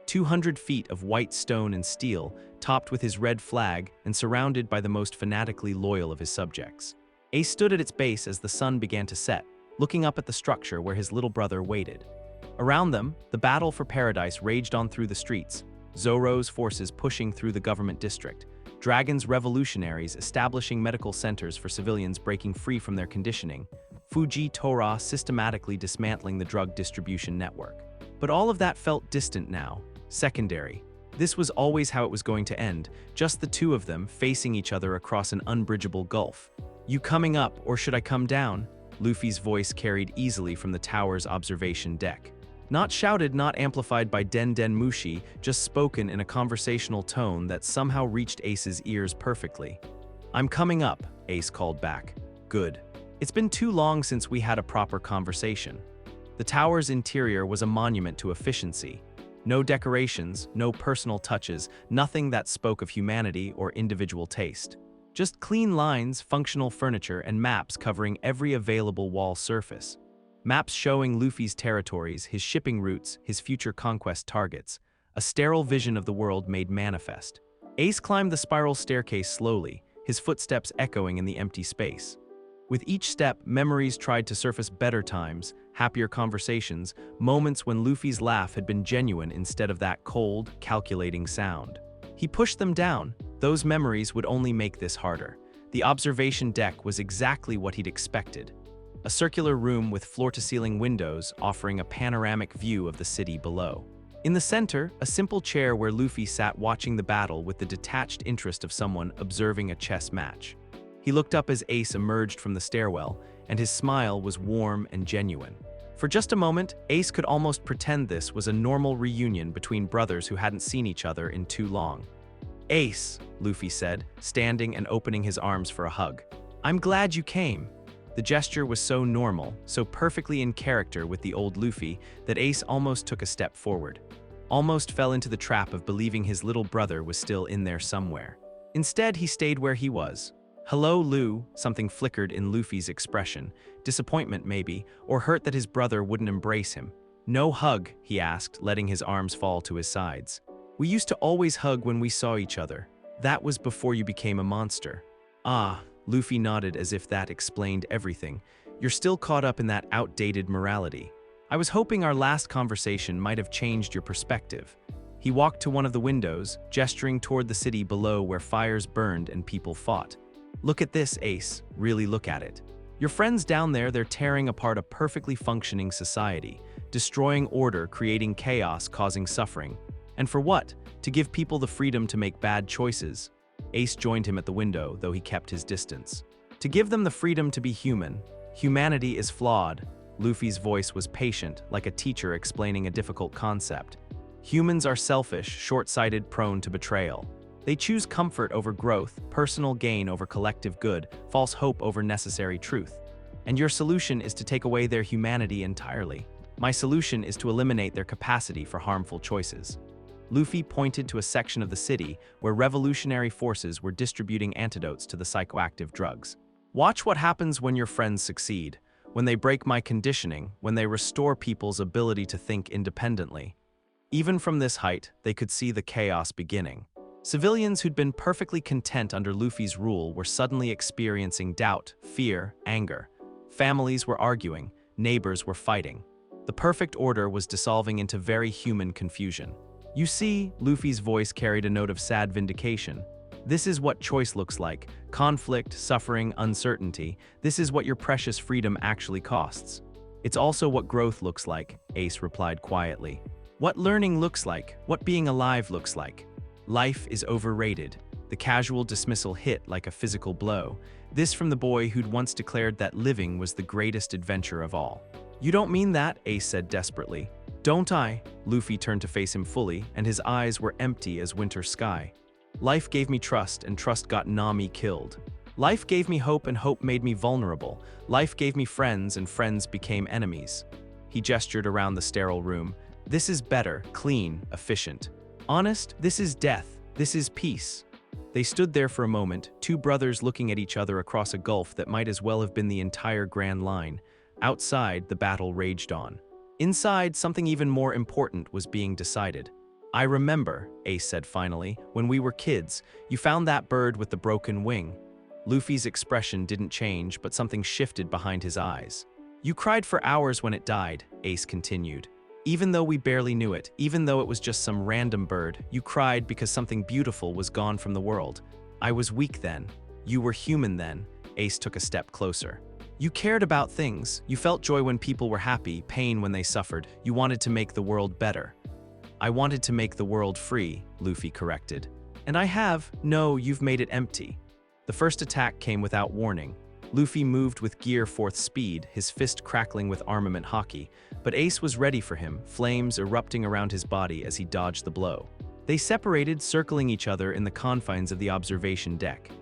200 feet of white stone and steel, topped with his red flag and surrounded by the most fanatically loyal of his subjects. Ace stood at its base as the sun began to set, looking up at the structure where his little brother waited. Around them, the battle for paradise raged on through the streets, Zoro's forces pushing through the government district, Dragon's revolutionaries establishing medical centers for civilians breaking free from their conditioning, Fuji Tora systematically dismantling the drug distribution network. But all of that felt distant now, secondary. This was always how it was going to end, just the two of them facing each other across an unbridgeable gulf. "You coming up, or should I come down?" Luffy's voice carried easily from the tower's observation deck. Not shouted, not amplified by Den Den Mushi, just spoken in a conversational tone that somehow reached Ace's ears perfectly. "I'm coming up," Ace called back. "Good. It's been too long since we had a proper conversation." The tower's interior was a monument to efficiency. No decorations, no personal touches, nothing that spoke of humanity or individual taste. Just clean lines, functional furniture, and maps covering every available wall surface. Maps showing Luffy's territories, his shipping routes, his future conquest targets. A sterile vision of the world made manifest. Ace climbed the spiral staircase slowly, his footsteps echoing in the empty space. With each step, memories tried to surface: better times, happier conversations, moments when Luffy's laugh had been genuine instead of that cold, calculating sound. He pushed them down. Those memories would only make this harder. The observation deck was exactly what he'd expected. A circular room with floor-to-ceiling windows offering a panoramic view of the city below. In the center, a simple chair where Luffy sat watching the battle with the detached interest of someone observing a chess match. He looked up as Ace emerged from the stairwell, and his smile was warm and genuine. For just a moment, Ace could almost pretend this was a normal reunion between brothers who hadn't seen each other in too long. "Ace," Luffy said, standing and opening his arms for a hug. "I'm glad you came." The gesture was so normal, so perfectly in character with the old Luffy, that Ace almost took a step forward. Almost fell into the trap of believing his little brother was still in there somewhere. Instead, he stayed where he was. "Hello, Lu," something flickered in Luffy's expression. Disappointment maybe, or hurt that his brother wouldn't embrace him. "No hug?" he asked, letting his arms fall to his sides. "We used to always hug when we saw each other. That was before you became a monster." "Ah," Luffy nodded as if that explained everything. "You're still caught up in that outdated morality. I was hoping our last conversation might have changed your perspective." He walked to one of the windows, gesturing toward the city below where fires burned and people fought. "Look at this, Ace. Really look at it. Your friends down there, they're tearing apart a perfectly functioning society, destroying order, creating chaos, causing suffering. And for what? To give people the freedom to make bad choices." Ace joined him at the window, though he kept his distance. "To give them the freedom to be human. Humanity is flawed." Luffy's voice was patient, like a teacher explaining a difficult concept. "Humans are selfish, short-sighted, prone to betrayal. They choose comfort over growth, personal gain over collective good, false hope over necessary truth. And your solution is to take away their humanity entirely. My solution is to eliminate their capacity for harmful choices." Luffy pointed to a section of the city where revolutionary forces were distributing antidotes to the psychoactive drugs. "Watch what happens when your friends succeed, when they break my conditioning, when they restore people's ability to think independently." Even from this height, they could see the chaos beginning. Civilians who'd been perfectly content under Luffy's rule were suddenly experiencing doubt, fear, anger. Families were arguing, neighbors were fighting. The perfect order was dissolving into very human confusion. "You see," Luffy's voice carried a note of sad vindication. "This is what choice looks like. Conflict, suffering, uncertainty. This is what your precious freedom actually costs." "It's also what growth looks like," Ace replied quietly. "What learning looks like, what being alive looks like. Life is overrated." The casual dismissal hit like a physical blow. This from the boy who'd once declared that living was the greatest adventure of all. "You don't mean that," Ace said desperately. Don't I? Luffy turned to face him fully, and his eyes were empty as winter sky. Life gave me trust, and trust got Nami killed. Life gave me hope, and hope made me vulnerable. Life gave me friends, and friends became enemies. He gestured around the sterile room. This is better, clean, efficient. Honest, this is death. This is peace. They stood there for a moment, two brothers looking at each other across a gulf that might as well have been the entire Grand Line. Outside, the battle raged on. Inside, something even more important was being decided. I remember, Ace said finally, when we were kids, you found that bird with the broken wing. Luffy's expression didn't change, but something shifted behind his eyes. You cried for hours when it died, Ace continued. Even though we barely knew it, even though it was just some random bird, you cried because something beautiful was gone from the world. I was weak then. You were human then. Ace took a step closer. You cared about things. You felt joy when people were happy, pain when they suffered. You wanted to make the world better. I wanted to make the world free, Luffy corrected. And I have. No, you've made it empty. The first attack came without warning. Luffy moved with gear fourth speed, his fist crackling with armament hockey, but Ace was ready for him, flames erupting around his body as he dodged the blow. They separated, circling each other in the confines of the observation deck.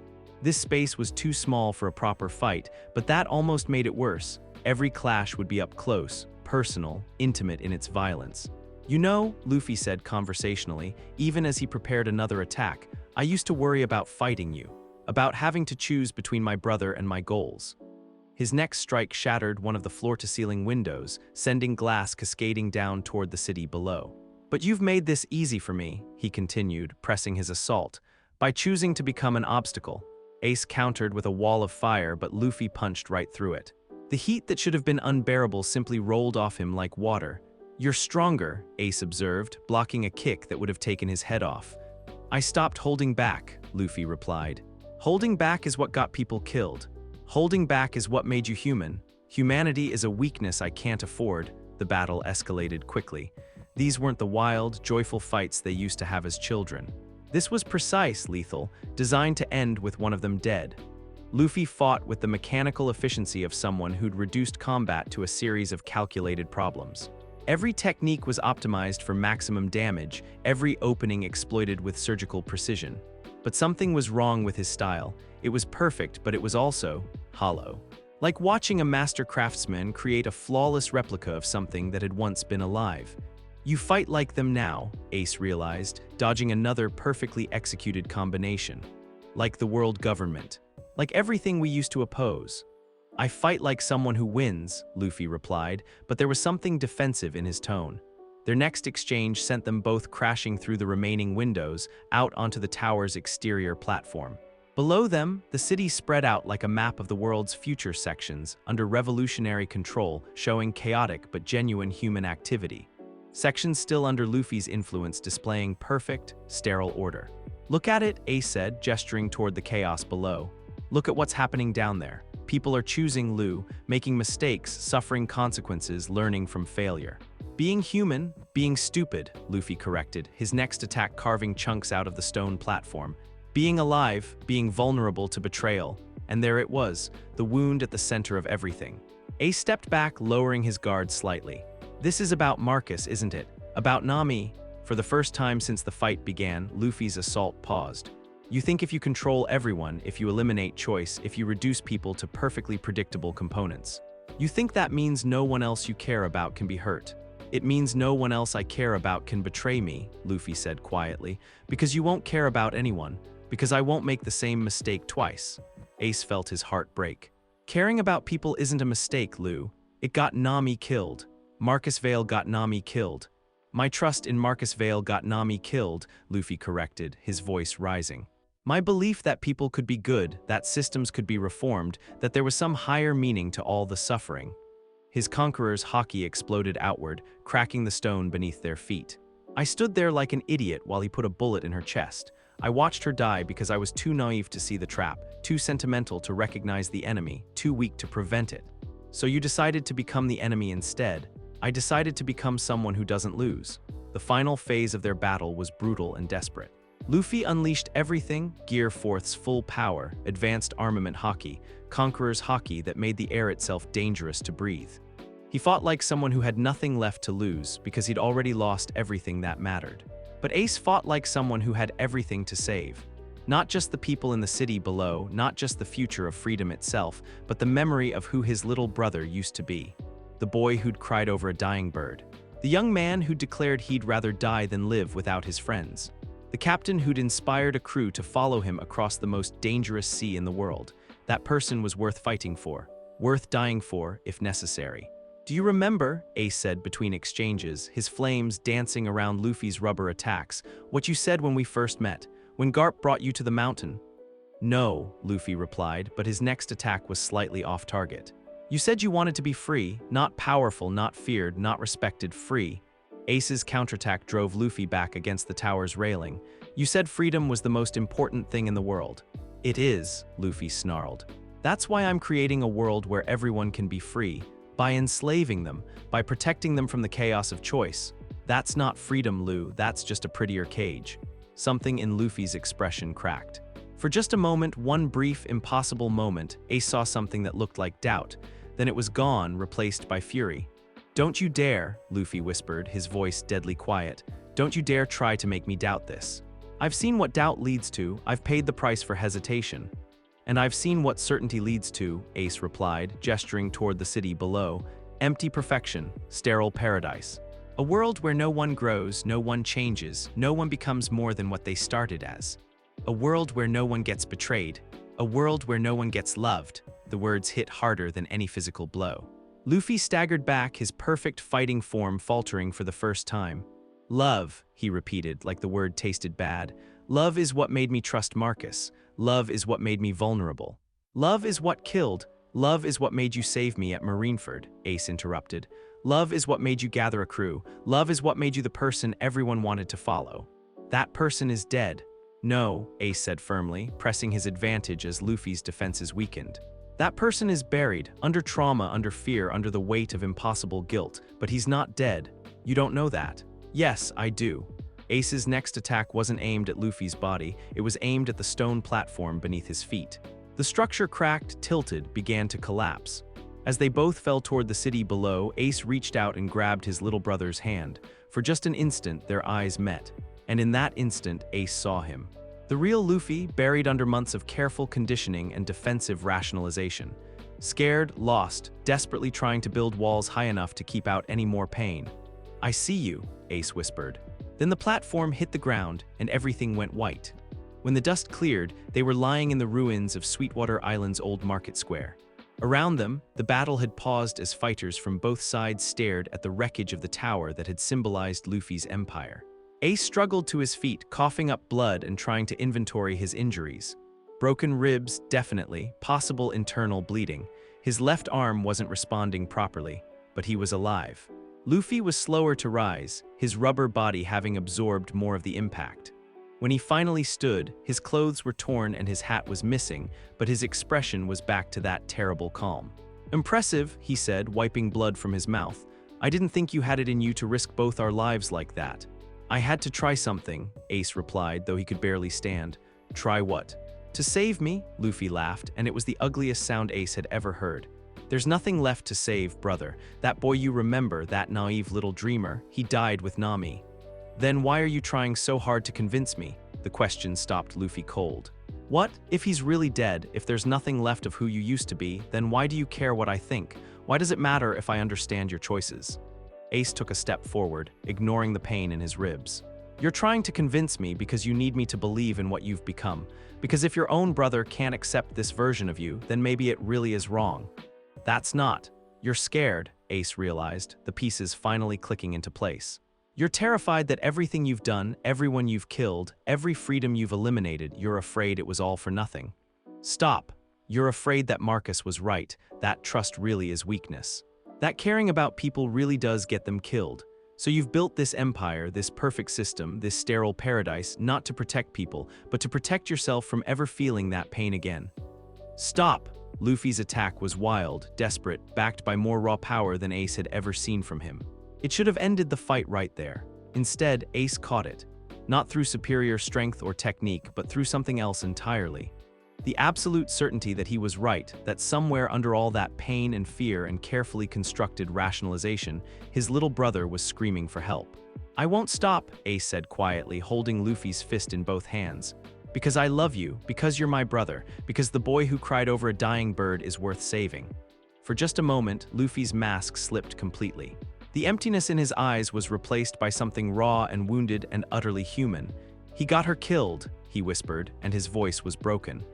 This space was too small for a proper fight, but that almost made it worse. Every clash would be up close, personal, intimate in its violence. You know, Luffy said conversationally, even as he prepared another attack, I used to worry about fighting you, about having to choose between my brother and my goals. His next strike shattered one of the floor-to-ceiling windows, sending glass cascading down toward the city below. But you've made this easy for me, he continued, pressing his assault, by choosing to become an obstacle. Ace countered with a wall of fire, but Luffy punched right through it. The heat that should have been unbearable simply rolled off him like water. You're stronger, Ace observed, blocking a kick that would have taken his head off. I stopped holding back, Luffy replied. Holding back is what got people killed. Holding back is what made you human. Humanity is a weakness I can't afford. The battle escalated quickly. These weren't the wild, joyful fights they used to have as children. This was precise, lethal, designed to end with one of them dead. Luffy fought with the mechanical efficiency of someone who'd reduced combat to a series of calculated problems. Every technique was optimized for maximum damage, every opening exploited with surgical precision. But something was wrong with his style. It was perfect, but it was also hollow. Like watching a master craftsman create a flawless replica of something that had once been alive. You fight like them now, Ace realized, dodging another perfectly executed combination. Like the world government. Like everything we used to oppose. I fight like someone who wins, Luffy replied, but there was something defensive in his tone. Their next exchange sent them both crashing through the remaining windows, out onto the tower's exterior platform. Below them, the city spread out like a map of the world's future sections, under revolutionary control, showing chaotic but genuine human activity. Sections still under Luffy's influence displaying perfect, sterile order. Look at it, Ace said, gesturing toward the chaos below. Look at what's happening down there. People are choosing Lu, making mistakes, suffering consequences, learning from failure. Being human, being stupid, Luffy corrected, his next attack carving chunks out of the stone platform. Being alive, being vulnerable to betrayal. And there it was, the wound at the center of everything. Ace stepped back, lowering his guard slightly. This is about Marcus, isn't it? About Nami. For the first time since the fight began, Luffy's assault paused. You think if you control everyone, if you eliminate choice, if you reduce people to perfectly predictable components, you think that means no one else you care about can be hurt. It means no one else I care about can betray me, Luffy said quietly, because you won't care about anyone, because I won't make the same mistake twice. Ace felt his heart break. Caring about people isn't a mistake, Lu. It got Nami killed. Marcus Vale got Nami killed. My trust in Marcus Vale got Nami killed, Luffy corrected, his voice rising. My belief that people could be good, that systems could be reformed, that there was some higher meaning to all the suffering. His conqueror's haki exploded outward, cracking the stone beneath their feet. I stood there like an idiot while he put a bullet in her chest. I watched her die because I was too naive to see the trap, too sentimental to recognize the enemy, too weak to prevent it. So you decided to become the enemy instead. I decided to become someone who doesn't lose. The final phase of their battle was brutal and desperate. Luffy unleashed everything, Gear Fourth's full power, advanced armament haki, Conqueror's haki that made the air itself dangerous to breathe. He fought like someone who had nothing left to lose because he'd already lost everything that mattered. But Ace fought like someone who had everything to save. Not just the people in the city below, not just the future of freedom itself, but the memory of who his little brother used to be. The boy who'd cried over a dying bird. The young man who declared he'd rather die than live without his friends. The captain who'd inspired a crew to follow him across the most dangerous sea in the world. That person was worth fighting for, worth dying for if necessary. "Do you remember," Ace said between exchanges, his flames dancing around Luffy's rubber attacks, "what you said when we first met, when Garp brought you to the mountain?" "No," Luffy replied, but his next attack was slightly off target. "You said you wanted to be free, not powerful, not feared, not respected, free." Ace's counterattack drove Luffy back against the tower's railing. "You said freedom was the most important thing in the world." "It is," Luffy snarled. "That's why I'm creating a world where everyone can be free, by enslaving them, by protecting them from the chaos of choice. That's not freedom, Lu, that's just a prettier cage." Something in Luffy's expression cracked. For just a moment, one brief, impossible moment, Ace saw something that looked like doubt. Then it was gone, replaced by fury. "Don't you dare," Luffy whispered, his voice deadly quiet. "Don't you dare try to make me doubt this. I've seen what doubt leads to, I've paid the price for hesitation." "And I've seen what certainty leads to," Ace replied, gesturing toward the city below. "Empty perfection, sterile paradise. A world where no one grows, no one changes, no one becomes more than what they started as. A world where no one gets betrayed. A world where no one gets loved." The words hit harder than any physical blow. Luffy staggered back, his perfect fighting form faltering for the first time. "Love," he repeated, like the word tasted bad. "Love is what made me trust Marcus. Love is what made me vulnerable. Love is what killed. Love is what made you save me at Marineford," Ace interrupted. "Love is what made you gather a crew. Love is what made you the person everyone wanted to follow. That person is dead." "No," Ace said firmly, pressing his advantage as Luffy's defenses weakened. "That person is buried, under trauma, under fear, under the weight of impossible guilt, but he's not dead. You don't know that." "Yes, I do." Ace's next attack wasn't aimed at Luffy's body, it was aimed at the stone platform beneath his feet. The structure cracked, tilted, began to collapse. As they both fell toward the city below, Ace reached out and grabbed his little brother's hand. For just an instant, their eyes met. And in that instant, Ace saw him. The real Luffy, buried under months of careful conditioning and defensive rationalization. Scared, lost, desperately trying to build walls high enough to keep out any more pain. "I see you," Ace whispered. Then the platform hit the ground, and everything went white. When the dust cleared, they were lying in the ruins of Sweetwater Island's old market square. Around them, the battle had paused as fighters from both sides stared at the wreckage of the tower that had symbolized Luffy's empire. Ace struggled to his feet, coughing up blood and trying to inventory his injuries. Broken ribs, definitely, possible internal bleeding. His left arm wasn't responding properly, but he was alive. Luffy was slower to rise, his rubber body having absorbed more of the impact. When he finally stood, his clothes were torn and his hat was missing, but his expression was back to that terrible calm. "Impressive," he said, wiping blood from his mouth. "I didn't think you had it in you to risk both our lives like that." "I had to try something," Ace replied, though he could barely stand. "Try what?" "To save me," Luffy laughed, and it was the ugliest sound Ace had ever heard. "There's nothing left to save, brother. That boy you remember, that naive little dreamer, he died with Nami." "Then why are you trying so hard to convince me?" The question stopped Luffy cold. "What? If he's really dead, if there's nothing left of who you used to be, then why do you care what I think? Why does it matter if I understand your choices?" Ace took a step forward, ignoring the pain in his ribs. "You're trying to convince me because you need me to believe in what you've become. Because if your own brother can't accept this version of you, then maybe it really is wrong." "That's not. You're scared," Ace realized, the pieces finally clicking into place. "You're terrified that everything you've done, everyone you've killed, every freedom you've eliminated, you're afraid it was all for nothing. Stop. You're afraid that Marcus was right, that trust really is weakness. That caring about people really does get them killed. So you've built this empire, this perfect system, this sterile paradise, not to protect people, but to protect yourself from ever feeling that pain again." "Stop!" Luffy's attack was wild, desperate, backed by more raw power than Ace had ever seen from him. It should have ended the fight right there. Instead, Ace caught it. Not through superior strength or technique, but through something else entirely. The absolute certainty that he was right, that somewhere under all that pain and fear and carefully constructed rationalization, his little brother was screaming for help. "I won't stop," Ace said quietly, holding Luffy's fist in both hands. "Because I love you, because you're my brother, because the boy who cried over a dying bird is worth saving." For just a moment, Luffy's mask slipped completely. The emptiness in his eyes was replaced by something raw and wounded and utterly human. "He got her killed," he whispered, and his voice was broken.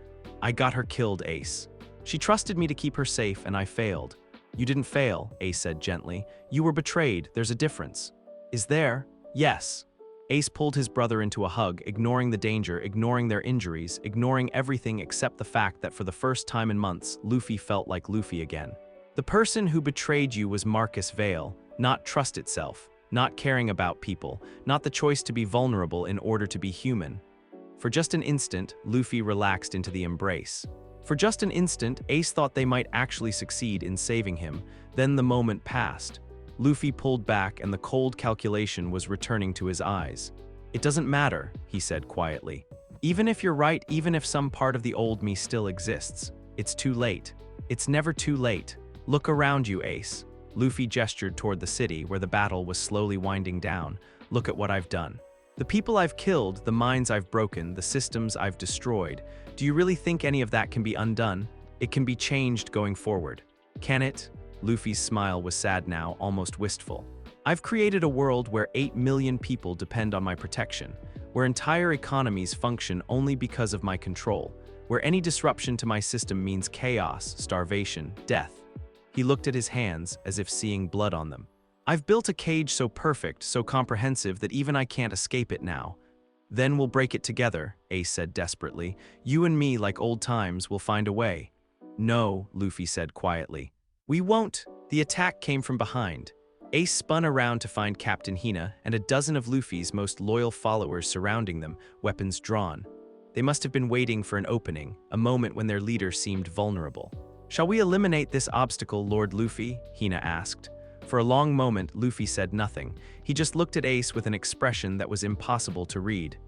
"I got her killed, Ace. She trusted me to keep her safe, and I failed." "You didn't fail," Ace said gently. "You were betrayed. There's a difference." "Is there?" "Yes." Ace pulled his brother into a hug, ignoring the danger, ignoring their injuries, ignoring everything except the fact that for the first time in months, Luffy felt like Luffy again. "The person who betrayed you was Marcus Vale, not trust itself, not caring about people, not the choice to be vulnerable in order to be human." For just an instant, Luffy relaxed into the embrace. For just an instant, Ace thought they might actually succeed in saving him. Then the moment passed. Luffy pulled back and the cold calculation was returning to his eyes. "It doesn't matter," he said quietly. "Even if you're right, even if some part of the old me still exists, it's too late. It's never too late. Look around you, Ace." Luffy gestured toward the city where the battle was slowly winding down. "Look at what I've done. The people I've killed, the minds I've broken, the systems I've destroyed. Do you really think any of that can be undone? It can be changed going forward. Can it?" Luffy's smile was sad now, almost wistful. "I've created a world where 8 million people depend on my protection, where entire economies function only because of my control, where any disruption to my system means chaos, starvation, death." He looked at his hands as if seeing blood on them. "I've built a cage so perfect, so comprehensive that even I can't escape it now." "Then we'll break it together," Ace said desperately. "You and me, like old times, will find a way." "No," Luffy said quietly. "We won't." The attack came from behind. Ace spun around to find Captain Hina and a dozen of Luffy's most loyal followers surrounding them, weapons drawn. They must have been waiting for an opening, a moment when their leader seemed vulnerable. "Shall we eliminate this obstacle, Lord Luffy?" Hina asked. For a long moment, Luffy said nothing. He just looked at Ace with an expression that was impossible to read.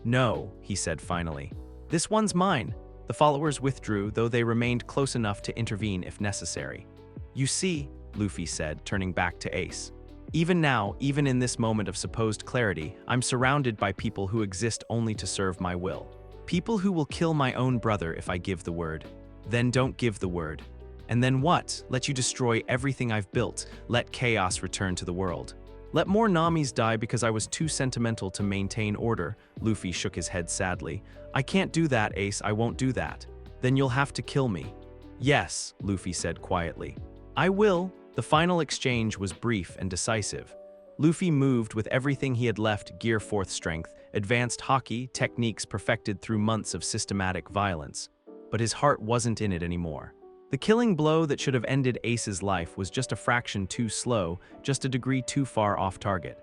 "No," he said finally. "This one's mine." The followers withdrew, though they remained close enough to intervene if necessary. "You see," Luffy said, turning back to Ace. "Even now, even in this moment of supposed clarity, I'm surrounded by people who exist only to serve my will. People who will kill my own brother if I give the word. Then don't give the word. And then what? Let you destroy everything I've built. Let chaos return to the world. Let more Namis die because I was too sentimental to maintain order." Luffy shook his head sadly. "I can't do that, Ace. I won't do that." "Then you'll have to kill me." "Yes," Luffy said quietly. "I will." The final exchange was brief and decisive. Luffy moved with everything he had left: gear, fourth strength, advanced haki, techniques perfected through months of systematic violence. But his heart wasn't in it anymore. The killing blow that should have ended Ace's life was just a fraction too slow, just a degree too far off target.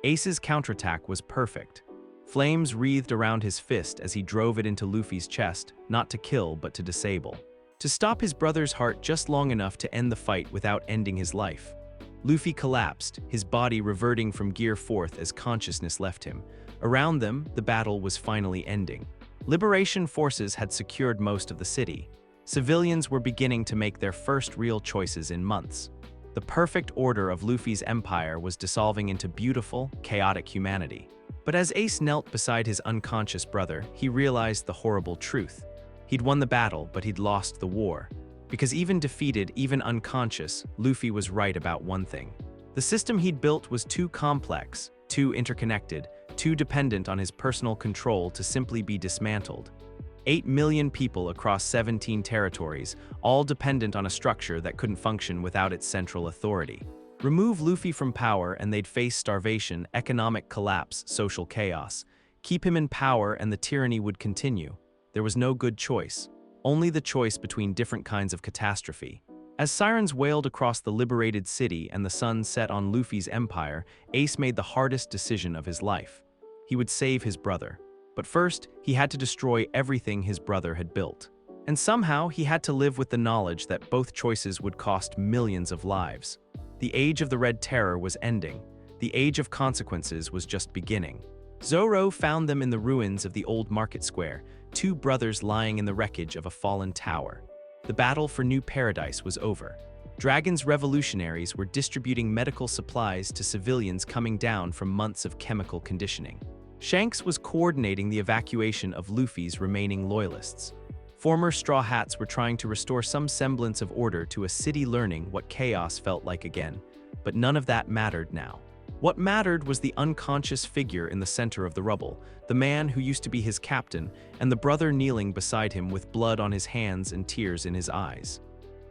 Ace's counterattack was perfect. Flames wreathed around his fist as he drove it into Luffy's chest, not to kill but to disable. To stop his brother's heart just long enough to end the fight without ending his life. Luffy collapsed, his body reverting from gear fourth as consciousness left him. Around them, the battle was finally ending. Liberation forces had secured most of the city. Civilians were beginning to make their first real choices in months. The perfect order of Luffy's empire was dissolving into beautiful, chaotic humanity. But as Ace knelt beside his unconscious brother, he realized the horrible truth. He'd won the battle, but he'd lost the war. Because even defeated, even unconscious, Luffy was right about one thing. The system he'd built was too complex, too interconnected, too dependent on his personal control to simply be dismantled. 8 million people across 17 territories, all dependent on a structure that couldn't function without its central authority. Remove Luffy from power and they'd face starvation, economic collapse, social chaos. Keep him in power and the tyranny would continue. There was no good choice, only the choice between different kinds of catastrophe. As sirens wailed across the liberated city and the sun set on Luffy's empire, Ace made the hardest decision of his life. He would save his brother. But first, he had to destroy everything his brother had built. And somehow, he had to live with the knowledge that both choices would cost millions of lives. The age of the Red Terror was ending. The age of consequences was just beginning. Zoro found them in the ruins of the old market square, two brothers lying in the wreckage of a fallen tower. The battle for New Paradise was over. Dragon's revolutionaries were distributing medical supplies to civilians coming down from months of chemical conditioning. Shanks was coordinating the evacuation of Luffy's remaining loyalists. Former Straw Hats were trying to restore some semblance of order to a city learning what chaos felt like again, but none of that mattered now. What mattered was the unconscious figure in the center of the rubble, the man who used to be his captain, and the brother kneeling beside him with blood on his hands and tears in his eyes.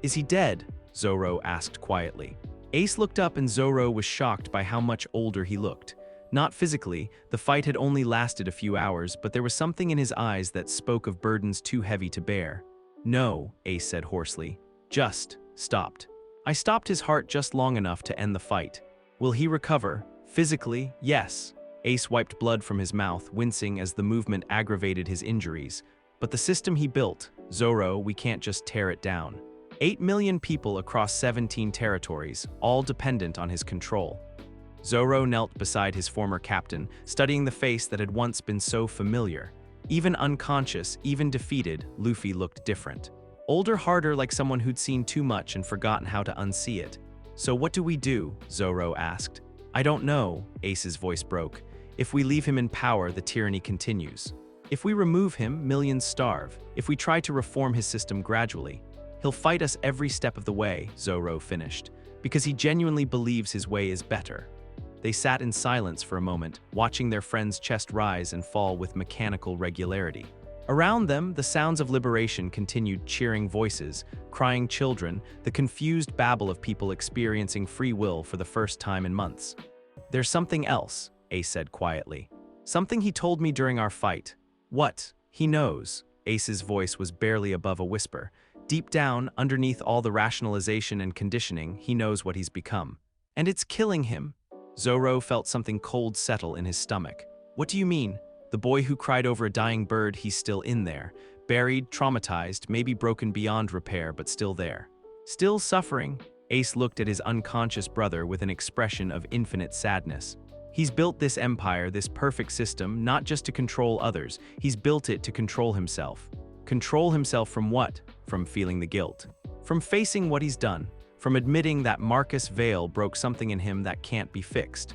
"Is he dead?" Zoro asked quietly. Ace looked up and Zoro was shocked by how much older he looked. Not physically, the fight had only lasted a few hours, but there was something in his eyes that spoke of burdens too heavy to bear. "No," Ace said hoarsely. "Just stopped. I stopped his heart just long enough to end the fight. Will he recover? Physically, yes." Ace wiped blood from his mouth, wincing as the movement aggravated his injuries. "But the system he built, Zoro, we can't just tear it down. 8 million people across 17 territories, all dependent on his control." Zoro knelt beside his former captain, studying the face that had once been so familiar. Even unconscious, even defeated, Luffy looked different. Older, harder, like someone who'd seen too much and forgotten how to unsee it. "So what do we do?" Zoro asked. "I don't know," Ace's voice broke. "If we leave him in power, the tyranny continues. If we remove him, millions starve. If we try to reform his system gradually, he'll fight us every step of the way," Zoro finished, "because he genuinely believes his way is better." They sat in silence for a moment, watching their friend's chest rise and fall with mechanical regularity. Around them, the sounds of liberation continued, cheering voices, crying children, the confused babble of people experiencing free will for the first time in months. "There's something else," Ace said quietly. "Something he told me during our fight." "What?" "He knows." Ace's voice was barely above a whisper. "Deep down, underneath all the rationalization and conditioning, he knows what he's become. And it's killing him." Zoro felt something cold settle in his stomach. "What do you mean?" "The boy who cried over a dying bird, he's still in there. Buried, traumatized, maybe broken beyond repair, but still there. Still suffering." Ace looked at his unconscious brother with an expression of infinite sadness. "He's built this empire, this perfect system, not just to control others. He's built it to control himself." Control himself from what? From feeling the guilt. From facing what he's done. From admitting that Marcus Vale broke something in him that can't be fixed.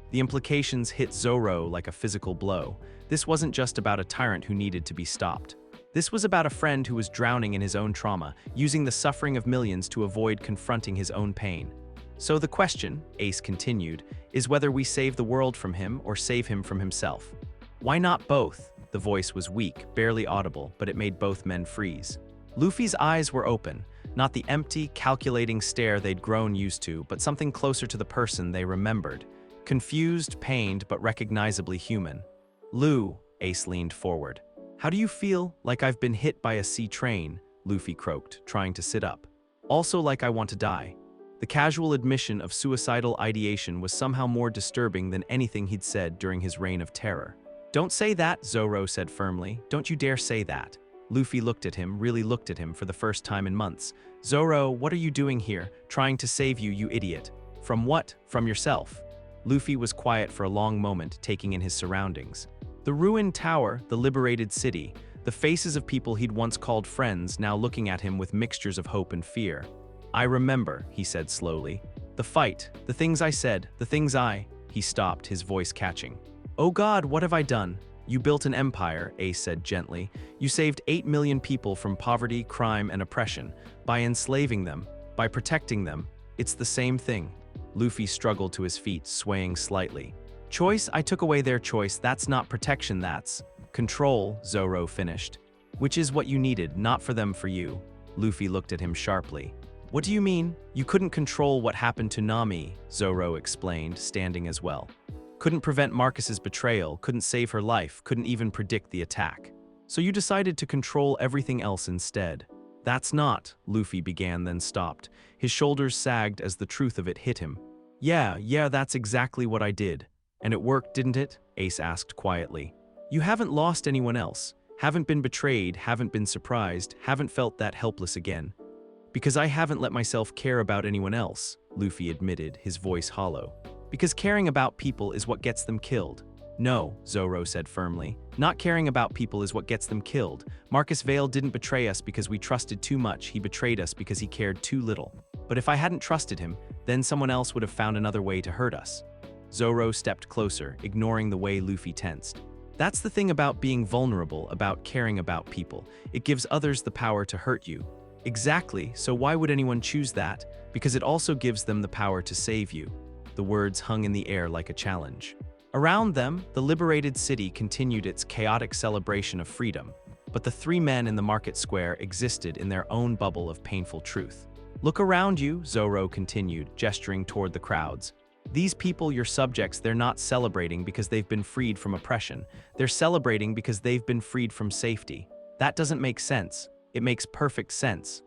The implications hit Zoro like a physical blow. This wasn't just about a tyrant who needed to be stopped. This was about a friend who was drowning in his own trauma, using the suffering of millions to avoid confronting his own pain. "So the question," Ace continued, "is whether we save the world from him or save him from himself." "Why not both?" The voice was weak, barely audible, but it made both men freeze. Luffy's eyes were open. Not the empty, calculating stare they'd grown used to, but something closer to the person they remembered. Confused, pained, but recognizably human. "Lu," Ace leaned forward. "How do you feel?" "Like I've been hit by a sea train," Luffy croaked, trying to sit up. "Also like I want to die." The casual admission of suicidal ideation was somehow more disturbing than anything he'd said during his reign of terror. "Don't say that," Zoro said firmly. "Don't you dare say that." Luffy looked at him, really looked at him for the first time in months. "Zoro, what are you doing here? Trying to save you, you idiot." "From what? From yourself." Luffy was quiet for a long moment, taking in his surroundings. The ruined tower, the liberated city, the faces of people he'd once called friends now looking at him with mixtures of hope and fear. "I remember," he said slowly. "The fight, the things I said, the things I—" He stopped, his voice catching. "Oh God, what have I done?" "You built an empire," Ace said gently. "You saved 8 million people from poverty, crime, and oppression. By enslaving them, by protecting them, it's the same thing." Luffy struggled to his feet, swaying slightly. "Choice? I took away their choice. That's not protection, that's control," Zoro finished. "Which is what you needed, not for them, for you." Luffy looked at him sharply. "What do you mean?" "You couldn't control what happened to Nami," Zoro explained, standing as well. "Couldn't prevent Marcus's betrayal, couldn't save her life, couldn't even predict the attack. So you decided to control everything else instead." "That's not," Luffy began, then stopped. His shoulders sagged as the truth of it hit him. Yeah, that's exactly what I did." "And it worked, didn't it?" Ace asked quietly. "You haven't lost anyone else, haven't been betrayed, haven't been surprised, haven't felt that helpless again." "Because I haven't let myself care about anyone else," Luffy admitted, his voice hollow. "Because caring about people is what gets them killed." No, Zoro said firmly. Not caring about people is what gets them killed. Marcus Vale didn't betray us because we trusted too much, he betrayed us because he cared too little. But if I hadn't trusted him, then someone else would have found another way to hurt us. Zoro stepped closer, ignoring the way Luffy tensed. That's the thing about being vulnerable, about caring about people. It gives others the power to hurt you. Exactly, so why would anyone choose that? Because it also gives them the power to save you. The words hung in the air like a challenge. Around them, the liberated city continued its chaotic celebration of freedom, but the three men in the market square existed in their own bubble of painful truth. Look around you, Zoro continued, gesturing toward the crowds. These people, your subjects, they're not celebrating because they've been freed from oppression. They're celebrating because they've been freed from safety. That doesn't make sense. It makes perfect sense.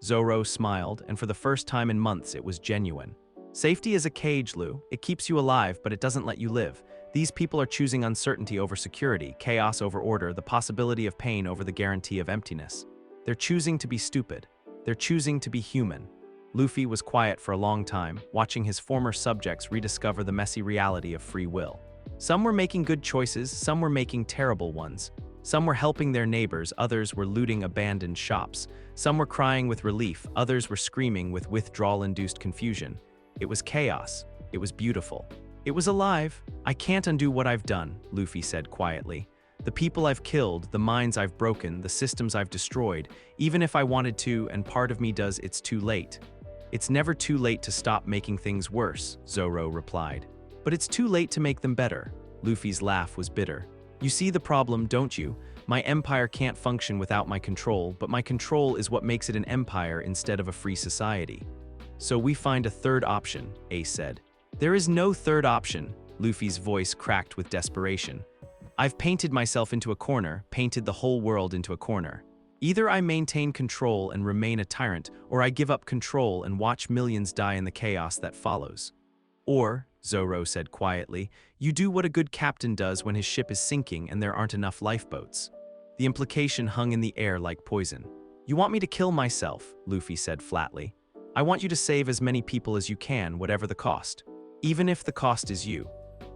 Zoro smiled, and for the first time in months it was genuine. Safety is a cage, Lu. It keeps you alive, but it doesn't let you live. These people are choosing uncertainty over security, chaos over order, the possibility of pain over the guarantee of emptiness. They're choosing to be stupid. They're choosing to be human. Luffy was quiet for a long time, watching his former subjects rediscover the messy reality of free will. Some were making good choices, some were making terrible ones. Some were helping their neighbors, others were looting abandoned shops. Some were crying with relief, others were screaming with withdrawal-induced confusion. It was chaos. It was beautiful. It was alive. I can't undo what I've done, Luffy said quietly. The people I've killed, the minds I've broken, the systems I've destroyed, even if I wanted to, and part of me does, it's too late. It's never too late to stop making things worse, Zoro replied. But it's too late to make them better. Luffy's laugh was bitter. You see the problem, don't you? My empire can't function without my control, but my control is what makes it an empire instead of a free society. So we find a third option, Ace said. There is no third option, Luffy's voice cracked with desperation. I've painted myself into a corner, painted the whole world into a corner. Either I maintain control and remain a tyrant, or I give up control and watch millions die in the chaos that follows. Or, Zoro said quietly, you do what a good captain does when his ship is sinking and there aren't enough lifeboats. The implication hung in the air like poison. You want me to kill myself, Luffy said flatly. I want you to save as many people as you can, whatever the cost. Even if the cost is you.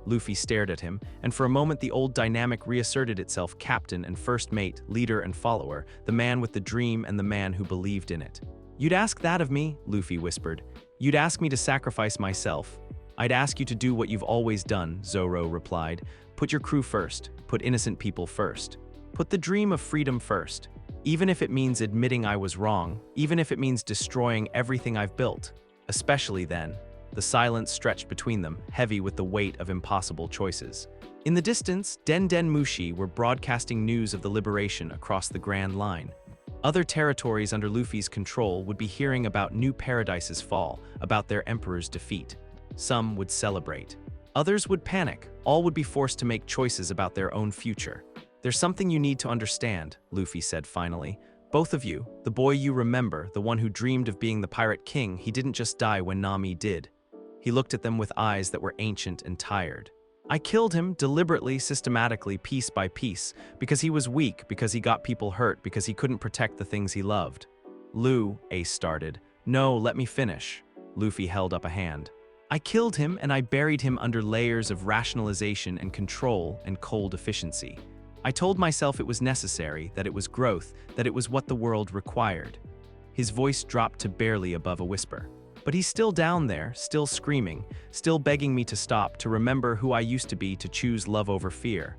Luffy stared at him, and for a moment the old dynamic reasserted itself: captain and first mate, leader and follower, the man with the dream and the man who believed in it. You'd ask that of me, Luffy whispered. You'd ask me to sacrifice myself. I'd ask you to do what you've always done, Zoro replied. Put your crew first. Put innocent people first. Put the dream of freedom first. Even if it means admitting I was wrong, even if it means destroying everything I've built. Especially then. The silence stretched between them, heavy with the weight of impossible choices. In the distance, Den Den Mushi were broadcasting news of the liberation across the Grand Line. Other territories under Luffy's control would be hearing about new paradises' fall, about their emperor's defeat. Some would celebrate. Others would panic. All would be forced to make choices about their own future. There's something you need to understand, Luffy said finally. Both of you, the boy you remember, the one who dreamed of being the Pirate King, he didn't just die when Nami did. He looked at them with eyes that were ancient and tired. I killed him deliberately, systematically, piece by piece, because he was weak, because he got people hurt, because he couldn't protect the things he loved. Lu, Ace started. No, let me finish. Luffy held up a hand. I killed him and I buried him under layers of rationalization and control and cold efficiency. I told myself it was necessary, that it was growth, that it was what the world required. His voice dropped to barely above a whisper. But he's still down there, still screaming, still begging me to stop, to remember who I used to be, to choose love over fear.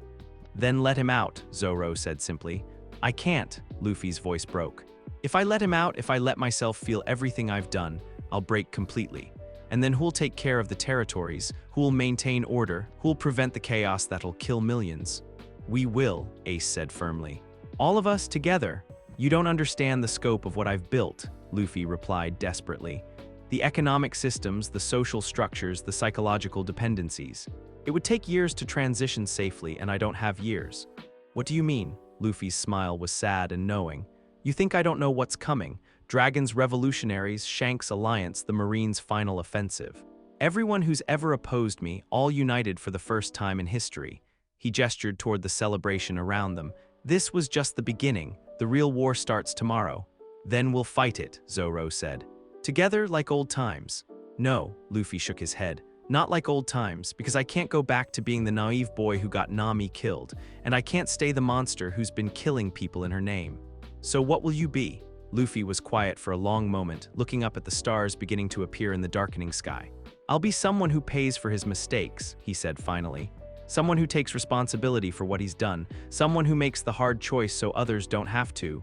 Then let him out, Zoro said simply. I can't, Luffy's voice broke. If I let him out, if I let myself feel everything I've done, I'll break completely. And then who'll take care of the territories? Who'll maintain order? Who'll prevent the chaos that'll kill millions? We will, Ace said firmly. All of us together. You don't understand the scope of what I've built, Luffy replied desperately. The economic systems, the social structures, the psychological dependencies. It would take years to transition safely, and I don't have years. What do you mean? Luffy's smile was sad and knowing. You think I don't know what's coming? Dragon's revolutionaries, Shanks' alliance, the Marines' final offensive. Everyone who's ever opposed me, all united for the first time in history. He gestured toward the celebration around them. This was just the beginning. The real war starts tomorrow. Then we'll fight it, Zoro said. Together like old times. No, Luffy shook his head. Not like old times, because I can't go back to being the naive boy who got Nami killed, and I can't stay the monster who's been killing people in her name. So what will you be? Luffy was quiet for a long moment, looking up at the stars beginning to appear in the darkening sky. I'll be someone who pays for his mistakes, he said finally. Someone who takes responsibility for what he's done, someone who makes the hard choice so others don't have to.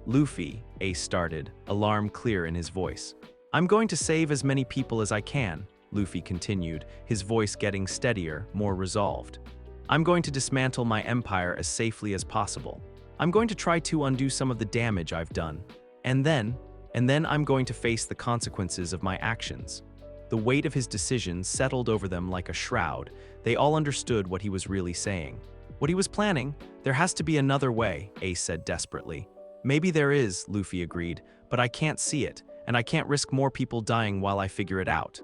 Luffy, Ace started, alarm clear in his voice. I'm going to save as many people as I can, Luffy continued, his voice getting steadier, more resolved. I'm going to dismantle my empire as safely as possible. I'm going to try to undo some of the damage I've done. And then I'm going to face the consequences of my actions. The weight of his decisions settled over them like a shroud. They all understood what he was really saying. What he was planning, there has to be another way, Ace said desperately. Maybe there is, Luffy agreed, but I can't see it, and I can't risk more people dying while I figure it out.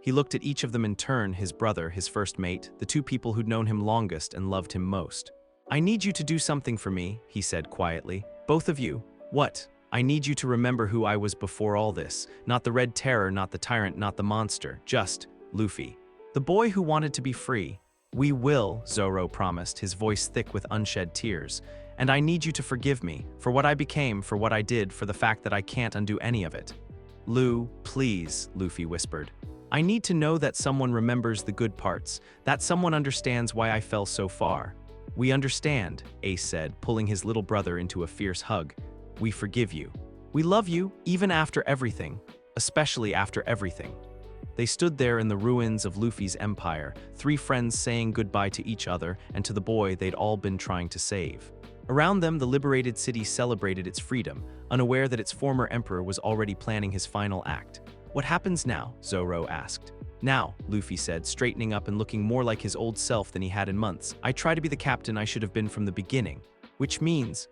He looked at each of them in turn, his brother, his first mate, the two people who'd known him longest and loved him most. I need you to do something for me, he said quietly. Both of you. What? I need you to remember who I was before all this. Not the Red Terror, not the tyrant, not the monster. Just Luffy. The boy who wanted to be free. We will, Zoro promised, his voice thick with unshed tears. And I need you to forgive me, for what I became, for what I did, for the fact that I can't undo any of it. Lu, please, Luffy whispered. I need to know that someone remembers the good parts, that someone understands why I fell so far. We understand, Ace said, pulling his little brother into a fierce hug. We forgive you. We love you, even after everything, especially after everything. They stood there in the ruins of Luffy's empire, three friends saying goodbye to each other and to the boy they'd all been trying to save. Around them, the liberated city celebrated its freedom, unaware that its former emperor was already planning his final act. What happens now? Zoro asked. Now, Luffy said, straightening up and looking more like his old self than he had in months. I try to be the captain I should have been from the beginning, which means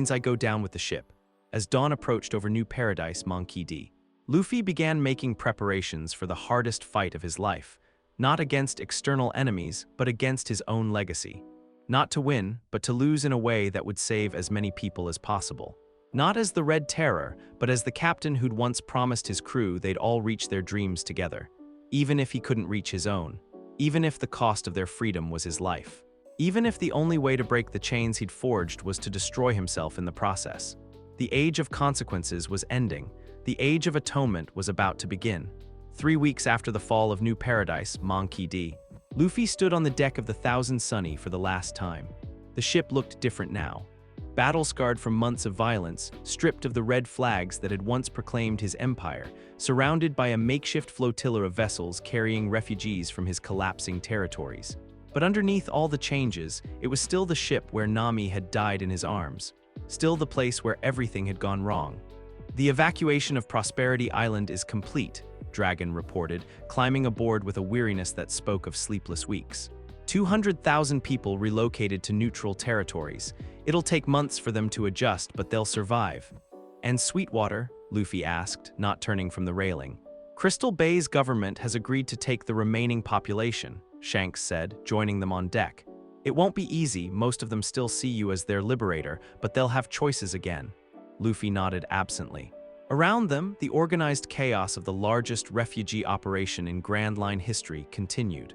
I go down with the ship. As dawn approached over New Paradise, Monkey D, Luffy began making preparations for the hardest fight of his life, not against external enemies, but against his own legacy. Not to win, but to lose in a way that would save as many people as possible. Not as the Red Terror, but as the captain who'd once promised his crew they'd all reach their dreams together, even if he couldn't reach his own, even if the cost of their freedom was his life, even if the only way to break the chains he'd forged was to destroy himself in the process. The age of consequences was ending. The age of atonement was about to begin. 3 weeks after the fall of New Paradise, Monkey D, Luffy stood on the deck of the Thousand Sunny for the last time. The ship looked different now. Battle-scarred from months of violence, stripped of the red flags that had once proclaimed his empire, surrounded by a makeshift flotilla of vessels carrying refugees from his collapsing territories. But underneath all the changes, it was still the ship where Nami had died in his arms, still the place where everything had gone wrong. The evacuation of Prosperity Island is complete, Dragon reported, climbing aboard with a weariness that spoke of sleepless weeks. 200,000 people relocated to neutral territories. It'll take months for them to adjust, but they'll survive. And Sweetwater? Luffy asked, not turning from the railing. Crystal Bay's government has agreed to take the remaining population, Shanks said, joining them on deck. It won't be easy, most of them still see you as their liberator, but they'll have choices again. Luffy nodded absently. Around them, the organized chaos of the largest refugee operation in Grand Line history continued.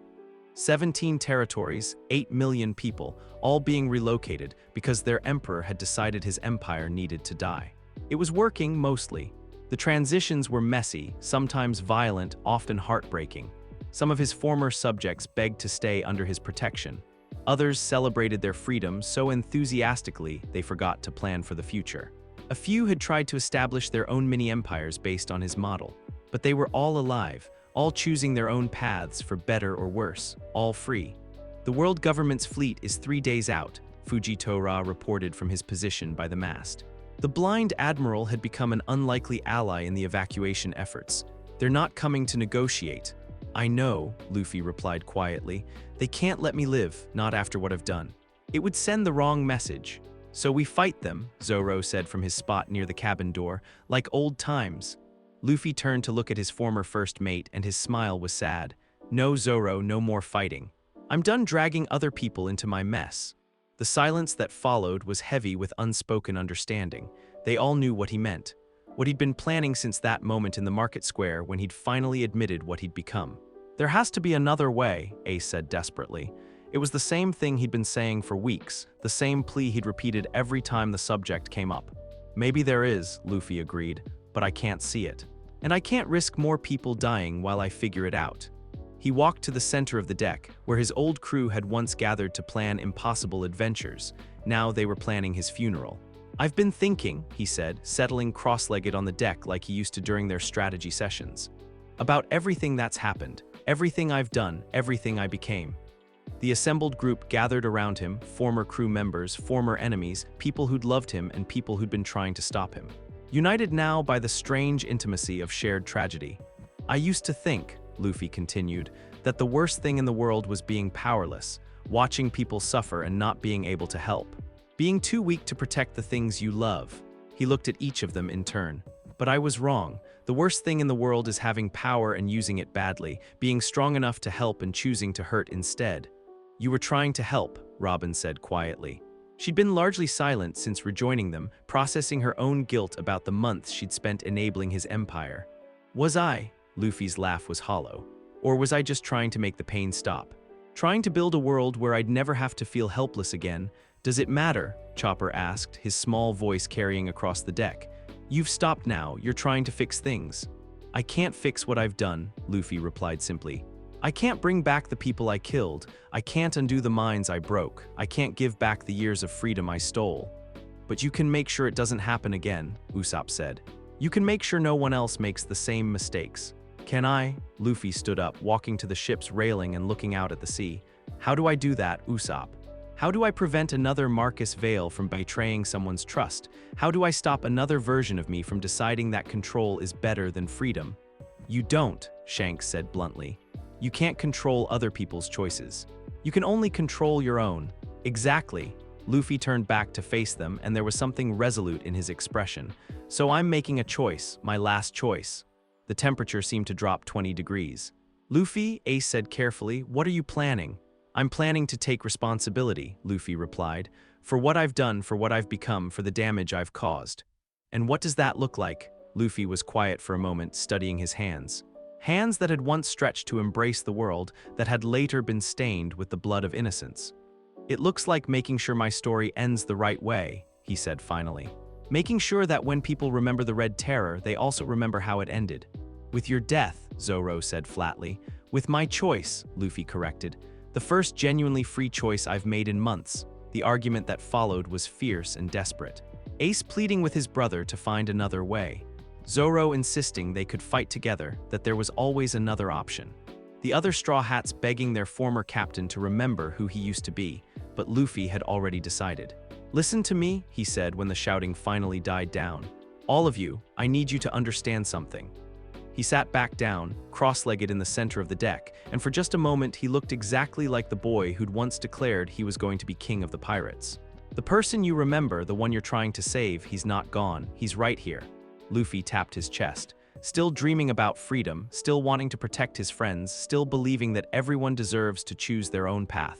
17 territories, 8 million people, all being relocated because their emperor had decided his empire needed to die. It was working mostly. The transitions were messy, sometimes violent, often heartbreaking. Some of his former subjects begged to stay under his protection. Others celebrated their freedom so enthusiastically they forgot to plan for the future. A few had tried to establish their own mini-empires based on his model, but they were all alive, all choosing their own paths for better or worse, all free. The world government's fleet is 3 days out, Fujitora reported from his position by the mast. The blind admiral had become an unlikely ally in the evacuation efforts. They're not coming to negotiate. I know, Luffy replied quietly. They can't let me live, not after what I've done. It would send the wrong message. So we fight them, Zoro said from his spot near the cabin door, like old times. Luffy turned to look at his former first mate, and his smile was sad. No, Zoro, no more fighting. I'm done dragging other people into my mess. The silence that followed was heavy with unspoken understanding. They all knew what he meant, what he'd been planning since that moment in the market square when he'd finally admitted what he'd become. "There has to be another way," Ace said desperately. It was the same thing he'd been saying for weeks, the same plea he'd repeated every time the subject came up. "Maybe there is," Luffy agreed, "but I can't see it. And I can't risk more people dying while I figure it out." He walked to the center of the deck, where his old crew had once gathered to plan impossible adventures. Now they were planning his funeral. "I've been thinking," he said, settling cross-legged on the deck like he used to during their strategy sessions, "about everything that's happened, everything I've done, everything I became." The assembled group gathered around him, former crew members, former enemies, people who'd loved him and people who'd been trying to stop him. United now by the strange intimacy of shared tragedy. "I used to think," Luffy continued, "that the worst thing in the world was being powerless, watching people suffer and not being able to help. Being too weak to protect the things you love." He looked at each of them in turn. "But I was wrong. The worst thing in the world is having power and using it badly, being strong enough to help and choosing to hurt instead." "You were trying to help," Robin said quietly. She'd been largely silent since rejoining them, processing her own guilt about the months she'd spent enabling his empire. "Was I?" Luffy's laugh was hollow. "Or was I just trying to make the pain stop? Trying to build a world where I'd never have to feel helpless again? Does it matter?" Chopper asked, his small voice carrying across the deck. "You've stopped now, you're trying to fix things." "I can't fix what I've done," Luffy replied simply. "I can't bring back the people I killed. I can't undo the minds I broke. I can't give back the years of freedom I stole." "But you can make sure it doesn't happen again," Usopp said. "You can make sure no one else makes the same mistakes." "Can I?" Luffy stood up, walking to the ship's railing and looking out at the sea. "How do I do that, Usopp? How do I prevent another Marcus Vale from betraying someone's trust? How do I stop another version of me from deciding that control is better than freedom?" "You don't," Shanks said bluntly. "You can't control other people's choices. You can only control your own." "Exactly." Luffy turned back to face them, and there was something resolute in his expression. "So I'm making a choice, my last choice." The temperature seemed to drop 20 degrees. "Luffy," Ace said carefully, "what are you planning?" "I'm planning to take responsibility," Luffy replied, "for what I've done, for what I've become, for the damage I've caused." "And what does that look like?" Luffy was quiet for a moment, studying his hands. Hands that had once stretched to embrace the world, that had later been stained with the blood of innocence. "It looks like making sure my story ends the right way," he said finally. "Making sure that when people remember the Red Terror, they also remember how it ended." "With your death," Zoro said flatly. "With my choice," Luffy corrected. "The first genuinely free choice I've made in months." The argument that followed was fierce and desperate. Ace pleading with his brother to find another way. Zoro insisting they could fight together, that there was always another option. The other Straw Hats begging their former captain to remember who he used to be, but Luffy had already decided. "Listen to me," he said when the shouting finally died down. "All of you, I need you to understand something." He sat back down, cross-legged in the center of the deck, and for just a moment he looked exactly like the boy who'd once declared he was going to be king of the pirates. "The person you remember, the one you're trying to save, he's not gone, he's right here." Luffy tapped his chest, still dreaming about freedom, still wanting to protect his friends, still believing that everyone deserves to choose their own path.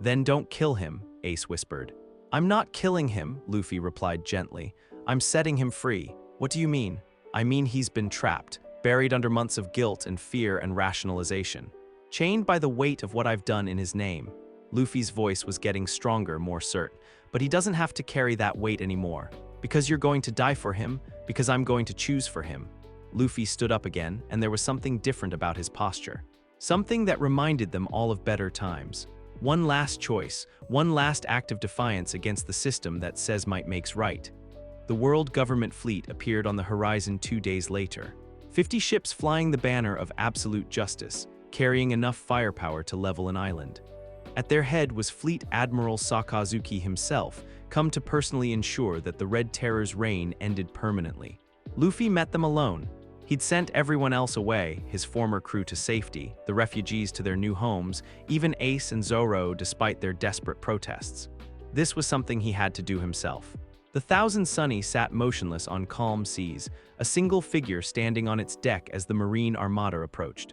"Then don't kill him," Ace whispered. "I'm not killing him," Luffy replied gently. "I'm setting him free." "What do you mean?" "I mean he's been trapped, buried under months of guilt and fear and rationalization. Chained by the weight of what I've done in his name." Luffy's voice was getting stronger, more certain. "But he doesn't have to carry that weight anymore. Because you're going to die for him, because I'm going to choose for him." Luffy stood up again, and there was something different about his posture. Something that reminded them all of better times. One last choice, one last act of defiance against the system that says might makes right. The world government fleet appeared on the horizon 2 days later. 50 ships flying the banner of absolute justice, carrying enough firepower to level an island. At their head was Fleet Admiral Sakazuki himself, come to personally ensure that the Red Terror's reign ended permanently. Luffy met them alone. He'd sent everyone else away, his former crew to safety, the refugees to their new homes, even Ace and Zoro despite their desperate protests. This was something he had to do himself. The Thousand Sunny sat motionless on calm seas, a single figure standing on its deck as the Marine Armada approached.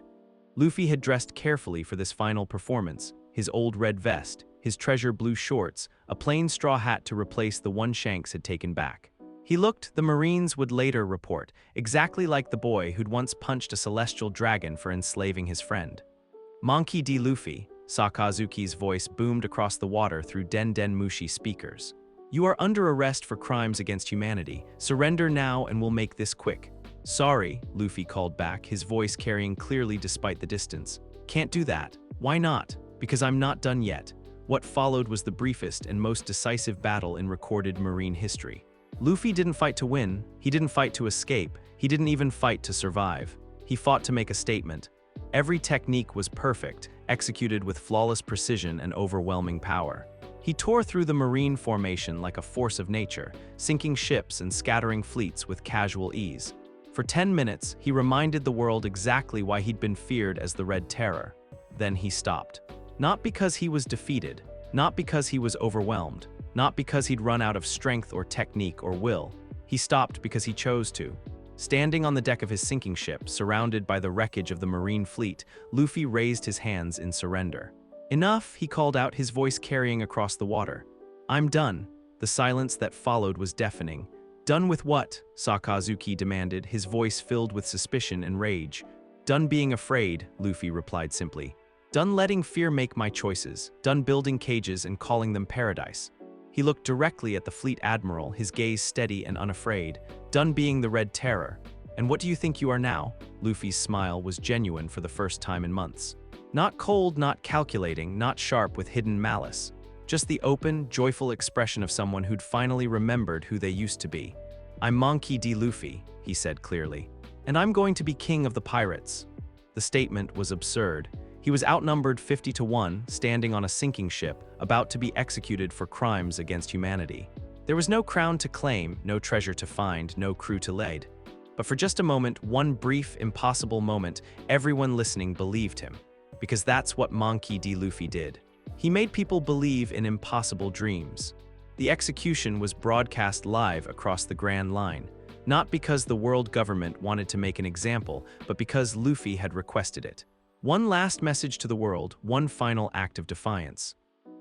Luffy had dressed carefully for this final performance, his old red vest, his treasure blue shorts, a plain straw hat to replace the one Shanks had taken back. He looked, the Marines would later report, exactly like the boy who'd once punched a celestial dragon for enslaving his friend. Monkey D. Luffy, Sakazuki's voice boomed across the water through Den Den Mushi speakers. You are under arrest for crimes against humanity. Surrender now and we'll make this quick. Sorry, Luffy called back, his voice carrying clearly despite the distance. Can't do that. Why not? Because I'm not done yet. What followed was the briefest and most decisive battle in recorded marine history. Luffy didn't fight to win, he didn't fight to escape, he didn't even fight to survive. He fought to make a statement. Every technique was perfect, executed with flawless precision and overwhelming power. He tore through the marine formation like a force of nature, sinking ships and scattering fleets with casual ease. For 10 minutes, he reminded the world exactly why he'd been feared as the Red Terror. Then he stopped. Not because he was defeated, not because he was overwhelmed, not because he'd run out of strength or technique or will. He stopped because he chose to. Standing on the deck of his sinking ship, surrounded by the wreckage of the marine fleet, Luffy raised his hands in surrender. Enough, he called out, his voice carrying across the water. I'm done. The silence that followed was deafening. Done with what? Sakazuki demanded, his voice filled with suspicion and rage. Done being afraid, Luffy replied simply. Done letting fear make my choices. Done building cages and calling them paradise. He looked directly at the fleet admiral, his gaze steady and unafraid. Done being the Red Terror. And what do you think you are now? Luffy's smile was genuine for the first time in months. Not cold, not calculating, not sharp with hidden malice. Just the open, joyful expression of someone who'd finally remembered who they used to be. I'm Monkey D. Luffy, he said clearly. And I'm going to be king of the pirates. The statement was absurd. He was outnumbered 50-1, standing on a sinking ship, about to be executed for crimes against humanity. There was no crown to claim, no treasure to find, no crew to lead. But for just a moment, one brief, impossible moment, everyone listening believed him. Because that's what Monkey D. Luffy did. He made people believe in impossible dreams. The execution was broadcast live across the Grand Line, not because the world government wanted to make an example, but because Luffy had requested it. One last message to the world, one final act of defiance.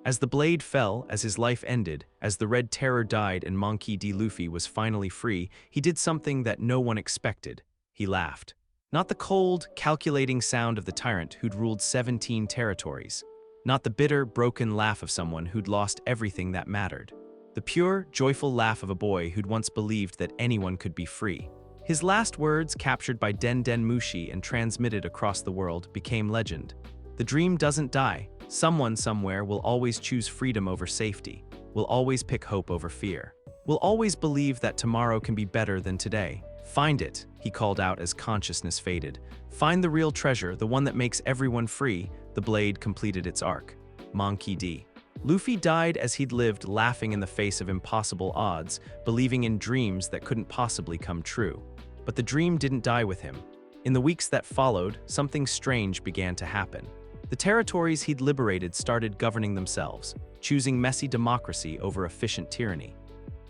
As the blade fell, as his life ended, as the Red Terror died and Monkey D. Luffy was finally free, he did something that no one expected. He laughed. Not the cold, calculating sound of the tyrant who'd ruled 17 territories. Not the bitter, broken laugh of someone who'd lost everything that mattered. The pure, joyful laugh of a boy who'd once believed that anyone could be free. His last words, captured by Den Den Mushi and transmitted across the world, became legend. The dream doesn't die. Someone somewhere will always choose freedom over safety, will always pick hope over fear, will always believe that tomorrow can be better than today. Find it, he called out as consciousness faded. Find the real treasure, the one that makes everyone free. The blade completed its arc. Monkey D. Luffy died as he'd lived, laughing in the face of impossible odds, believing in dreams that couldn't possibly come true. But the dream didn't die with him. In the weeks that followed, something strange began to happen. The territories he'd liberated started governing themselves, choosing messy democracy over efficient tyranny.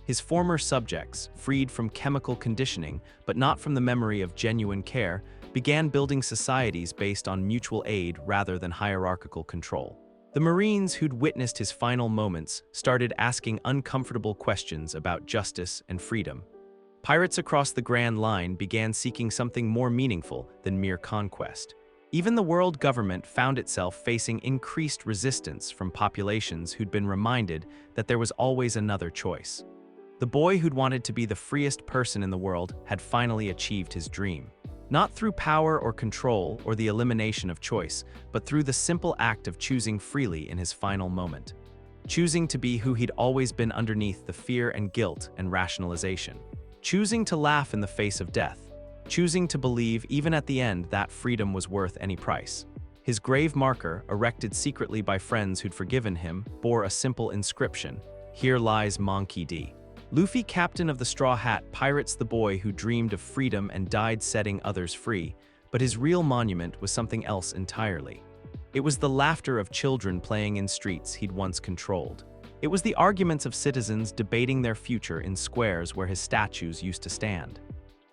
His former subjects, freed from chemical conditioning but not from the memory of genuine care, began building societies based on mutual aid rather than hierarchical control. The Marines who'd witnessed his final moments started asking uncomfortable questions about justice and freedom. Pirates across the Grand Line began seeking something more meaningful than mere conquest. Even the world government found itself facing increased resistance from populations who'd been reminded that there was always another choice. The boy who'd wanted to be the freest person in the world had finally achieved his dream. Not through power or control or the elimination of choice, but through the simple act of choosing freely in his final moment. Choosing to be who he'd always been underneath the fear and guilt and rationalization. Choosing to laugh in the face of death. Choosing to believe, even at the end, that freedom was worth any price. His grave marker, erected secretly by friends who'd forgiven him, bore a simple inscription: "Here lies Monkey D." Luffy, captain of the Straw Hat Pirates, the boy who dreamed of freedom and died setting others free, but his real monument was something else entirely. It was the laughter of children playing in streets he'd once controlled. It was the arguments of citizens debating their future in squares where his statues used to stand.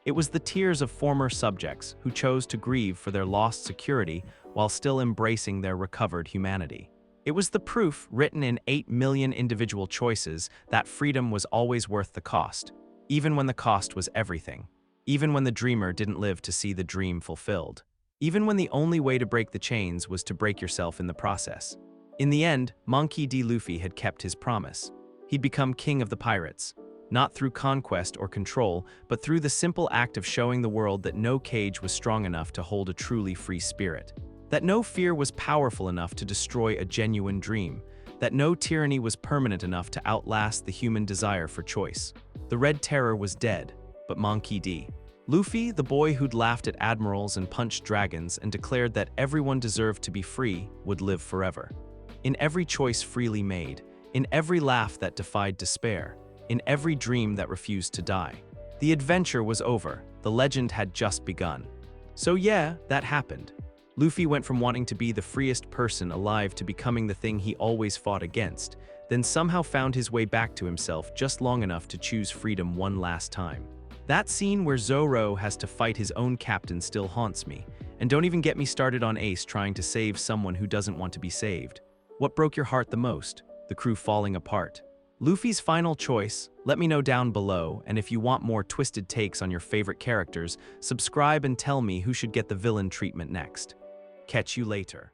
It was the tears of former subjects who chose to grieve for their lost security while still embracing their recovered humanity. It was the proof, written in 8 million individual choices, that freedom was always worth the cost, even when the cost was everything, even when the dreamer didn't live to see the dream fulfilled. even when the only way to break the chains was to break yourself in the process. In the end, Monkey D. Luffy had kept his promise. He'd become king of the pirates, not through conquest or control, but through the simple act of showing the world that no cage was strong enough to hold a truly free spirit, that no fear was powerful enough to destroy a genuine dream, that no tyranny was permanent enough to outlast the human desire for choice. The Red Terror was dead, but Monkey D. Luffy, the boy who'd laughed at admirals and punched dragons and declared that everyone deserved to be free, would live forever. In every choice freely made, in every laugh that defied despair, in every dream that refused to die. The adventure was over, the legend had just begun. So yeah, that happened. Luffy went from wanting to be the freest person alive to becoming the thing he always fought against, then somehow found his way back to himself just long enough to choose freedom one last time. That scene where Zoro has to fight his own captain still haunts me, and don't even get me started on Ace trying to save someone who doesn't want to be saved. What broke your heart the most? The crew falling apart? Luffy's final choice? Let me know down below, and if you want more twisted takes on your favorite characters, subscribe and tell me who should get the villain treatment next. Catch you later.